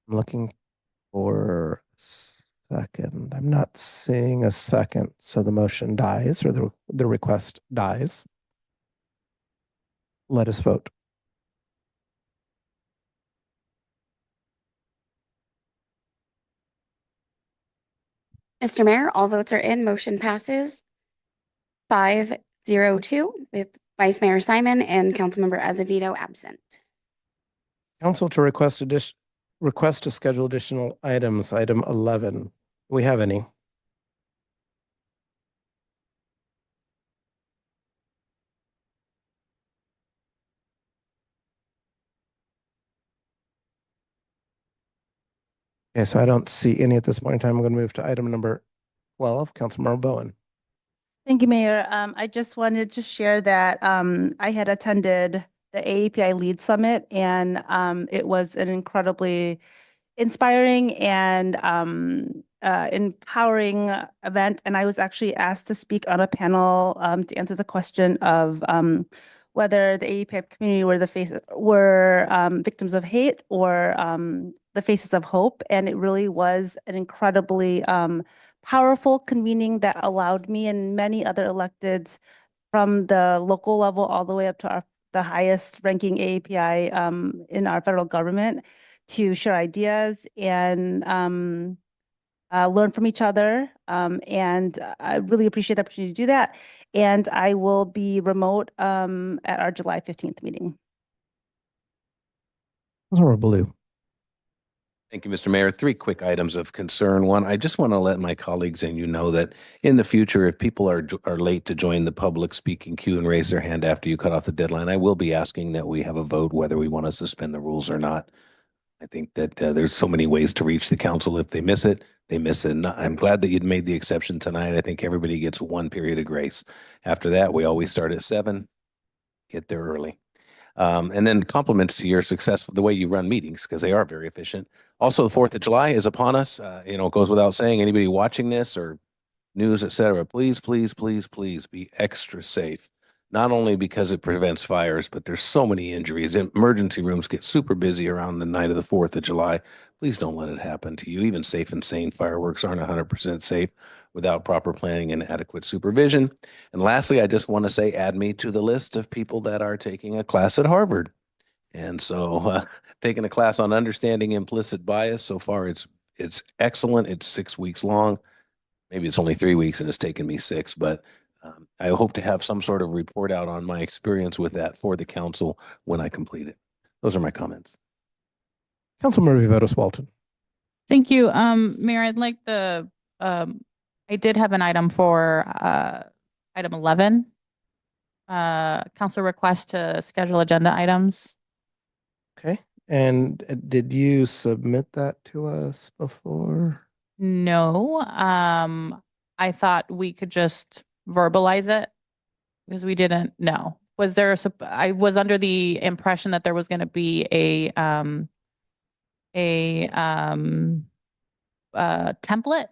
I'm looking for a second. I'm not seeing a second, so the motion dies or the request dies. Let us vote. Mr. Mayor, all votes are in. Motion passes 5-0-2 with Vice Mayor Simon and Councilmember Azevedo absent. Council to request to schedule additional items, item 11. Do we have any? Okay, so I don't see any at this point in time. I'm going to move to item number 12, Councilmember Bowen. Thank you, Mayor. I just wanted to share that I had attended the AAPI Lead Summit, and it was an incredibly inspiring and empowering event. And I was actually asked to speak on a panel to answer the question of whether the AAPI community were victims of hate or the faces of hope. And it really was an incredibly powerful convening that allowed me and many other electeds from the local level all the way up to the highest ranking AAPI in our federal government to share ideas and learn from each other. And I really appreciate the opportunity to do that. And I will be remote at our July 15th meeting. Councilmember Blue. Thank you, Mr. Mayor. 3 quick items of concern. One, I just want to let my colleagues and you know that in the future, if people are late to join the public speaking queue and raise their hand after you cut off the deadline, I will be asking that we have a vote whether we want to suspend the rules or not. I think that there's so many ways to reach the council. If they miss it, they miss it. And I'm glad that you'd made the exception tonight. I think everybody gets 1 period of grace. After that, we always start at 7, get there early. And then compliments to your success, the way you run meetings, because they are very efficient. Also, the 4th of July is upon us. It goes without saying, anybody watching this or news, et cetera, please, please, please, please be extra safe. Not only because it prevents fires, but there's so many injuries. Emergency rooms get super busy around the night of the 4th of July. Please don't let it happen to you. Even safe and sane fireworks aren't 100% safe without proper planning and adequate supervision. And lastly, I just want to say, add me to the list of people that are taking a class at Harvard. And so taking a class on understanding implicit bias, so far it's excellent. It's 6 weeks long. Maybe it's only 3 weeks and it's taken me 6, but I hope to have some sort of report out on my experience with that for the council when I complete it. Those are my comments. Councilmember Viveros Walton. Thank you. Mayor, I'd like I did have an item for item 11. Council request to schedule agenda items. Okay. And did you submit that to us before? No, I thought we could just verbalize it because we didn't know. Was there I was under the impression that there was going to be a template.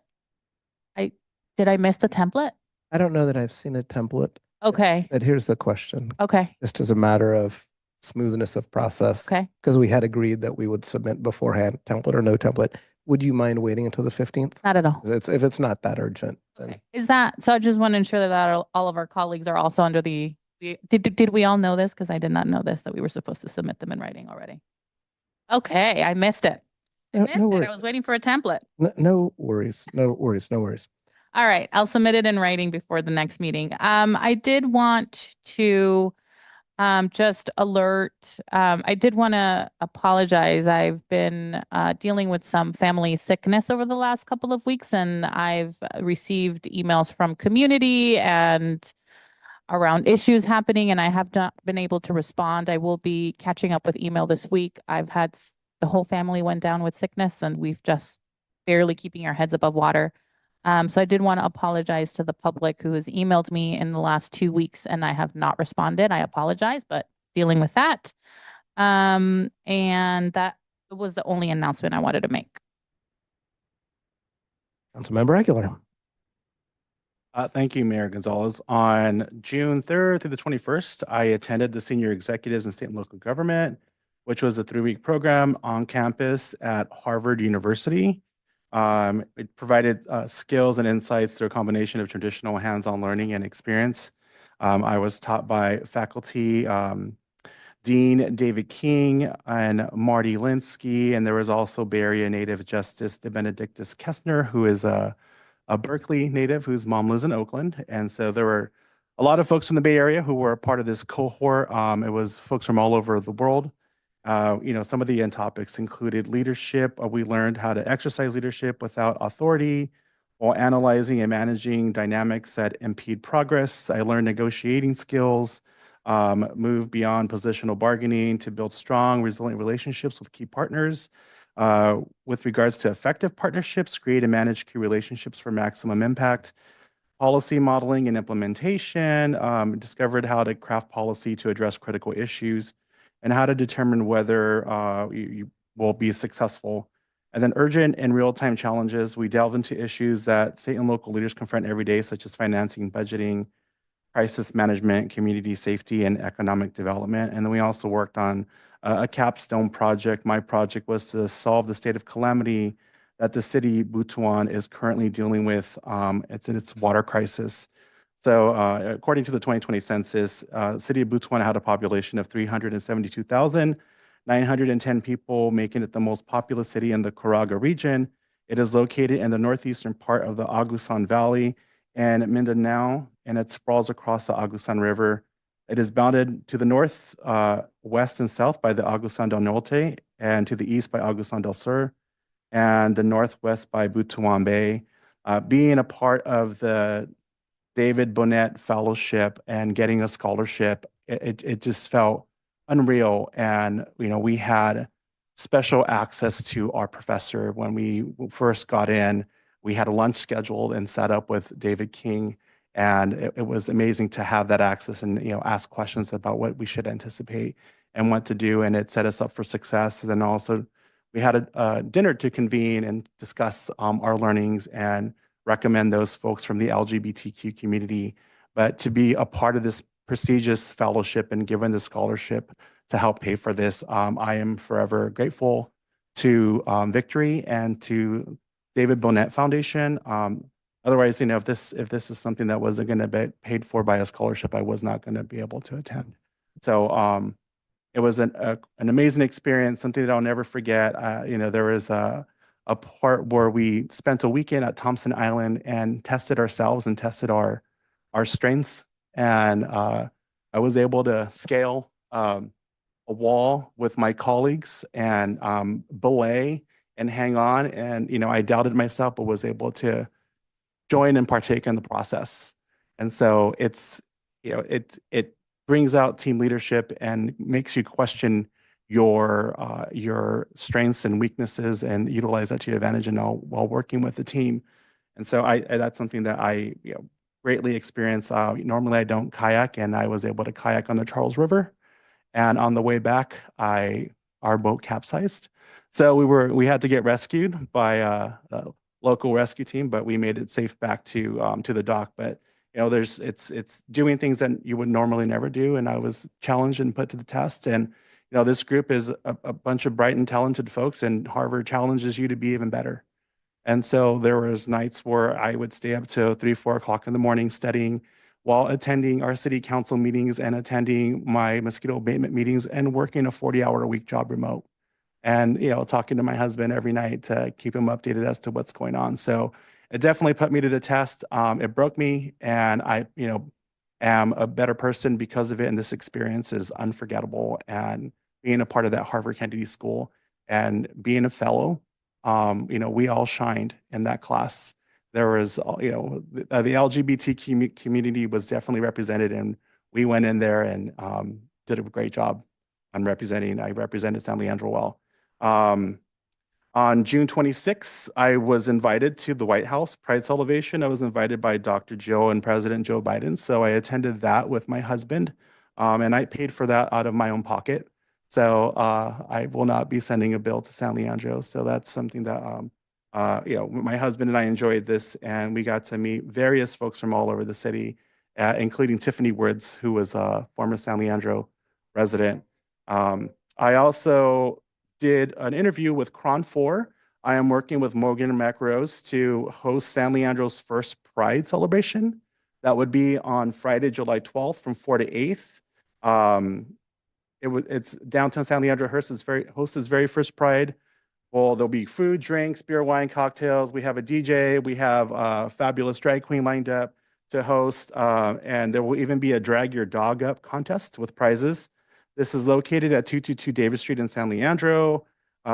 Did I miss the template? I don't know that I've seen a template. Okay. But here's the question. Okay. Just as a matter of smoothness of process. Okay. Because we had agreed that we would submit beforehand, template or no template. Would you mind waiting until the 15th? Not at all. If it's not that urgent, then. Okay. Is that, so I just want to ensure that all of our colleagues are also under did we all know this? Because I did not know this, that we were supposed to submit them in writing already. Okay, I missed it. I missed it. I was waiting for a template. No worries. No worries. No worries. All right, I'll submit it in writing before the next meeting. I did want to just alert, I did want to apologize. I've been dealing with some family sickness over the last couple of weeks, and I've received emails from community and around issues happening, and I have not been able to respond. I will be catching up with email this week. I've had the whole family went down with sickness, and we've just barely keeping our heads above water. So I did want to apologize to the public who has emailed me in the last 2 weeks and I have not responded. I apologize, but dealing with that. And that was the only announcement I wanted to make. Councilmember Aguilar. Thank you, Mayor Gonzalez. On June 3rd through the 21st, I attended the Senior Executives in State and Local Government, which was a 3-week program on campus at Harvard University. It provided skills and insights through a combination of traditional hands-on learning and experience. I was taught by faculty, Dean David King and Marty Linsky, and there was also Bay Area native Justice DeBenedictus Kestner, who is a Berkeley native whose mom lives in Oakland. And so there were a lot of folks in the Bay Area who were a part of this cohort. It was folks from all over the world. Some of the end topics included leadership. We learned how to exercise leadership without authority while analyzing and managing dynamics that impede progress. I learned negotiating skills, moved beyond positional bargaining to build strong, resilient relationships with key partners. With regards to effective partnerships, create and manage key relationships for maximum impact, policy modeling and implementation, discovered how to craft policy to address critical issues, and how to determine whether you will be successful. And then urgent and real-time challenges, we delve into issues that state and local leaders confront every day, such as financing, budgeting, crisis management, community safety, and economic development. And then we also worked on a capstone project. My project was to solve the state of calamity that the city Butuan is currently dealing with. It's in its water crisis. So according to the 2020 census, city of Butuan had a population of 372,910 people, making it the most populous city in the Caraga region. It is located in the northeastern part of the Agusan Valley and Mindanao, and it sprawls across the Agusan River. It is bounded to the north, west, and south by the Agusan del Norte, and to the east by Agusan del Sur, and the northwest by Butuan Bay. Being a part of the David Bonnet Fellowship and getting a scholarship, it just felt unreal. And we had special access to our professor when we first got in. We had a lunch scheduled and set up with David King, and it was amazing to have that access and ask questions about what we should anticipate and what to do, and it set us up for success. And then also we had a dinner to convene and discuss our learnings and recommend those folks from the LGBTQ community. But to be a part of this prestigious fellowship and given the scholarship to help pay for this, I am forever grateful to Victory and to David Bonnet Foundation. Otherwise, if this is something that wasn't going to be paid for by a scholarship, I was not going to be able to attend. So it was an amazing experience, something that I'll never forget. There was a part where we spent a weekend at Thompson Island and tested ourselves and tested our strengths. And I was able to scale a wall with my colleagues and belay and hang on. And, I doubted myself, but was able to join and partake in the process. And so it brings out team leadership and makes you question your strengths and weaknesses and utilize that to your advantage and all while working with the team. And so that's something that I greatly experienced. Normally I don't kayak, and I was able to kayak on the Charles River. And on the way back, our boat capsized. So we had to get rescued by a local rescue team, but we made it safe back to the dock. But it's doing things that you would normally never do, and I was challenged and put to the test. And this group is a bunch of bright and talented folks, and Harvard challenges you to be even better. And so there was nights where I would stay up till 3, 4 o'clock in the morning studying while attending our city council meetings and attending my mosquito abatement meetings and working a 40-hour-a-week job remote. And, talking to my husband every night to keep him updated as to what's going on. So it definitely put me to the test. It broke me, and I, am a better person because of it. And this experience is unforgettable. And being a part of that Harvard Kennedy School and being a fellow, we all shined in that class. There was, the LGBT community was definitely represented, and we went in there and did a great job on representing. I represented San Leandro well. On June 26th, I was invited to the White House Pride Celebration. I was invited by Dr. Joe and President Joe Biden. So I attended that with my husband, and I paid for that out of my own pocket. So I will not be sending a bill to San Leandro. So that's something that, my husband and I enjoyed this, and we got to meet various folks from all over the city, including Tiffany Woods, who was a former San Leandro resident. I also did an interview with Cron 4. I am working with Morgan Macrose to host San Leandro's first Pride celebration. That would be on Friday, July 12th from 4 to 8th. It's downtown San Leandro hosts its very first Pride. Well, there'll be food, drinks, beer, wine, cocktails. We have a DJ. We have a fabulous drag queen lined up to host. And there will even be a drag your dog up contest with prizes. This is located at 222 Davis Street in San Leandro.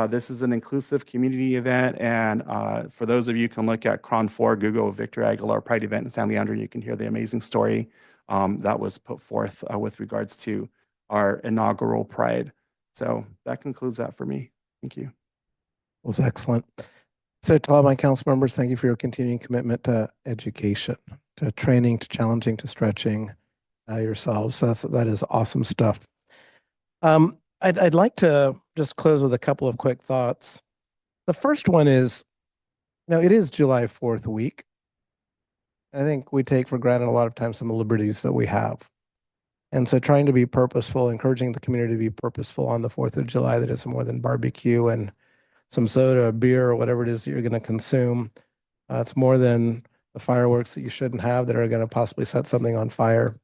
This is an inclusive community event. And for those of you who can look at Cron 4, Google Victor Aguilar Pride event in San Leandro, you can hear the amazing story that was put forth with regards to our inaugural Pride. So that concludes that for me. Thank you. Was excellent. So to all my council members, thank you for your continuing commitment to education, to training, to challenging, to stretching yourselves. That is awesome stuff. I'd like to just close with a couple of quick thoughts. The first one is, it is July 4th week. I think we take for granted a lot of times some of the liberties that we have. And so trying to be purposeful, encouraging the community to be purposeful on the 4th of July, that it's more than barbecue and some soda, beer, or whatever it is that you're going to consume. It's more than the fireworks that you shouldn't have that are going to possibly set something on fire.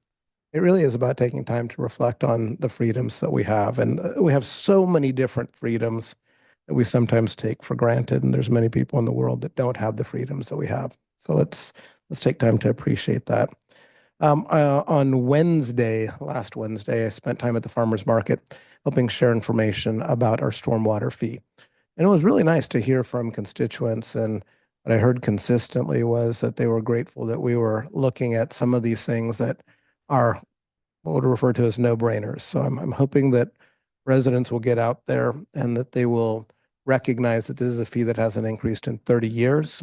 It really is about taking time to reflect on the freedoms that we have. And we have so many different freedoms that we sometimes take for granted. And there's many people in the world that don't have the freedoms that we have. So let's take time to appreciate that. On Wednesday, last Wednesday, I spent time at the farmer's market helping share information about our stormwater fee. And it was really nice to hear from constituents. And what I heard consistently was that they were grateful that we were looking at some of these things that are what we refer to as no-brainers. So I'm hoping that residents will get out there and that they will recognize that this is a fee that hasn't increased in 30 years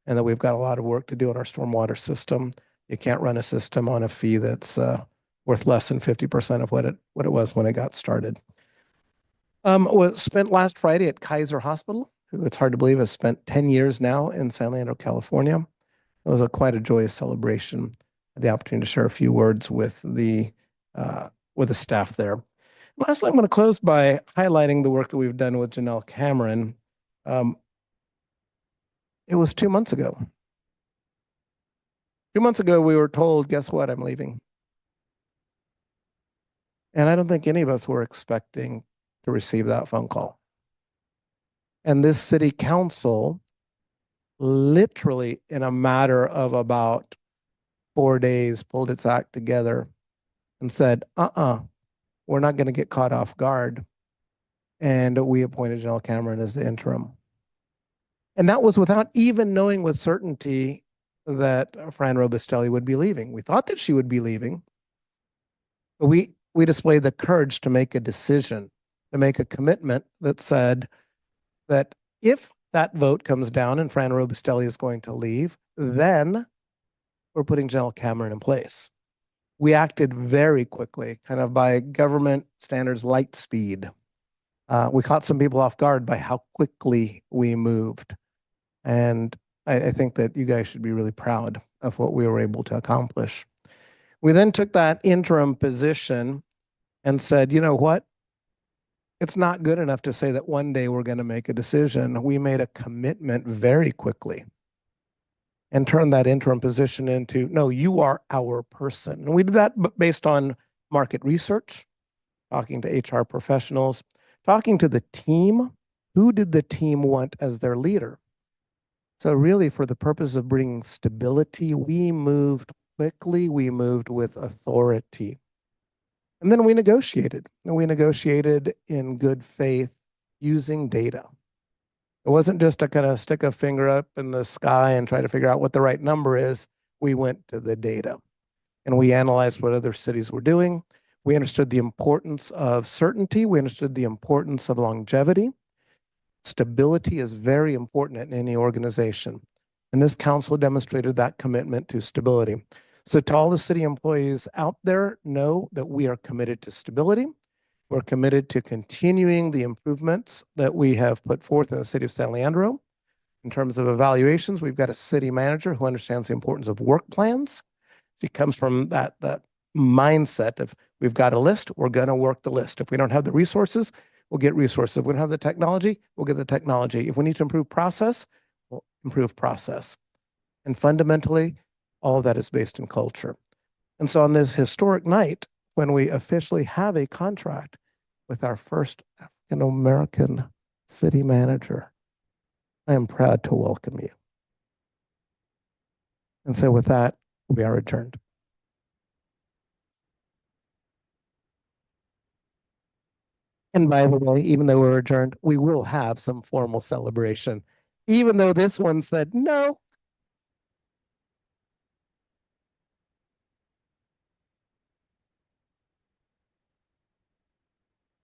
and that we've got a lot of work to do in our stormwater system. You can't run a system on a fee that's worth less than 50% of what it was when it got started. Was spent last Friday at Kaiser Hospital, who it's hard to believe has spent 10 years now in San Leandro, California. It was quite a joyous celebration. The opportunity to share a few words with the staff there. Lastly, I'm going to close by highlighting the work that we've done with Janelle Cameron. It was 2 months ago. 2 months ago, we were told, guess what, I'm leaving. And I don't think any of us were expecting to receive that phone call. And this city council, literally in a matter of about 4 days, pulled its act together and said, we're not going to get caught off guard. And we appointed Janelle Cameron as the interim. And that was without even knowing with certainty that Fran Robustelli would be leaving. We thought that she would be leaving, but we displayed the courage to make a decision, to make a commitment that said that if that vote comes down and Fran Robustelli is going to leave, then we're putting Janelle Cameron in place. We acted very quickly, kind of by government standards, light speed. We caught some people off guard by how quickly we moved. And I think that you guys should be really proud of what we were able to accomplish. We then took that interim position and said, you know what? It's not good enough to say that one day we're going to make a decision. We made a commitment very quickly and turned that interim position into, no, you are our person. And we did that based on market research, talking to HR professionals, talking to the team. Who did the team want as their leader? So really, for the purpose of bringing stability, we moved quickly, we moved with authority. And then we negotiated, and we negotiated in good faith using data. It wasn't just to kind of stick a finger up in the sky and try to figure out what the right number is. We went to the data and we analyzed what other cities were doing. We understood the importance of certainty. We understood the importance of longevity. Stability is very important in any organization. And this council demonstrated that commitment to stability. So to all the city employees out there, know that we are committed to stability. We're committed to continuing the improvements that we have put forth in the city of San Leandro. In terms of evaluations, we've got a city manager who understands the importance of work plans. She comes from that mindset of, we've got a list, we're going to work the list. If we don't have the resources, we'll get resources. If we don't have the technology, we'll get the technology. If we need to improve process, we'll improve process. And fundamentally, all of that is based in culture. And so on this historic night, when we officially have a contract with our first African-American city manager, I am proud to welcome you. And so with that, we are adjourned. And by the way, even though we're adjourned, we will have some formal celebration. Even though this one said, no,